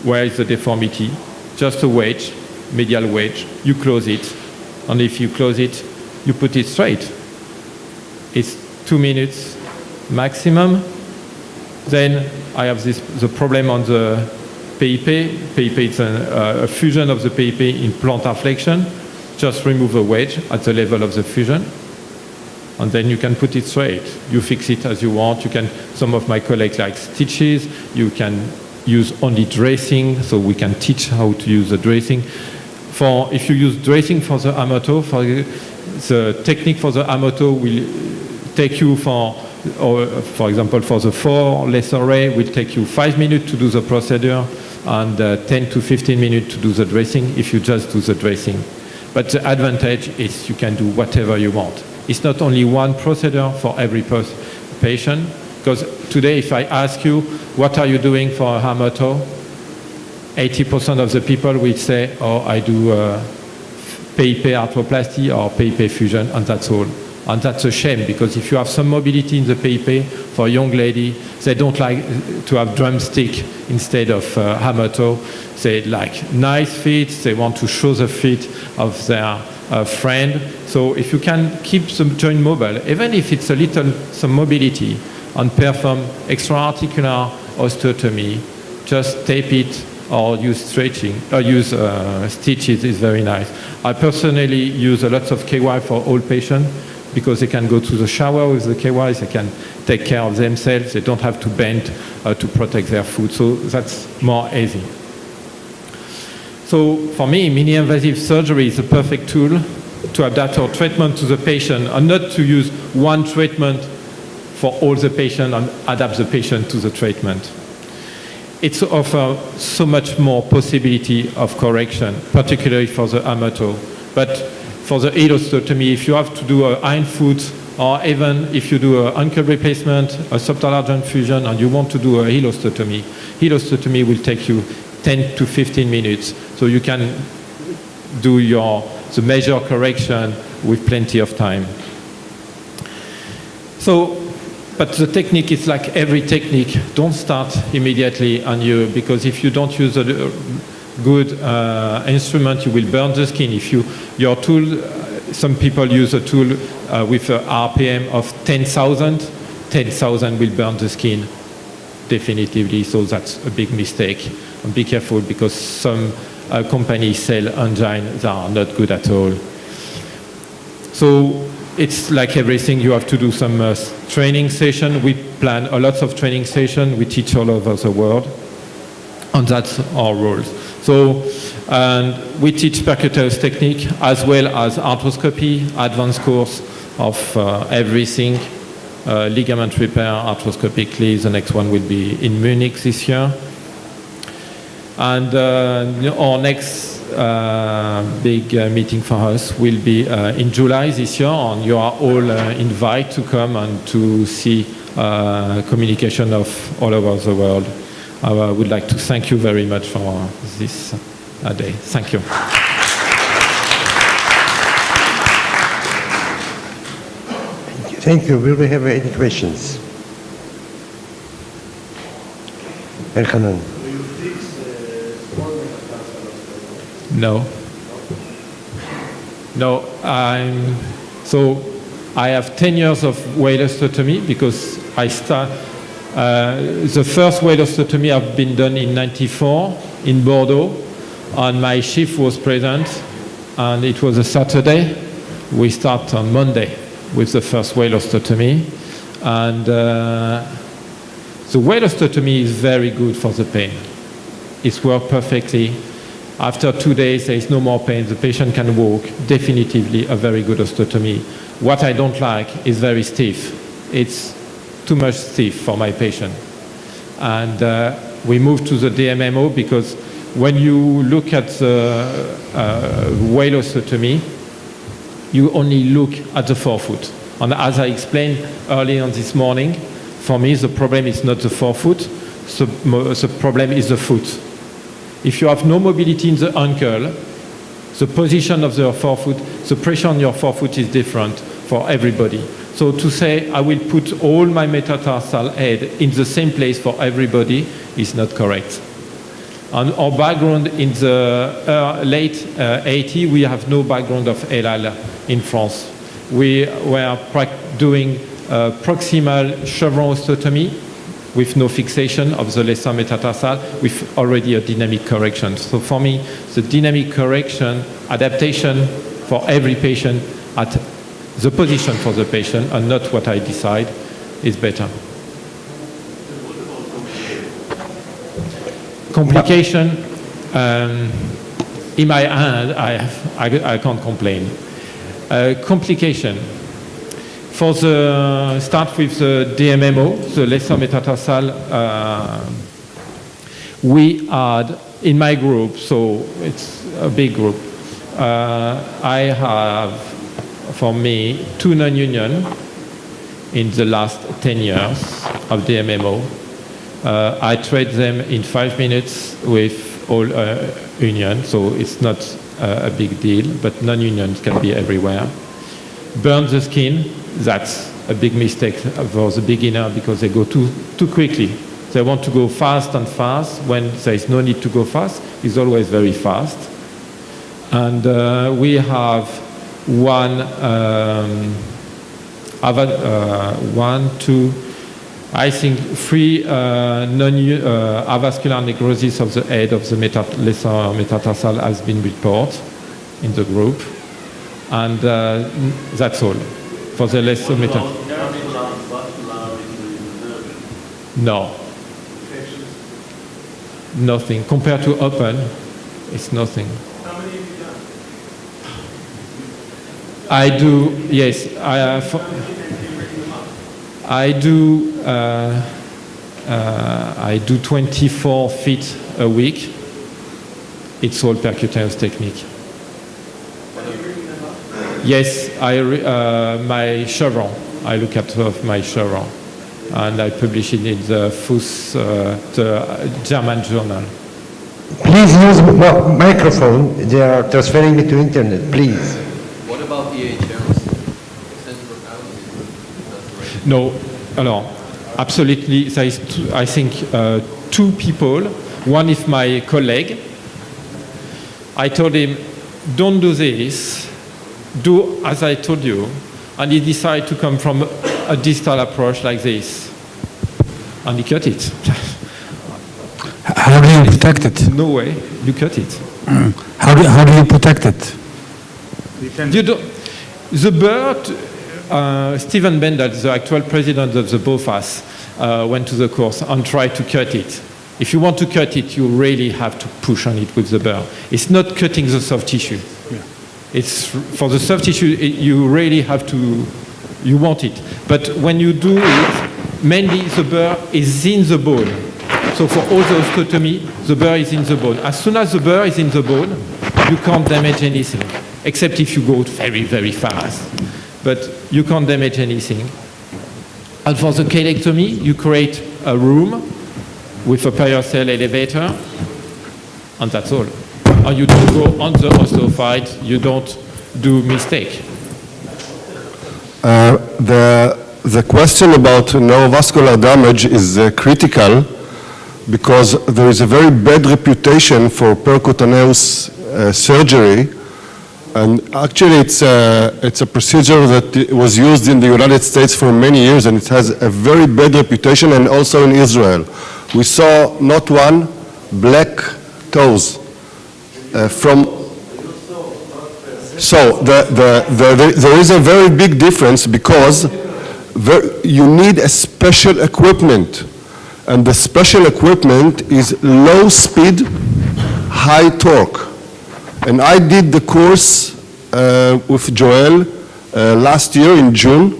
Where is the deformity? Just a wedge, medial wedge. You close it, and if you close it, you put it straight. It's 2 minutes maximum. Then I have the problem on the PIP. PIP is a fusion of the PIP in plantar flexion. Just remove a wedge at the level of the fusion, and then you can put it straight. You fix it as you want. You can. Some of my colleagues like stitches. You can use only dressing, so we can teach how to use the dressing. If you use dressing for the Hamato, the technique for the Hamato will take you for example, for the 4 lesser ray, will take you 5 minutes to do the procedure and 10 to 15 minutes to do the dressing if you just do the dressing. But the advantage is you can do whatever you want. It's not only one procedure for every patient, because today if I ask you, what are you doing for a Hamato? 80% of the people will say, oh, I do PIP arthroplasty or PIP fusion, and that's all. And that's a shame, because if you have some mobility in the PIP for a young lady, they don't like to have drumstick instead of Hamato. They like nice feet, they want to show the feet of their friend. So if you can keep the joint mobile, even if it's a little, some mobility, and perform extra-articular osteotomy, just tape it or use stretching, or use stitches is very nice. I personally use a lot of KY for all patients, because they can go to the shower with the KYs, they can take care of themselves, they don't have to bend to protect their foot, so that's more easy. So for me, mini-invasive surgery is a perfect tool to adapt our treatment to the patient, and not to use one treatment for all the patient and adapt the patient to the treatment. It offers so much more possibility of correction, particularly for the Hamato. But for the heel osteotomy, if you have to do a hind foot, or even if you do an ankle replacement, a subtalar joint fusion, and you want to do a heel osteotomy will take you 10 to 15 minutes. So you can do the major correction with plenty of time. But the technique is like every technique. Don't start immediately on you, because if you don't use a good instrument, you will burn the skin. If your tool, some people use a tool with a RPM of 10,000, 10,000 will burn the skin definitively. So that's a big mistake. And be careful, because some companies sell engines that are not good at all. So it's like everything, you have to do some training session. We plan a lot of training session. We teach all over the world, and that's our roles. So, and we teach percutaneous technique as well as arthroscopy, advanced course of everything, ligament repair, arthroscopically. The next one will be in Munich this year. And our next big meeting for us will be in July this year, and you are all invited to come and to see communication of all over the world. I would like to thank you very much for this day. Thank you. Thank you. Will we have any questions? Elchanan. No. No, I have 10 years of whale osteotomy, because I start, the first whale osteotomy have been done in '94 in Bordeaux, and my chief was present, and it was a Saturday. We start on Monday with the first whale osteotomy, and the whale osteotomy is very good for the pain. It's worked perfectly. After 2 days, there is no more pain. The patient can walk. Definitively a very good osteotomy. What I don't like is very stiff. It's too much stiff for my patient. And we moved to the DMMO, because when you look at the whale osteotomy, you only look at the forefoot. And as I explained early on this morning, for me, the problem is not the forefoot, the problem is the foot. If you have no mobility in the ankle, the position of the forefoot, the pressure on your forefoot is different for everybody. So to say I will put all my metatarsal head in the same place for everybody is not correct. And our background in the late 80s, we have no background of LL in France. We were doing proximal chevron osteotomy with no fixation of the lesser metatarsal with already a dynamic correction. So for me, the dynamic correction adaptation for every patient at the position for the patient and not what I decide is better. Complication, in my hand, I can't complain. Complication. For the start with the DMMO, the lesser metatarsal, we had in my group, so it's a big group. I have, for me, 2 non-union in the last 10 years of DMMO. I treat them in 5 minutes with all union, so it's not a big deal, but non-unions can be everywhere. Burn the skin, that's a big mistake for the beginner because they go too quickly. They want to go fast and fast when there is no need to go fast. It's always very fast. And we have three avascular necrosis of the head of the lesser metatarsal has been reported in the group. And that's all for the lesser metatarsal. No. Nothing. Compared to open, it's nothing. How many have you done? I do, yes. I do 24 feet a week. It's all percutaneous technique. Yes, my chevron. I look at my chevron, and I publish it in the FUS, the German journal. Please use microphone. They are transferring me to internet. Please. What about EHMs? No, alors, absolutely. There is, I think, 2 people. One is my colleague. I told him, don't do this. Do as I told you. And he decided to come from a distal approach like this. And he cut it. How do you protect it? No way. You cut it. How do you protect it? You don't, the bird, Stephen Bendel, the actual president of the BOFAS, went to the course and tried to cut it. If you want to cut it, you really have to push on it with the burr. It's not cutting the soft tissue. Yeah. It's for the soft tissue, you really have to, you want it. But when you do it, mainly the burr is in the bone. So for all the osteotomy, the burr is in the bone. As soon as the burr is in the bone, you can't damage anything, except if you go very, very fast. But you can't damage anything. And for the chelectomy, you create a room with a periosteal elevator, and that's all. And you don't go on the osteophyte, you don't do mistake. The question about neurovascular damage is critical because there is a very bad reputation for percutaneous surgery, and actually it's a procedure that was used in the United States for many years, and it has a very bad reputation, and also in Israel. We saw not one black toes from. So there is a very big difference because you need a special equipment, and the special equipment is low speed, high torque. And I did the course with Joel last year in June,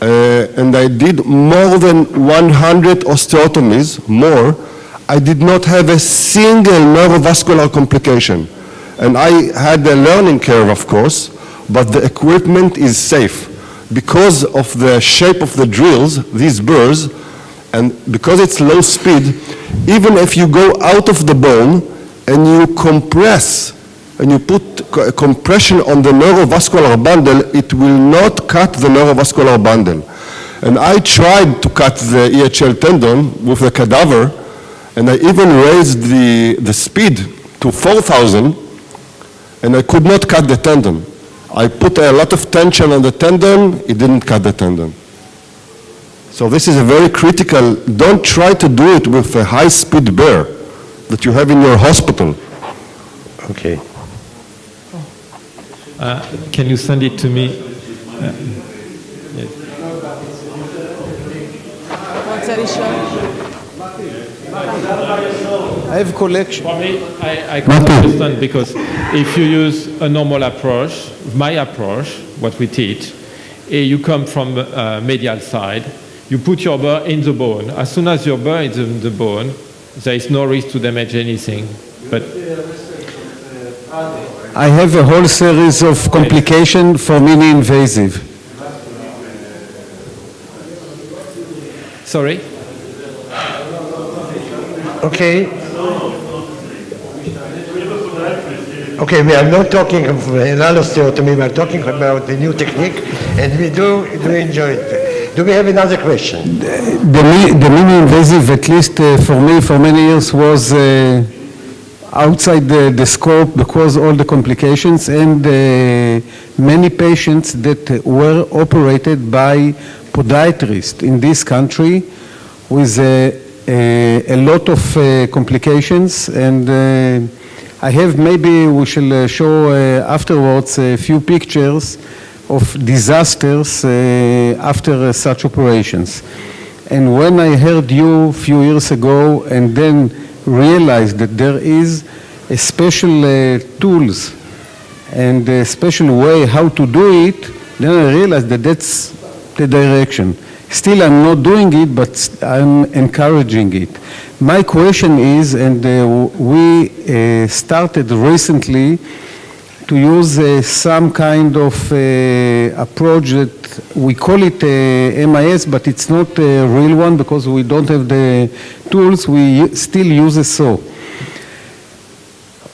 and I did more than 100 osteotomies, more. I did not have a single neurovascular complication. And I had a learning curve, of course, but the equipment is safe. Because of the shape of the drills, these burrs, and because it's low speed, even if you go out of the bone and you compress, and you put compression on the neurovascular bundle, it will not cut the neurovascular bundle. And I tried to cut the EHL tendon with the cadaver, and I even raised the speed to 4,000, and I could not cut the tendon. I put a lot of tension on the tendon, it didn't cut the tendon. So this is a very critical, don't try to do it with a high-speed burr that you have in your hospital. Okay. Can you send it to me? Yes. I have collection. For me, I can't understand because if you use a normal approach, my approach, what we teach, you come from medial side, you put your burr in the bone. As soon as your burr is in the bone, there is no risk to damage anything. But I have a whole series of complications for mini invasive. Sorry? Okay. Okay, we are not talking of osteotomy, we are talking about the new technique, and we do enjoy it. Do we have another question? The mini invasive, at least for me, for many years, was outside the scope because all the complications and many patients that were operated by podiatrists in this country with a lot of complications, and I have, maybe we shall show afterwards a few pictures of disasters after such operations. And when I heard you a few years ago and then realized that there is a special tools and a special way how to do it, then I realized that that's the direction. Still, I'm not doing it, but I'm encouraging it. My question is, and we started recently to use some kind of approach that we call it MIS, but it's not a real one because we don't have the tools. We still use a saw.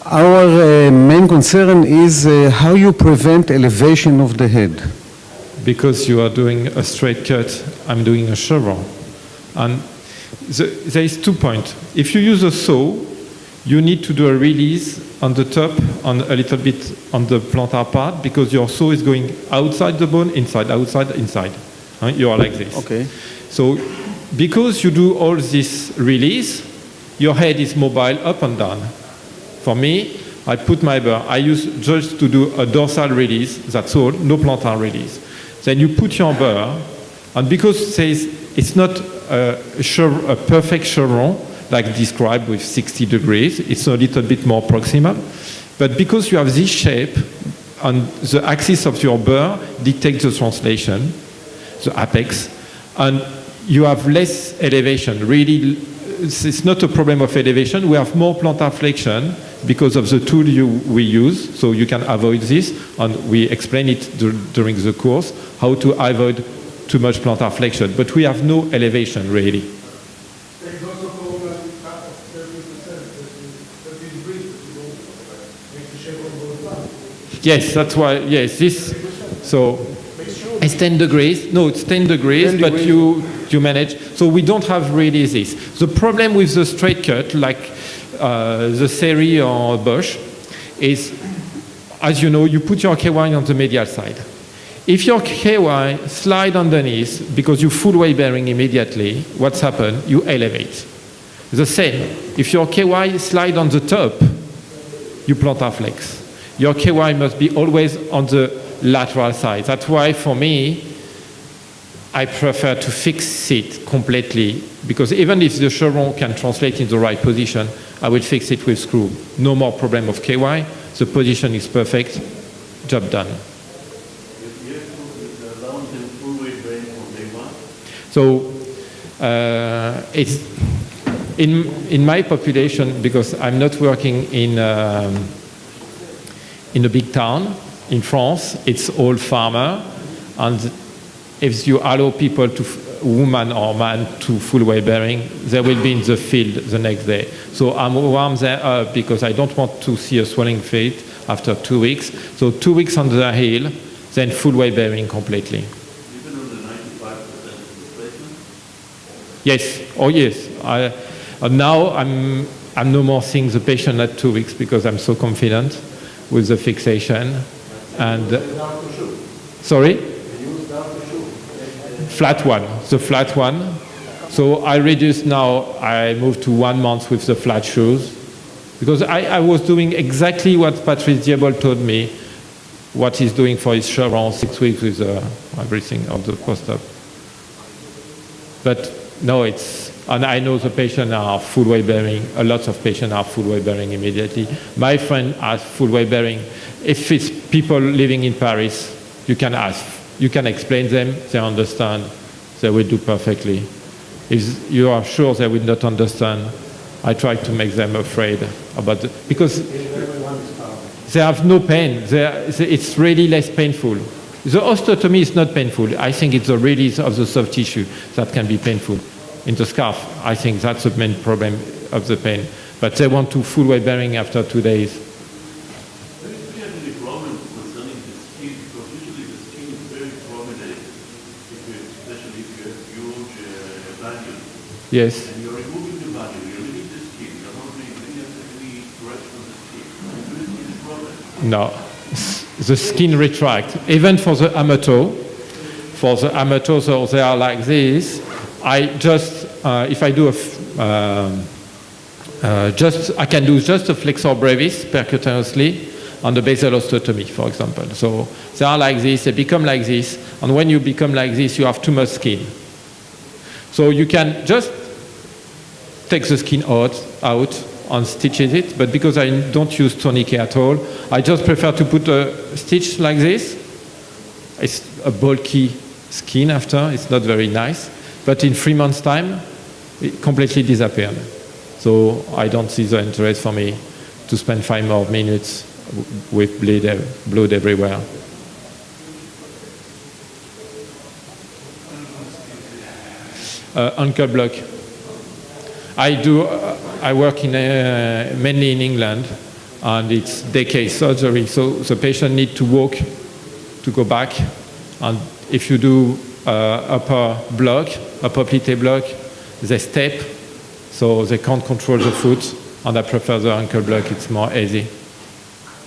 Our main concern is how you prevent elevation of the head. Because you are doing a straight cut, I'm doing a chevron. And there is 2 points. If you use a saw, you need to do a release on the top, on a little bit on the plantar part, because your saw is going outside the bone, inside, outside, inside. You are like this. Okay. So because you do all this release, your head is mobile up and down. For me, I put my burr. I use just to do a dorsal release, that's all, no plantar release. Then you put your burr, and because it's not a perfect chevron, like described with 60 degrees, it's a little bit more proximal, but because you have this shape, and the axis of your burr dictates the translation, the apex, and you have less elevation. Really, it's not a problem of elevation, we have more plantar flexion because of the tool we use, so you can avoid this, and we explain it during the course, how to avoid too much plantar flexion, but we have no elevation really. There is also problem that you cut off 30% degrees that you don't make the shape of both sides. Yes, that's why, yes, this, so it's 10 degrees, no, it's 10 degrees, but you manage, so we don't have really this. The problem with the straight cut, like the Seri or Bosch, is, as you know, you put your KY on the medial side. If your KY slide underneath, because you full weight bearing immediately, what's happened? You elevate. The same, if your KY slide on the top, you plantar flex. Your KY must be always on the lateral side. That's why, for me, I prefer to fix it completely, because even if the chevron can translate in the right position, I will fix it with screw. No more problem of KY. The position is perfect. Job done. So it's in my population, because I'm not working in a big town, in France, it's all farmer, and if you allow people to, woman or man, to full weight bearing, they will be in the field the next day. So I'm warm there up because I don't want to see a swelling feet after 2 weeks. So 2 weeks on the hill, then full weight bearing completely. Even on the 95% displacement? Yes, oh yes. Now I'm no more seeing the patient at 2 weeks because I'm so confident with the fixation. And sorry? Flat one, the flat one. So I reduced now, I moved to 1 month with the flat shoes because I was doing exactly what Patrice Diebol told me, what he's doing for his chevron 6 weeks with everything of the post-op. But no, and I know the patients are full weight bearing, a lot of patients are full weight bearing immediately. My friend has full weight bearing. If it's people living in Paris, you can ask. You can explain them, they understand, they will do perfectly. If you are sure they will not understand, I try to make them afraid about it. Because they have no pain. It's really less painful. The osteotomy is not painful. I think it's the release of the soft tissue that can be painful. In the scarf, I think that's the main problem of the pain. But they want to full weight bearing after 2 days. Do you have any problems concerning the skin? Because usually the skin is very prominent, especially if you have huge value. Yes. And you're removing the value, you're leaving the skin, you're not doing any correction on the skin. Do you see this problem? No. The skin retract. Even for the amateur, so they are like this. I just, if I do I can do just a flexor brevis percutaneously on the basal osteotomy, for example. So they are like this, they become like this, and when you become like this, you have too much skin. So you can just take the skin out and stitches it, but because I don't use tourniquet at all, I just prefer to put a stitch like this. It's a bulky skin after, it's not very nice, but in 3 months' time, it completely disappeared. So I don't see the interest for me to spend 5 more minutes with blood everywhere. Ankle block. I work mainly in England, and it's decay surgery, so the patient needs to walk to go back, and if you do upper plate block, they step, so they can't control the foot, and I prefer the ankle block, it's more easy.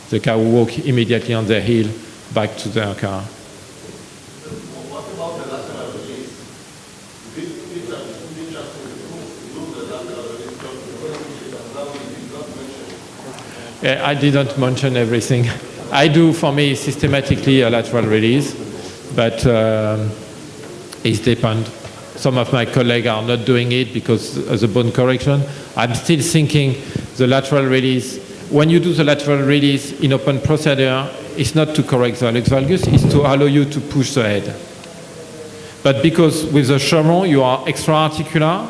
They can walk immediately on their heel back to their car. What about the lateral release? I didn't mention everything. I do, for me, systematically a lateral release, but it depends. Some of my colleagues are not doing it because of the bone correction. I'm still thinking the lateral release, when you do the lateral release in open procedure, it's not to correct the hallux valgus, it's to allow you to push the head. But because with the chevron you are extra-articular,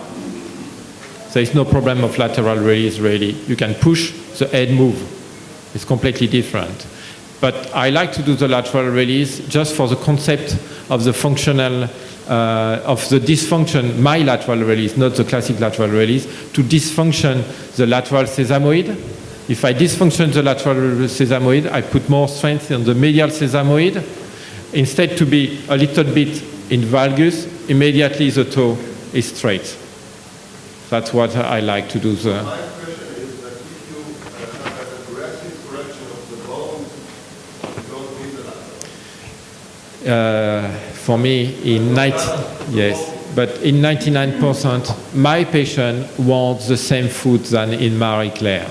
there is no problem of lateral release really. You can push, the head move. It's completely different. But I like to do the lateral release just for the concept of the functional, of the dysfunction, my lateral release, not the classic lateral release, to dysfunction the lateral sesamoid. If I dysfunction the lateral sesamoid, I put more strength on the medial sesamoid. Instead to be a little bit in valgus, immediately the toe is straight. That's what I like to do. My impression is that if you have an aggressive correction of the bone, you don't need the lateral. For me, yes, but in 99%, my patient wants the same foot than in Marie Claire.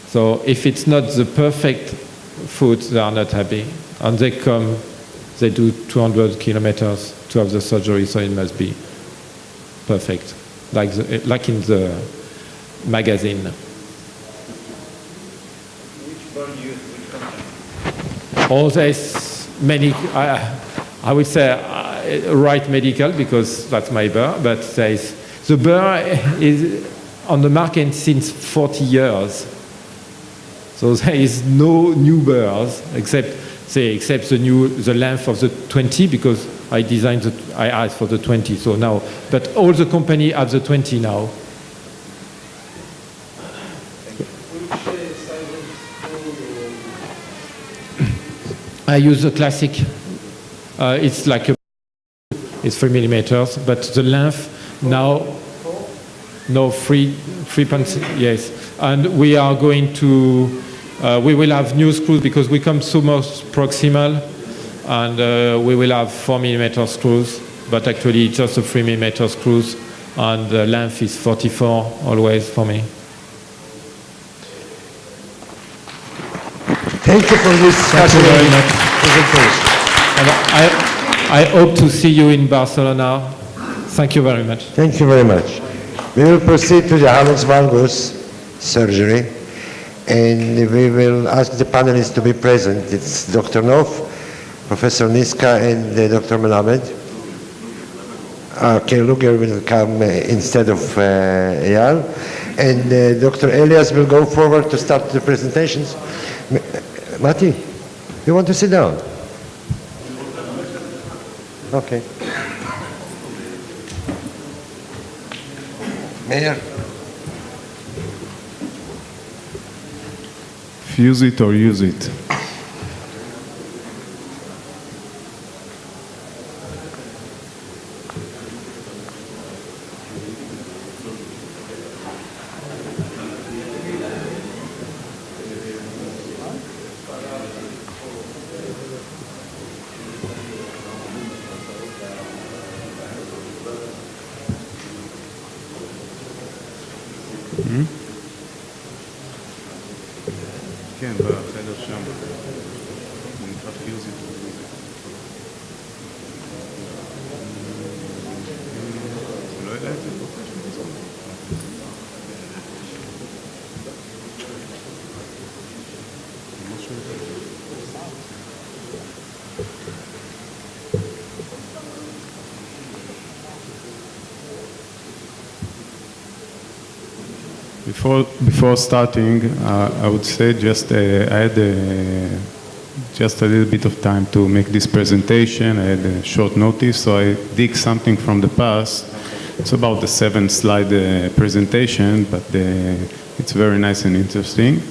So if it's not the perfect foot, they are not happy. And they come, they do 200 kilometers to have the surgery, so it must be perfect, like in the magazine. Which burn you use? Which company? Oh, there's many, I would say Right Medical, because that's my burr, but the burr is on the market since 40 years. So there is no new burrs except the length of the 20 because I asked for the 20. So now, but all the company have the 20 now. I use the classic. It's like it's 3 millimeters, but the length now, no 3.6. Yes, and we are going to. We will have new screws because we come so much proximal, and we will have 4 millimeter screws, but actually it's just a 3 millimeter screws, and the length is 44 always for me. Thank you for this fascinating presentation. And I hope to see you in Barcelona. Thank you very much. Thank you very much. We will proceed to the hallux valgus surgery, and we will ask the panelists to be present. It's Dr. Nof, Professor Niska, and Dr. Melamed. Okay, Luger will come instead of Eyal. And Dr. Elias will go forward to start the presentations. Mati, you want to sit down? Okay. Mayor. Fuse it or use it. כן, בחדר שם. הוא נקרא פיוז it. הוא לא יודע את זה? Before starting, I would say just I had just a little bit of time to make this presentation. I had a short notice, so I dig something from the past. It's about the 7-slide presentation, but it's very nice and interesting.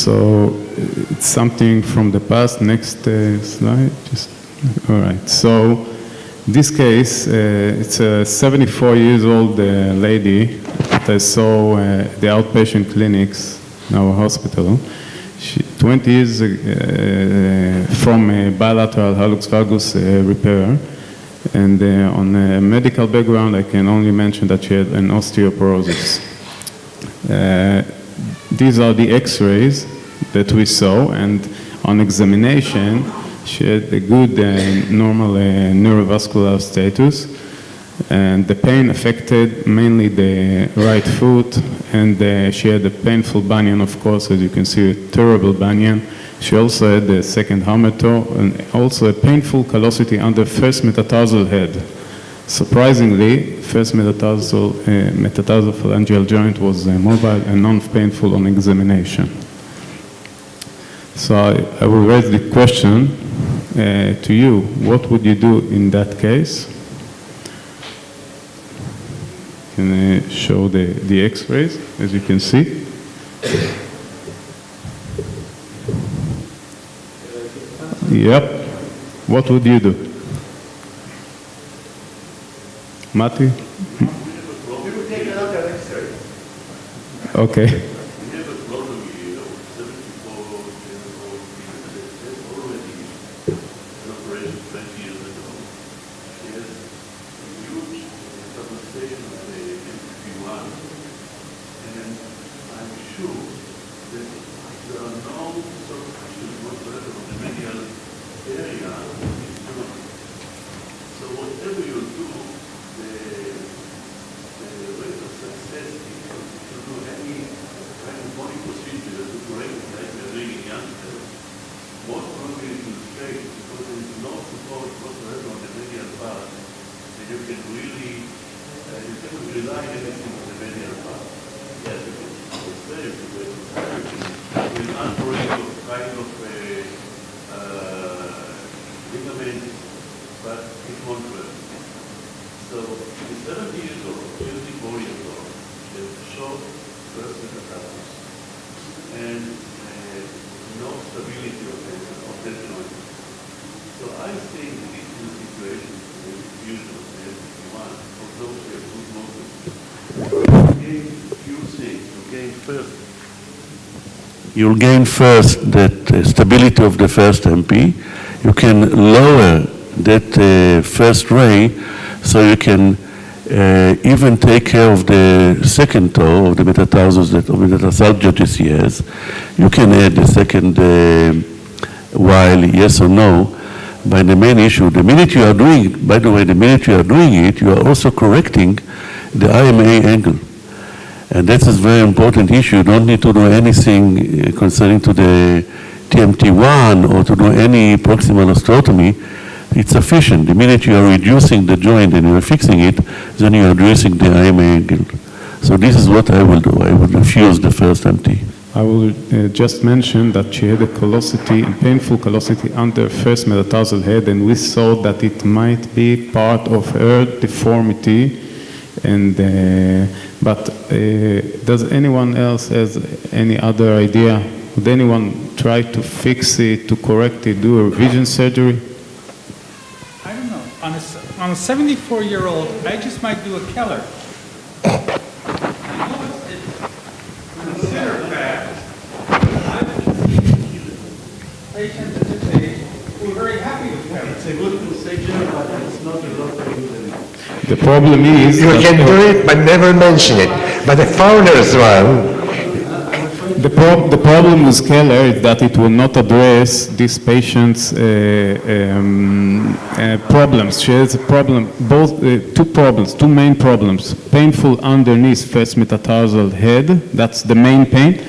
So it's something from the past. Next slide. All right. So this case, it's a 74-year-old lady that I saw at the outpatient clinics in our hospital. 20 years from a bilateral hallux valgus repair. And on a medical background, I can only mention that she had an osteoporosis. These are the x-rays that we saw, and on examination, she had a good normal neurovascular status, and the pain affected mainly the right foot, and she had a painful bunion, of course, as you can see, a terrible bunion. She also had a second hamarto, and also a painful callosity under first metatarsal head. Surprisingly, first metatarsophalangeal joint was mobile and non-painful on examination. So I will raise the question to you. What would you do in that case? Can I show the x-rays, as you can see? Yep. What would you do? Mati? We will take another X-ray. Okay. whatsoever on the medial part, then you can really, you can rely everything on the medial part. Yes, you can say it with uncorrected kind of ligament, but it won't work. So, the 70 years old, 54 years old, has short first metastasis and no stability of the joint. So I think this is a situation with fusion of the one, although we have good motive. You gain few things. You'll gain first that stability of the first MP. You can lower that first ray, so you can even take care of the second toe of the metatarsus that he has. You can add the second while yes or no. By the main issue, the minute you are doing, by the way, the minute you are doing it, you are also correcting the IMA angle. And that is a very important issue. You don't need to do anything concerning to the TMT1 or to do any proximal osteotomy. It's sufficient. The minute you are reducing the joint and you are fixing it, then you are reducing the IMA angle. So this is what I will do. I will refuse the first MT. I will just mention that she had a callosity, a painful callosity under first metatarsal head, and we saw that it might be part of her deformity. And but does anyone else has any other idea? Would anyone try to fix it, to correct it, do a revision surgery? I don't know. On a 74-year-old, I just might do a Keller. Consider that patients at this age who are very happy with Keller. It's a good procedure, but it's not a lot of use. The problem is you can do it, but never mention it. But the founder's one. The problem with Keller is that it will not address this patient's problems. She has a problem, two main problems. Painful underneath first metatarsal head, that's the main pain.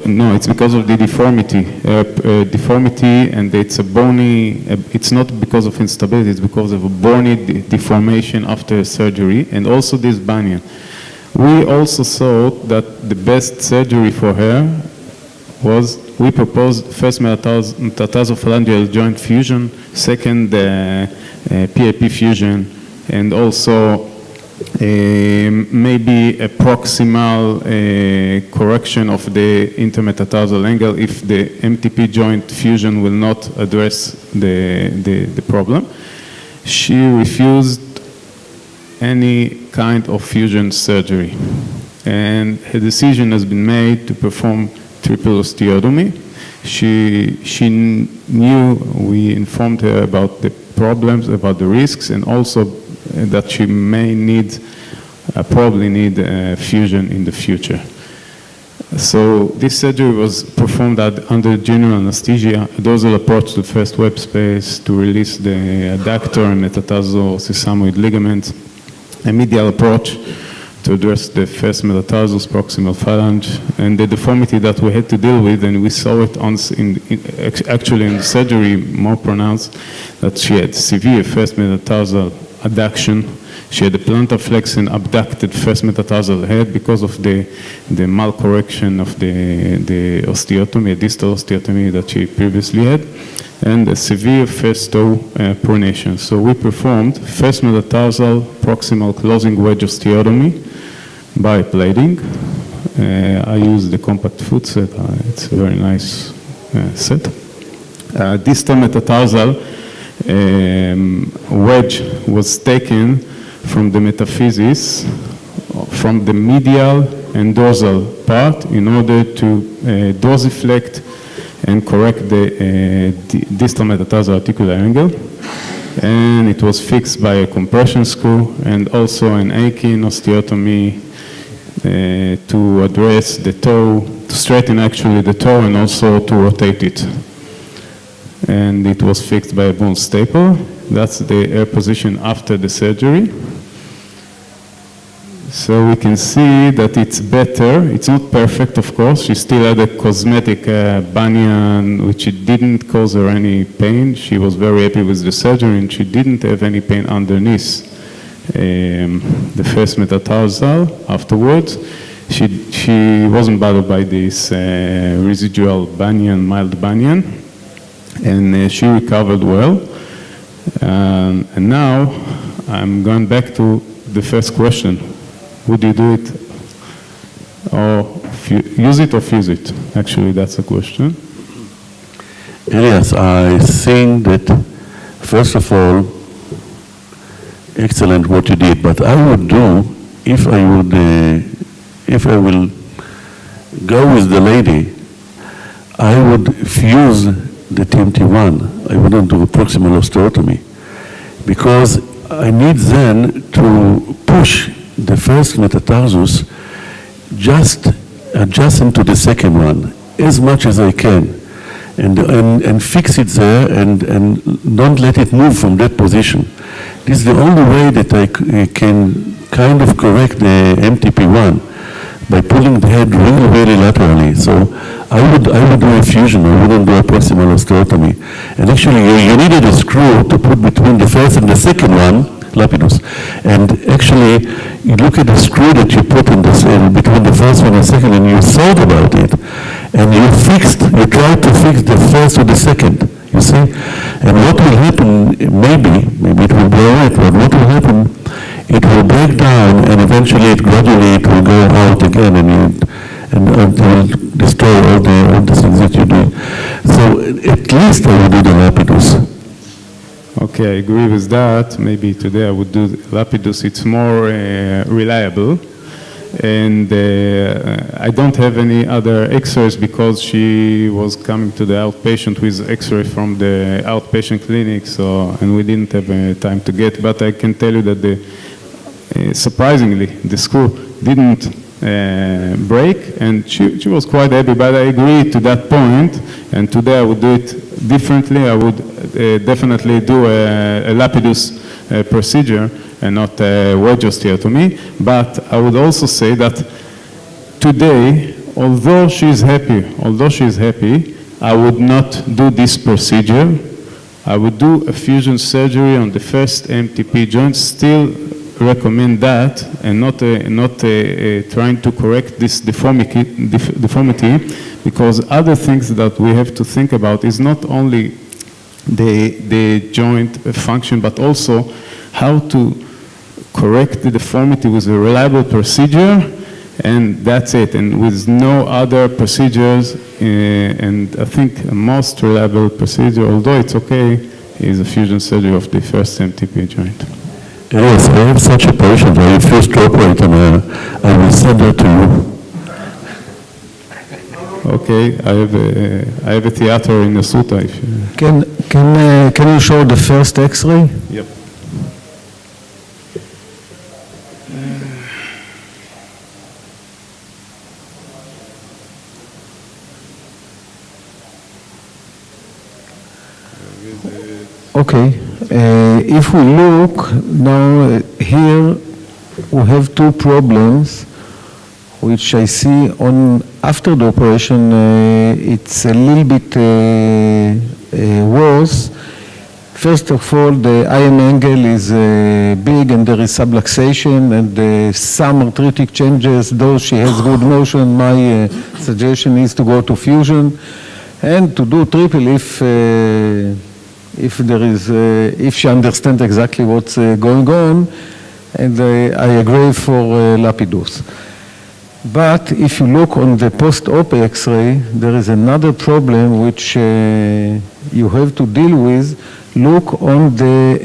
No, it's because of the deformity. Deformity, and it's a bony, it's not because of instability, it's because of a bony deformation after surgery, and also this bunion. We also thought that the best surgery for her was, we proposed first metatarsophalangeal joint fusion, second PAP fusion, and also maybe a proximal correction of the intermetatarsal angle if the MTP joint fusion will not address the problem. She refused any kind of fusion surgery, and her decision has been made to perform triple osteotomy. She knew, we informed her about the problems, about the risks, and also that she may need, probably need fusion in the future. So this surgery was performed under general anesthesia, a dorsal approach to the first web space to release the adductor and metatarsal-sesamoid ligament, a medial approach to address the first metatarsus proximal phalange, and the deformity that we had to deal with, and we saw it actually in the surgery more pronounced, that she had severe first metatarsal adduction. She had a plantar flexion abducted first metatarsal head because of the malcorrection of the osteotomy, a distal osteotomy that she previously had, and a severe first toe pronation. So we performed first metatarsal proximal closing wedge osteotomy by plating. I used the compact foot set. It's a very nice set. Distal metatarsal wedge was taken from the metaphysis, from the medial and dorsal part in order to dorsiflect and correct the distal metatarsal articular angle. And it was fixed by a compression screw and also an Aiken osteotomy to address the toe, to straighten actually the toe and also to rotate it. And it was fixed by a bone staple. That's the air position after the surgery. So we can see that it's better. It's not perfect, of course. She still had a cosmetic bunion, which it didn't cause her any pain. She was very happy with the surgery, and she didn't have any pain underneath the first metatarsal. Afterwards, she wasn't bothered by this residual bunion, mild bunion, and she recovered well. And now I'm going back to the first question. Would you do it or use it or fuse it? Actually, that's the question. Elias, I think that, first of all, excellent what you did, but I would do, if I will go with the lady, I would fuse the TMT1. I wouldn't do a proximal osteotomy, because I need then to push the first metatarsus just adjacent to the second one as much as I can, and fix it there and don't let it move from that position. This is the only way that I can kind of correct the MTP1, by pulling the head really, really laterally. So I would do a fusion. I wouldn't do a proximal osteotomy. And actually, you needed a screw to put between the first and the second one, lapidus. And actually, you look at the screw that you put in between the first one and the second, and you thought about it, and you tried to fix the first with the second, you see? And what will happen, maybe it will be all right, but what will happen, it will break down, and eventually gradually it will go out again, and it will destroy all the things that you do. So at least I would do the lapidus. Okay, I agree with that. Maybe today I would do lapidus. It's more reliable. And I don't have any other x-rays because she was coming to the outpatient with x-ray from the outpatient clinic, and we didn't have time to get. But I can tell you that surprisingly, the screw didn't break, and she was quite happy. But I agree to that point, and today I would do it differently. I would definitely do a lapidus procedure and not a wedge osteotomy. But I would also say that today, although she is happy, I would not do this procedure. I would do a fusion surgery on the first MTP joint, still recommend that, and not trying to correct this deformity, because other things that we have to think about is not only the joint function, but also how to correct the deformity with a reliable procedure, and that's it, and with no other procedures. And I think the most reliable procedure, although it's okay, is a fusion surgery of the first MTP joint. Yes, I have such a patient. I refuse to operate, and I will send her to you. Okay, I have a theater in Asuta. Can you show the first X-ray? Yep. Okay. If we look now here, we have two problems, which I see on after the operation. It's a little bit worse. First of all, the IM angle is big, and there is subluxation and some arthritic changes. Though she has good motion, my suggestion is to go to fusion and to do triple if she understands exactly what's going on, and I agree for lapidus. But if you look on the post-op X-ray, there is another problem which you have to deal with. Look on the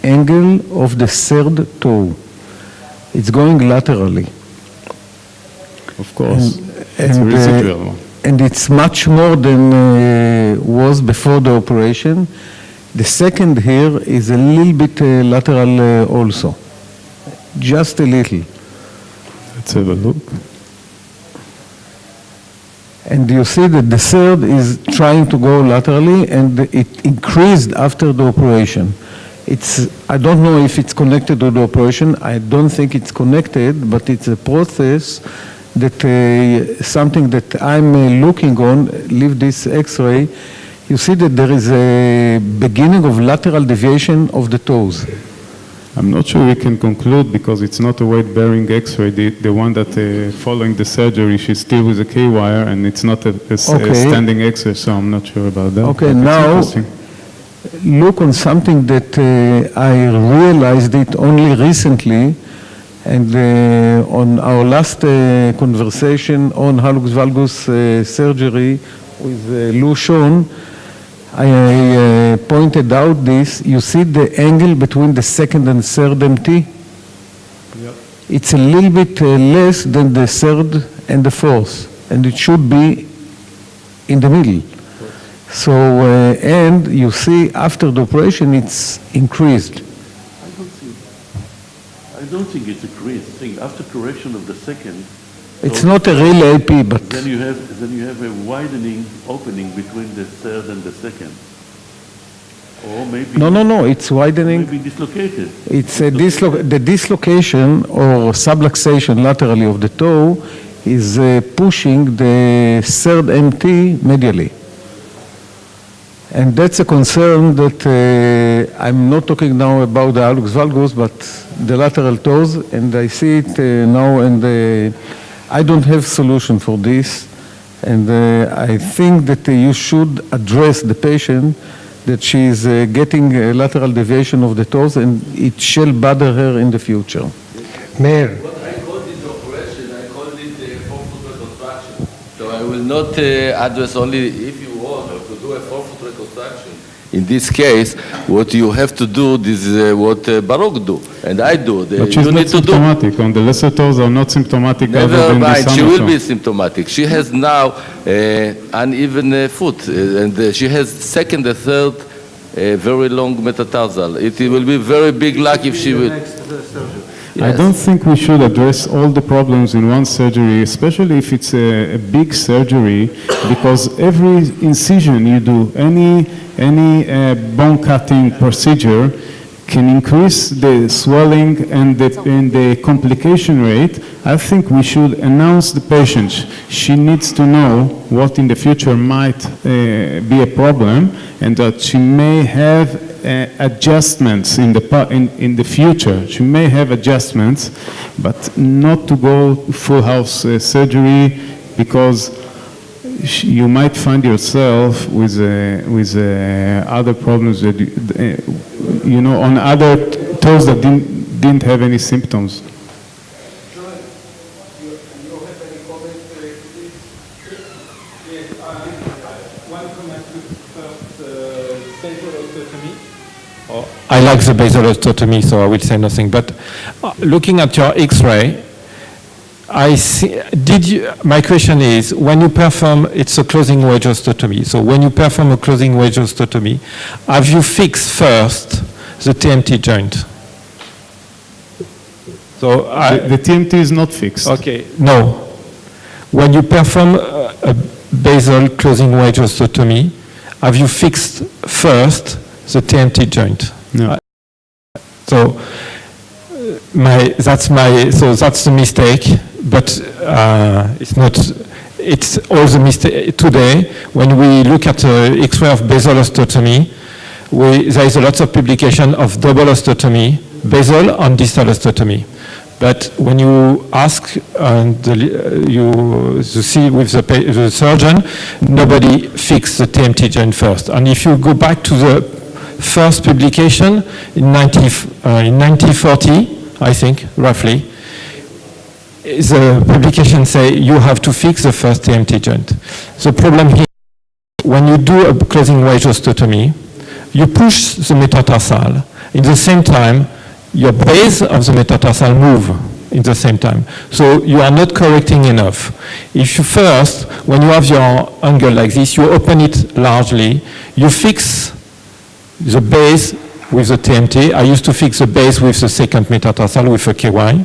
angle of the third toe. It's going laterally. Of course, it's a residual one. And it's much more than was before the operation. The second here is a little bit lateral also, just a little. Let's have a look. And you see that the third is trying to go laterally, and it increased after the operation. I don't know if it's connected to the operation. I don't think it's connected, but it's a process that something that I'm looking on, leave this X-ray, you see that there is a beginning of lateral deviation of the toes. I'm not sure we can conclude because it's not a weight-bearing X-ray. The one that following the surgery, she's still with a K-wire, and it's not a standing X-ray, so I'm not sure about that. Okay, but now look on something that I realized it only recently, and on our last conversation on hallux valgus surgery with Lou Sean, I pointed out this. You see the angle between the second and third MT? Yep. It's a little bit less than the third and the fourth, and it should be in the middle. So, and you see after the operation it's increased. I don't think it's a great thing. After correction of the second, It's not a real AP, but then you have a widening opening between the third and the second. Or maybe no, it's widening. Maybe dislocated. It's a the dislocation or subluxation laterally of the toe is pushing the third MT medially. And that's a concern that I'm not talking now about the hallux valgus, but the lateral toes, and I see it now, and I don't have solution for this, and I think that you should address the patient that she is getting a lateral deviation of the toes, and it shall bother her in the future. Mayor. What I called it operation, I called it forefoot reconstruction. So I will not address only if you want to do a forefoot reconstruction. In this case, what you have to do, this is what Baruch do, and I do. But she's not symptomatic. On the lesser toes are not symptomatic. Never mind, she will be symptomatic. She has now uneven foot, and she has second and third very long metatarsal. It will be very big luck if she will. I don't think we should address all the problems in one surgery, especially if it's a big surgery, because every incision you do, any bone cutting procedure can increase the swelling and the complication rate. I think we should announce the patient. She needs to know what in the future might be a problem, and that she may have adjustments in the future. She may have adjustments, but not to go full house surgery, because you might find yourself with other problems that on other toes that didn't have any symptoms. I like the basal osteotomy, so I will say nothing. But looking at your X-ray, I see. My question is, when you perform, it's a closing wedge osteotomy. So when you perform a closing wedge osteotomy, have you fixed first the TMT joint? So the TMT is not fixed. Okay. No. When you perform a basal closing wedge osteotomy, have you fixed first the TMT joint? No. So that's the mistake, but it's not. It's all the mistake today. When we look at the X-ray of basal osteotomy, there is a lot of publication of double osteotomy, basal and distal osteotomy. But when you ask and you see with the surgeon, nobody fixed the TMT joint first. And if you go back to the first publication in 1940, I think, roughly, the publication say you have to fix the first TMT joint. The problem here, when you do a closing wedge osteotomy, you push the metatarsal. In the same time, your base of the metatarsal move in the same time. So you are not correcting enough. If you first, when you have your angle like this, you open it largely, you fix the base with the TMT. I used to fix the base with the second metatarsal with a KY.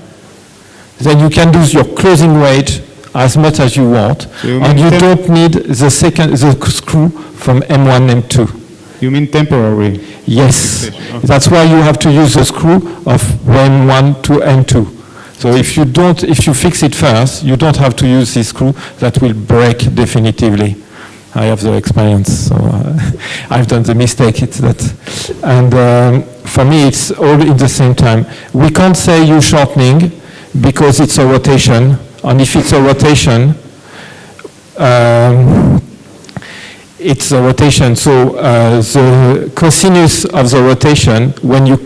Then you can do your closing wedge as much as you want, and you don't need the screw from M1, M2. You mean temporary? Yes. fixation. That's why you have to use the screw of N1 to N2. So if you fix it first, you don't have to use this screw that will break definitively. I have the experience, so I've done the mistake. It's that, and for me, it's all in the same time. We can't say you shortening because it's a rotation, and if it's a rotation, it's a rotation. So the cosinus of the rotation, when you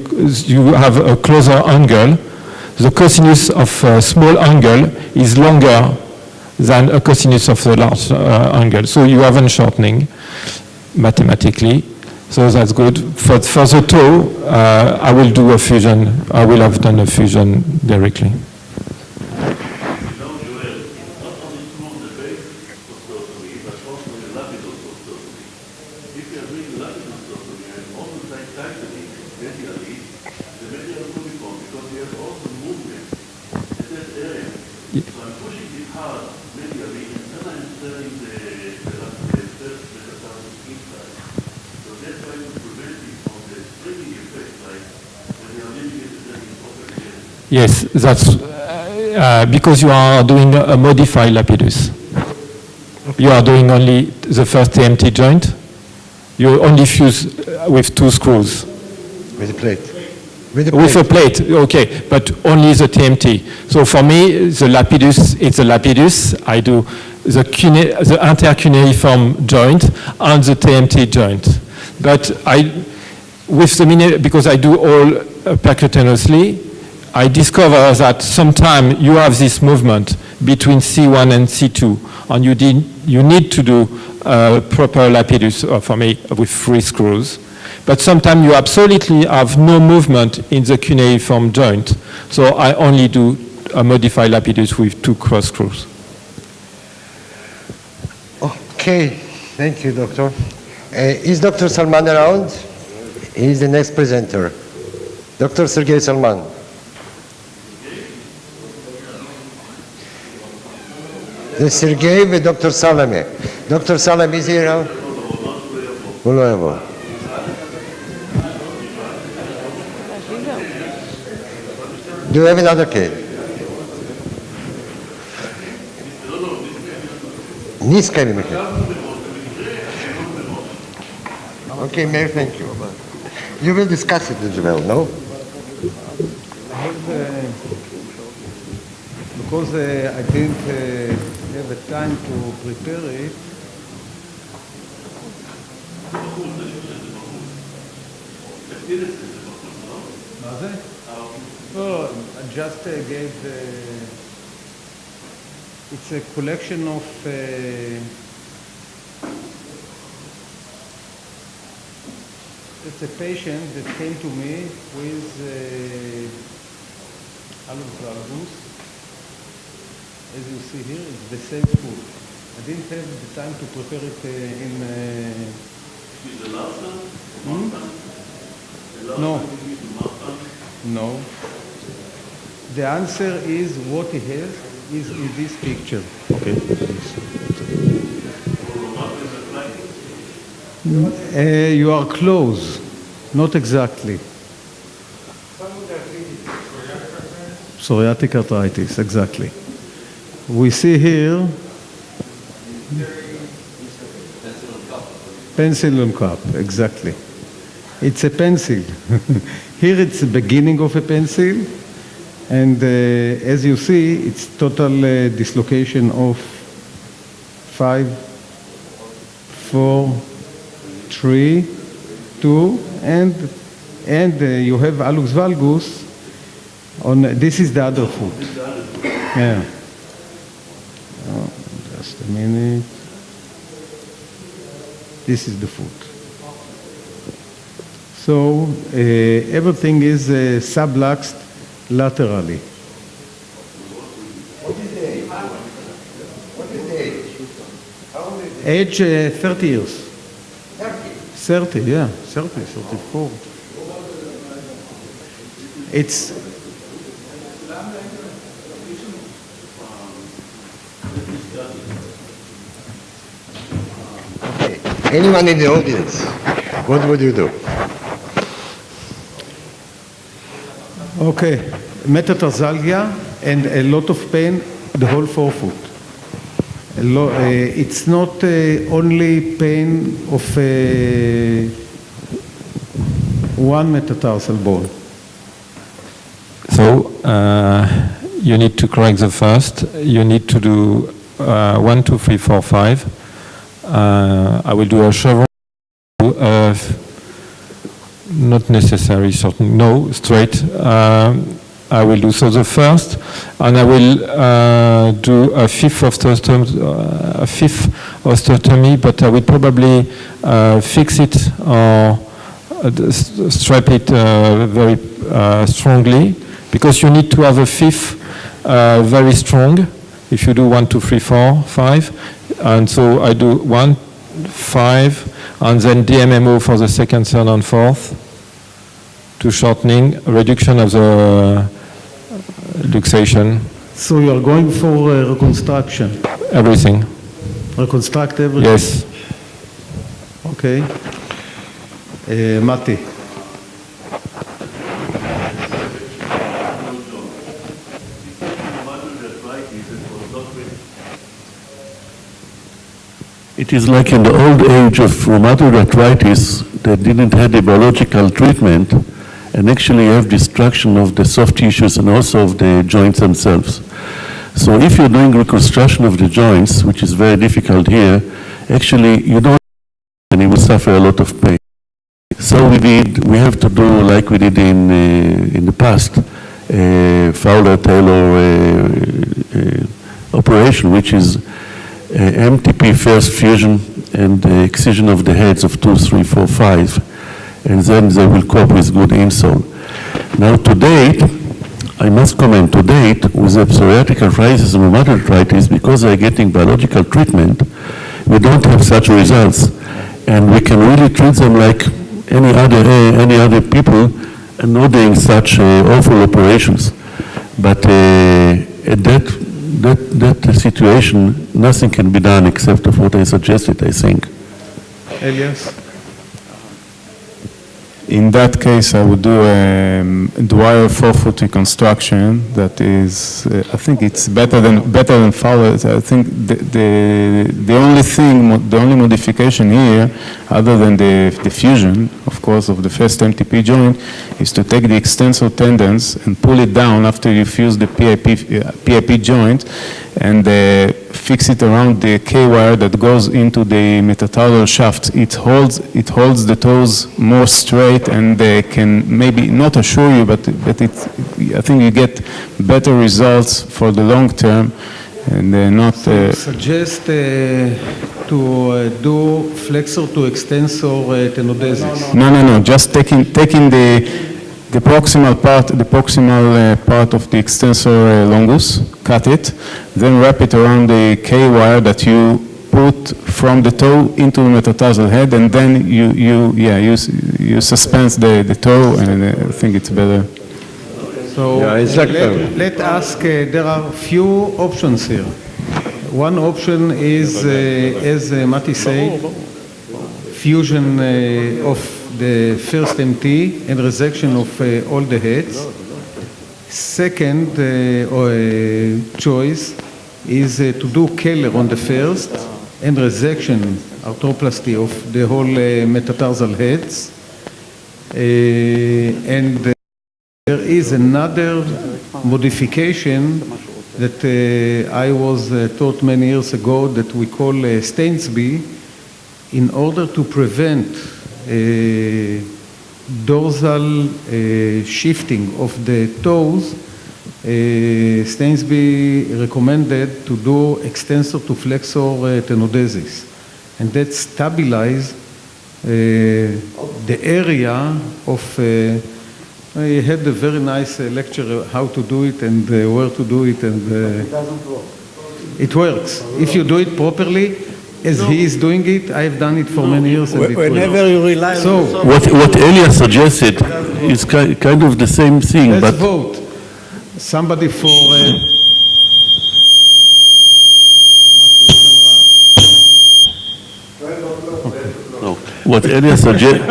have a closer angle, the cosinus of a small angle is longer than a cosinus of the large angle. So you have a shortening mathematically. So that's good. For the toe, I will do a fusion. I will have done a fusion directly. Yes, that's because you are doing a modified lapidus. You are doing only the first TMT joint. You only fuse with 2 screws. With a plate. With a plate, okay, but only the TMT. So for me, the lapidus, it's a lapidus. I do the intercuneiform joint and the TMT joint. But because I do all percutaneously, I discover that sometimes you have this movement between C1 and C2, and you need to do proper lapidus, for me, with 3 screws. But sometimes you absolutely have no movement in the cuneiform joint, so I only do a modified lapidus with 2 cross screws. Okay, thank you, doctor. Is Dr. Salman around? He's the next presenter. Dr. Sergei Salman. The Sergei with Dr. Salame. Dr. Salame is here now? Do you have another kid? Niska mi Okay, Mayor, thank you. You will discuss it as well, no? I have, because I didn't have the time to prepare it. מה זה? לא, I just gave it's a collection of it's a patient that came to me with allographus. As you see here, it's the same food. I didn't have the time to prepare it in... Is the last Hmm? No. No. The answer is what he has is in this picture. Okay. You are close. Not exactly. Psoriatic arthritis, exactly. We see here pencil on cup, exactly. It's a pencil. Here it's the beginning of a pencil, and as you see, it's total dislocation of 5, 4, 3, 2, and you have hallux valgus on. This is the other foot. Yeah. Oh, just a minute. This is the foot. So everything is subluxed laterally. What is the age? What is the age? How old is it? Age 30 years. 30? 30, yeah, 30, 34. It's Okay. Anyone in the audience, what would you do? Okay, metatarsalgia and a lot of pain, the whole forefoot. It's not only pain of one metatarsal bone. So you need to correct the first. You need to do 1, 2, 3, 4, 5. I will do a chevron. Not necessary, certain. No, straight. I will do so the first, and I will do a fifth osteotomy, but I will probably fix it or strap it very strongly, because you need to have a fifth very strong. If you do 1, 2, 3, 4, 5, and so I do 1, 5, and then DMMO for the second, third, and fourth, to shortening, reduction of the luxation. So you are going for reconstruction? Everything. Reconstruct everything? Yes. Okay. Mati. It is like in the old age of rheumatoid arthritis that didn't have the biological treatment, and actually have destruction of the soft tissues and also of the joints themselves. So if you're doing reconstruction of the joints, which is very difficult here, actually you don't, and you will suffer a lot of pain. So we have to do like we did in the past, Fowler-Taylor operation, which is MTP first fusion and excision of the heads of 2, 3, 4, 5, and then they will cope with good insole. Now to date, I must comment, to date, with the psoriatic arthritis and rheumatoid arthritis, because they're getting biological treatment, we don't have such results. And we can really treat them like any other people, and not doing such awful operations. But at that situation, nothing can be done except of what I suggested, I think. Elias? In that case, I would do a Dwyer forefoot reconstruction. That is, I think it's better than Fowler. I think the only modification here, other than the fusion, of course, of the first MTP joint, is to take the extensor tendons and pull it down after you fuse the PIP joint, and fix it around the K-wire that goes into the metatarsal shaft. It holds the toes more straight, and they can maybe not assure you, but I think you get better results for the long term, and not. Suggest to do flexor to extensor tenodesis. No. Just taking the proximal part of the extensor longus, cut it, then wrap it around the K-wire that you put from the toe into the metatarsal head, and then you suspend the toe, and I think it's better. So let ask, there are few options here. One option is, as Mati said, fusion of the first MT and resection of all the heads. Second choice is to do Keller on the first and resection, arthroplasty of the whole metatarsal heads. And there is another modification that I was taught many years ago that we call Stainsby, in order to prevent dorsal shifting of the toes. Stainsby recommended to do extensor to flexor tenodesis, and that stabilizes the area of. I had a very nice lecture how to do it and where to do it, and It doesn't work. it works if you do it properly. As he is doing it, I have done it for many years. And Whenever you rely on so, what Elias suggested is kind of the same thing. Let's but vote. Somebody for... no. what Elias suggests,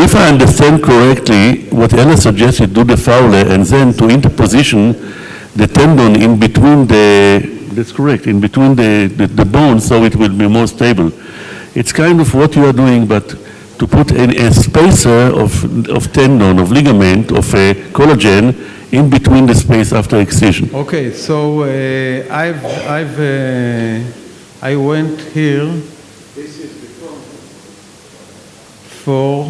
if I understand correctly, what Elias suggests, you do the Fowler and then to interposition the tendon in between that's correct, in between the bones so it will be more stable. It's kind of what you are doing, but to put a spacer of tendon, of ligament, of collagen in between the space after excision. Okay, so I went here for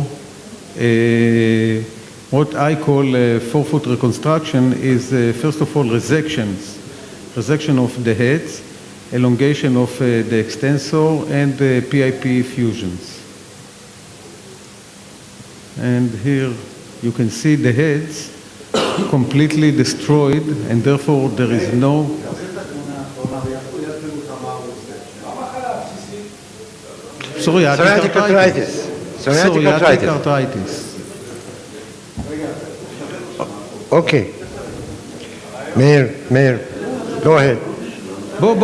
what I call forefoot reconstruction is first of all resection of the heads, elongation of the extensor, and PIP fusions. And here you can see the heads completely destroyed, and therefore there is no... Psoriatic arthritis. Psoriatic arthritis. Okay. Meir, go ahead. בוא,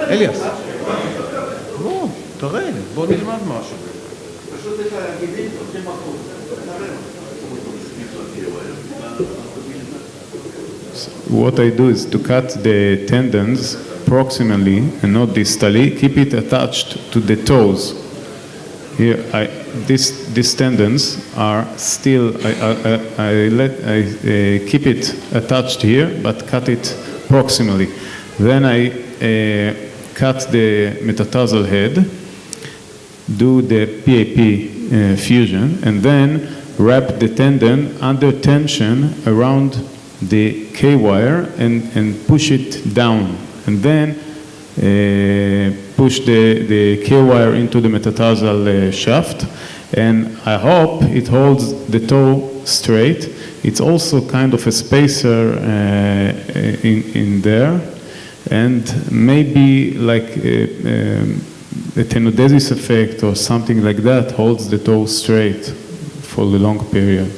אליאס. בוא, תראה, בוא נלמד משהו. What I do is to cut the tendons proximally and not distally, keep it attached to the toes. Here, these tendons are still, I keep it attached here, but cut it proximally. Then I cut the metatarsal head, do the PAP fusion, and then wrap the tendon under tension around the K-wire and push it down. And then push the K-wire into the metatarsal shaft. And I hope it holds the toe straight. It's also kind of a spacer in there. And maybe like a tenodesis effect or something like that holds the toe straight for the long period.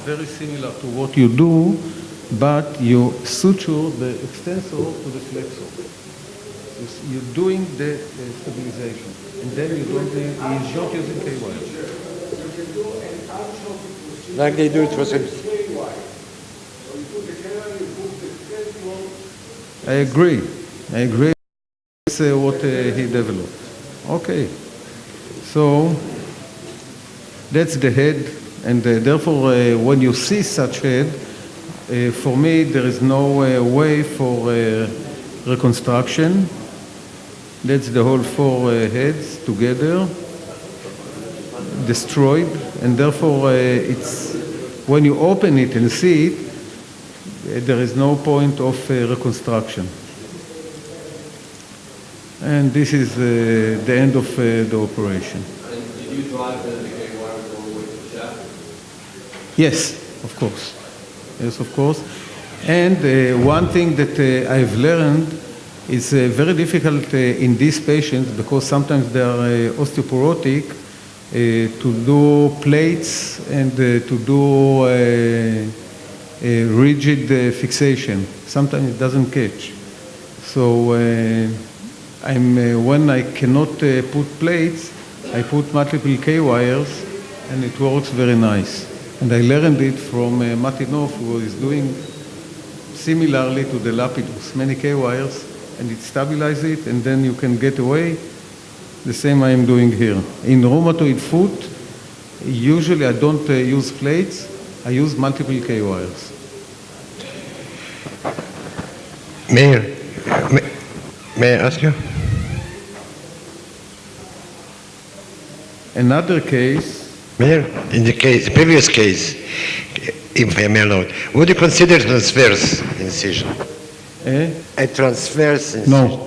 Very similar to what you do, but you suture the extensor to the flexor. You're doing the stabilization, and then you don't use not using K-wire. Like they do it for some. I agree. That's what he developed. Okay. So that's the head. And therefore, when you see such head, for me, there is no way for reconstruction. That's the whole four heads together, destroyed, and therefore, it's when you open it and see it, there is no point of reconstruction. And this is the end of the operation. And did you drive the K-wires all the way to the shaft? Yes, of course. Yes, of course. And one thing that I've learned is very difficult in these patients because sometimes they are osteoporotic to do plates and to do rigid fixation. Sometimes it doesn't catch. So when I cannot put plates, I put multiple K-wires and it works very nice. And I learned it from Matinov, who is doing similarly to the Lapidus, many K-wires, and it stabilizes it, and then you can get away. The same I am doing here. In rheumatoid foot, usually I don't use plates, I use multiple K-wires. May I ask you? Another case. Mayor, in the previous case, if I may allow, would you consider transverse incision? A transverse incision?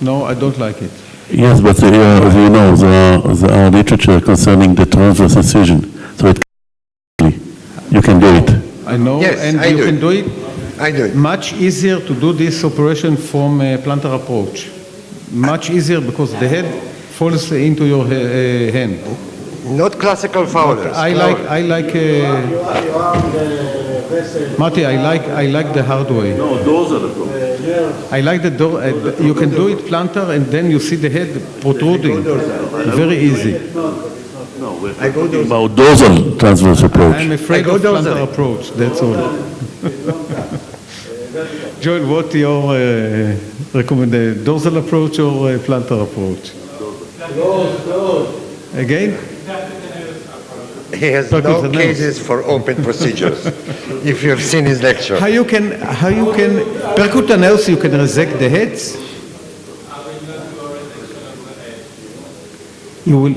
No, I don't like it. Yes, but as you know, there are literature concerning the transverse incision, so you can do it. I know, yes, and you can do it. I do it. Much easier to do this operation from a plantar approach. Much easier because the head falls into your hand. Not classical Fowlers. I like. You are Marty, I like the hard way. No, those are the problems. I like the door. You can do it plantar, and then you see the head protruding. Very easy. No, we're talking about dorsal transverse approach. I'm afraid of plantar approach. That's all. Joel, what your recommendation? Dorsal approach or plantar approach? Again? He has no Percutaneous. cases for open procedures, if you have seen his lecture. How you can percutaneous? You can resect the heads. You will.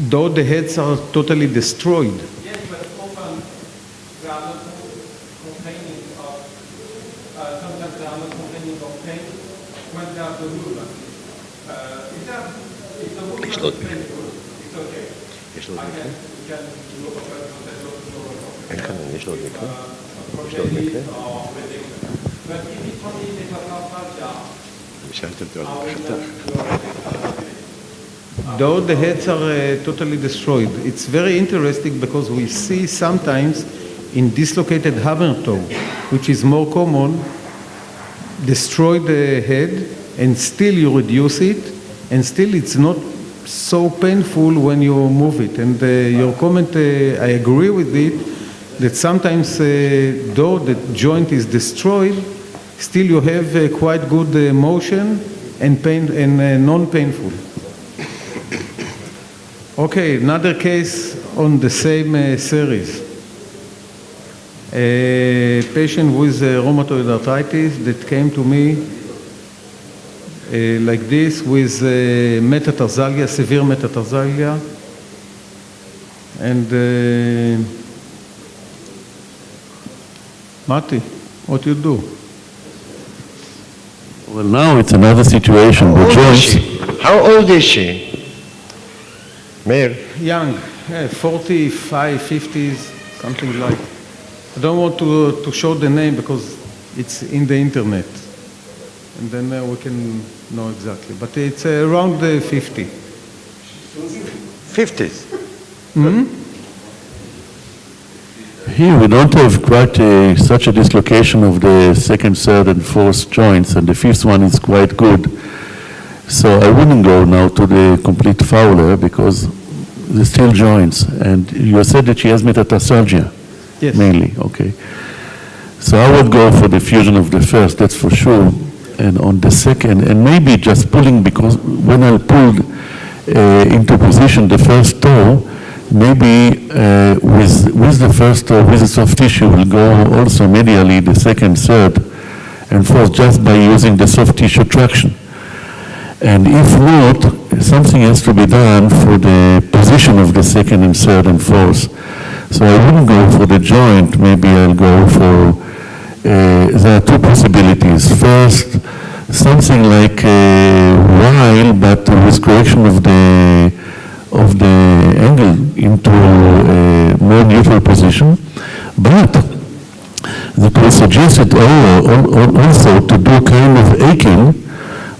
Though the heads are totally destroyed. Yes, but often they are not complaining of, sometimes they are not complaining of pain when they have the movement. If the movement is painful, it's okay. We can do but if it's only Though the heads are totally destroyed, it's very interesting because we see sometimes in dislocated hammer toe, which is more common, destroy the head and still you reduce it and still it's not so painful when you move it. And your comment, I agree with it, that sometimes though the joint is destroyed, still you have quite good motion and pain and non-painful. Okay, another case on the same series. A patient with rheumatoid arthritis that came to me like this with metatarsalgia, severe metatarsalgia. And Marty, what you do? Well, now it's another situation. The joints. How old is she? Mayor? Young, 45, 50s, something like. I don't want to show the name because it's in the internet. And then we can know exactly. But it's around 50. 50s? Hmm? Here we don't have quite such a dislocation of the second, third, and fourth joints, and the fifth one is quite good. So I wouldn't go now to the complete Fowler because there's still joints. And you said that she has metatarsalgia, yes, mainly. Okay. So I would go for the fusion of the first, that's for sure. And on the second, and maybe just pulling, because when I pulled into position the first toe, maybe with the first toe, with the soft tissue, will go also medially the second, third, and fourth just by using the soft tissue traction. And if not, something has to be done for the position of the second and third and fourth. So I wouldn't go for the joint, maybe I'll go for, there are two possibilities. First, something like a while, but with correction of the angle into a more neutral position. But that was suggested also to do kind of aching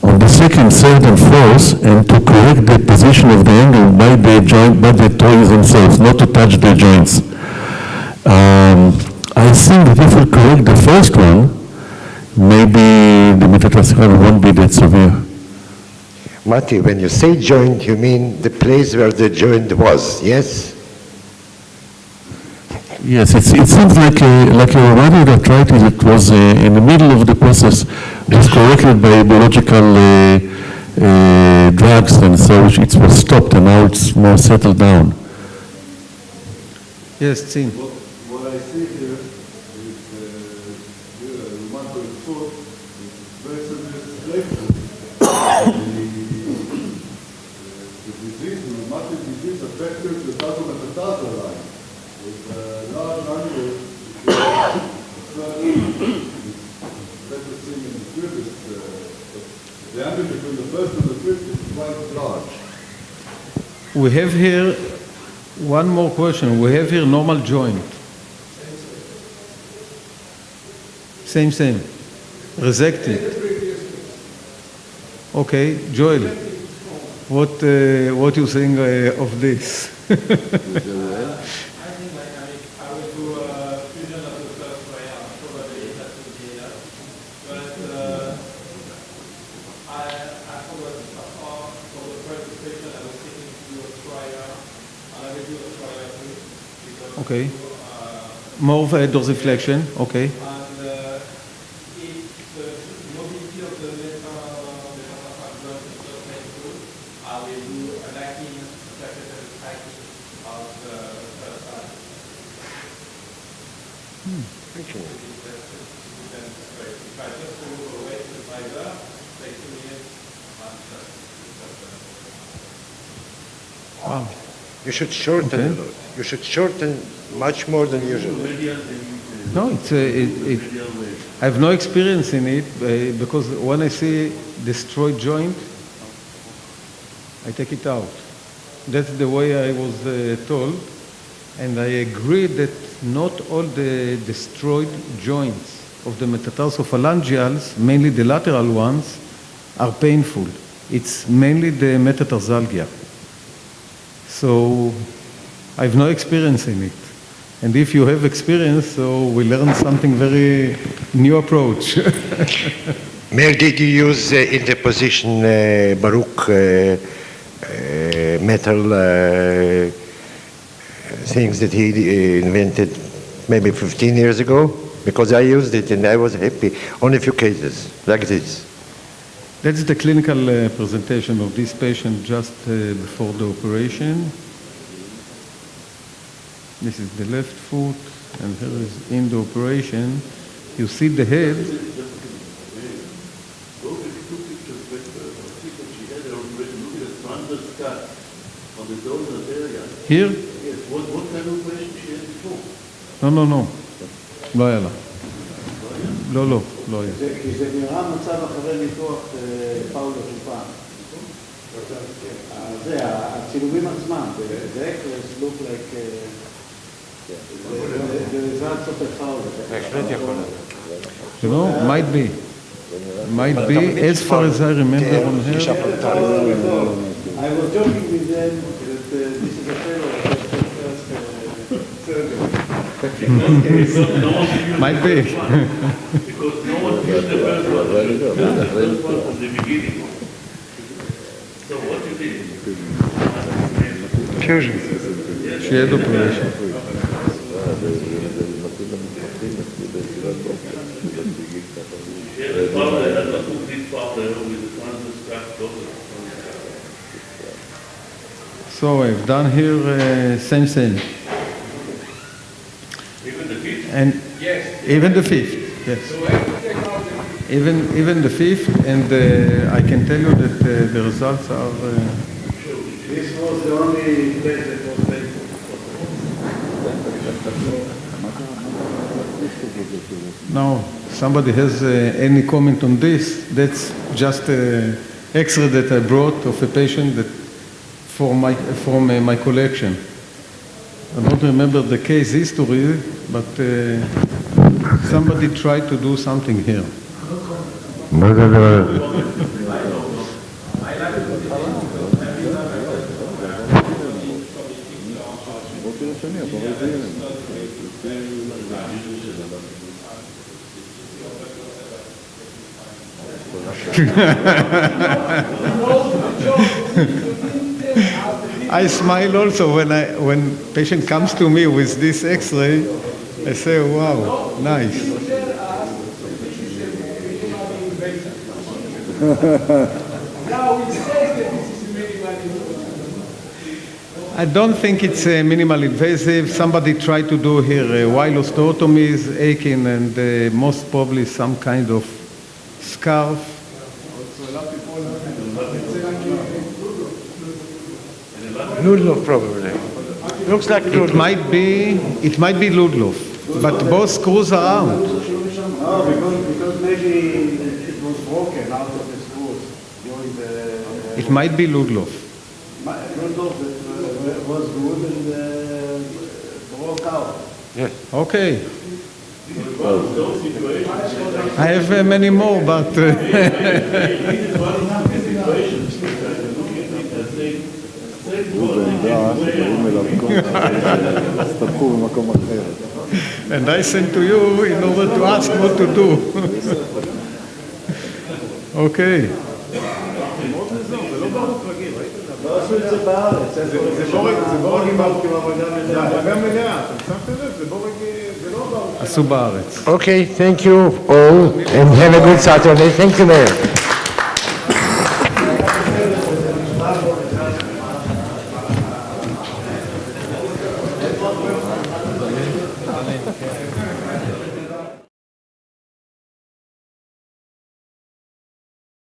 on the second, third, and fourth, and to correct the position of the angle by the joint, by the toes themselves, not to touch the joints. I think that if we correct the first one, maybe the metatarsalgia won't be that severe. Mati, when you say joint, you mean the place where the joint was, yes? Yes, it seems like a rheumatoid arthritis. It was in the middle of the process, was corrected by biological drugs, and so it was stopped, and now it's more settled down. Yes, Tim. What I see here is rheumatoid foot is very severe displacement. The disease, the rheumatic disease affected the tarsal line with large angles. Better seen in the previous, the angle between the first and the fifth is quite large. We have here One more question. We have here normal joint. Same. Resected. Okay, Joel, what you think of this? Okay. More of a dorsiflexion. Okay. Wow. You should shorten a lot. You should shorten much more than usual. No, I have no experience in it because when I see destroyed joint, I take it out. That's the way I was told, and I agree that not all the destroyed joints of the metatarsophalangeals, mainly the lateral ones, are painful. It's mainly the metatarsalgia. So I have no experience in it. And if you have experience, so we learn something very new approach. Meir, did you use in the position Baruch metal things that he invented maybe 15 years ago? Because I used it and I was happy on a few cases, like this. That's the clinical presentation of this patient just before the operation. This is the left foot, and here is in the operation. You see the head. Here? Yes. What kind of question she had before? No. לא היה לה. לא היה. כי זה נראה מצב אחרי ניתוח פאולו של פעם. זה, הצילומים עצמם, the x-rays look like the results of the Fowler. You know, might be. As far as I remember on her. I was joking with them that this is a failure of the first surgery. Might be. Because no one used the first one. The first one from the beginning. So what you did? Fusion. She had operation. She had a problem, had to put this powder with the transverse crack closer. So I've done here same. Even the fifth? And yes. Even the fifth, yes. Even the fifth, and I can tell you that the results are. This was the only case that was painful. Now, somebody has any comment on this? That's just an X-ray that I brought of a patient that from my collection. I don't remember the case history, but somebody tried to do something here. I smile also when patient comes to me with this X-ray. I say, "Wow, nice." I don't think it's minimal invasive. Somebody tried to do here while osteotomies, aching, and most probably some kind of scarf. Ludlow probably. Looks like Ludlow. It might be Ludlow, but both screws are out. Oh, because maybe it was broken out of the screws during the... It might be Ludlow. Ludlow, it was good and broke out. Yes. Okay. I have many more, but and I sent to you in order to ask what to do. Okay. לא עשו את זה בארץ. זה בורג עם גם מלאה. אתה שמת לב? זה בורג, זה לא בארץ. עשו בארץ. Okay, thank you all and have a good Saturday. Thank you, Mayor.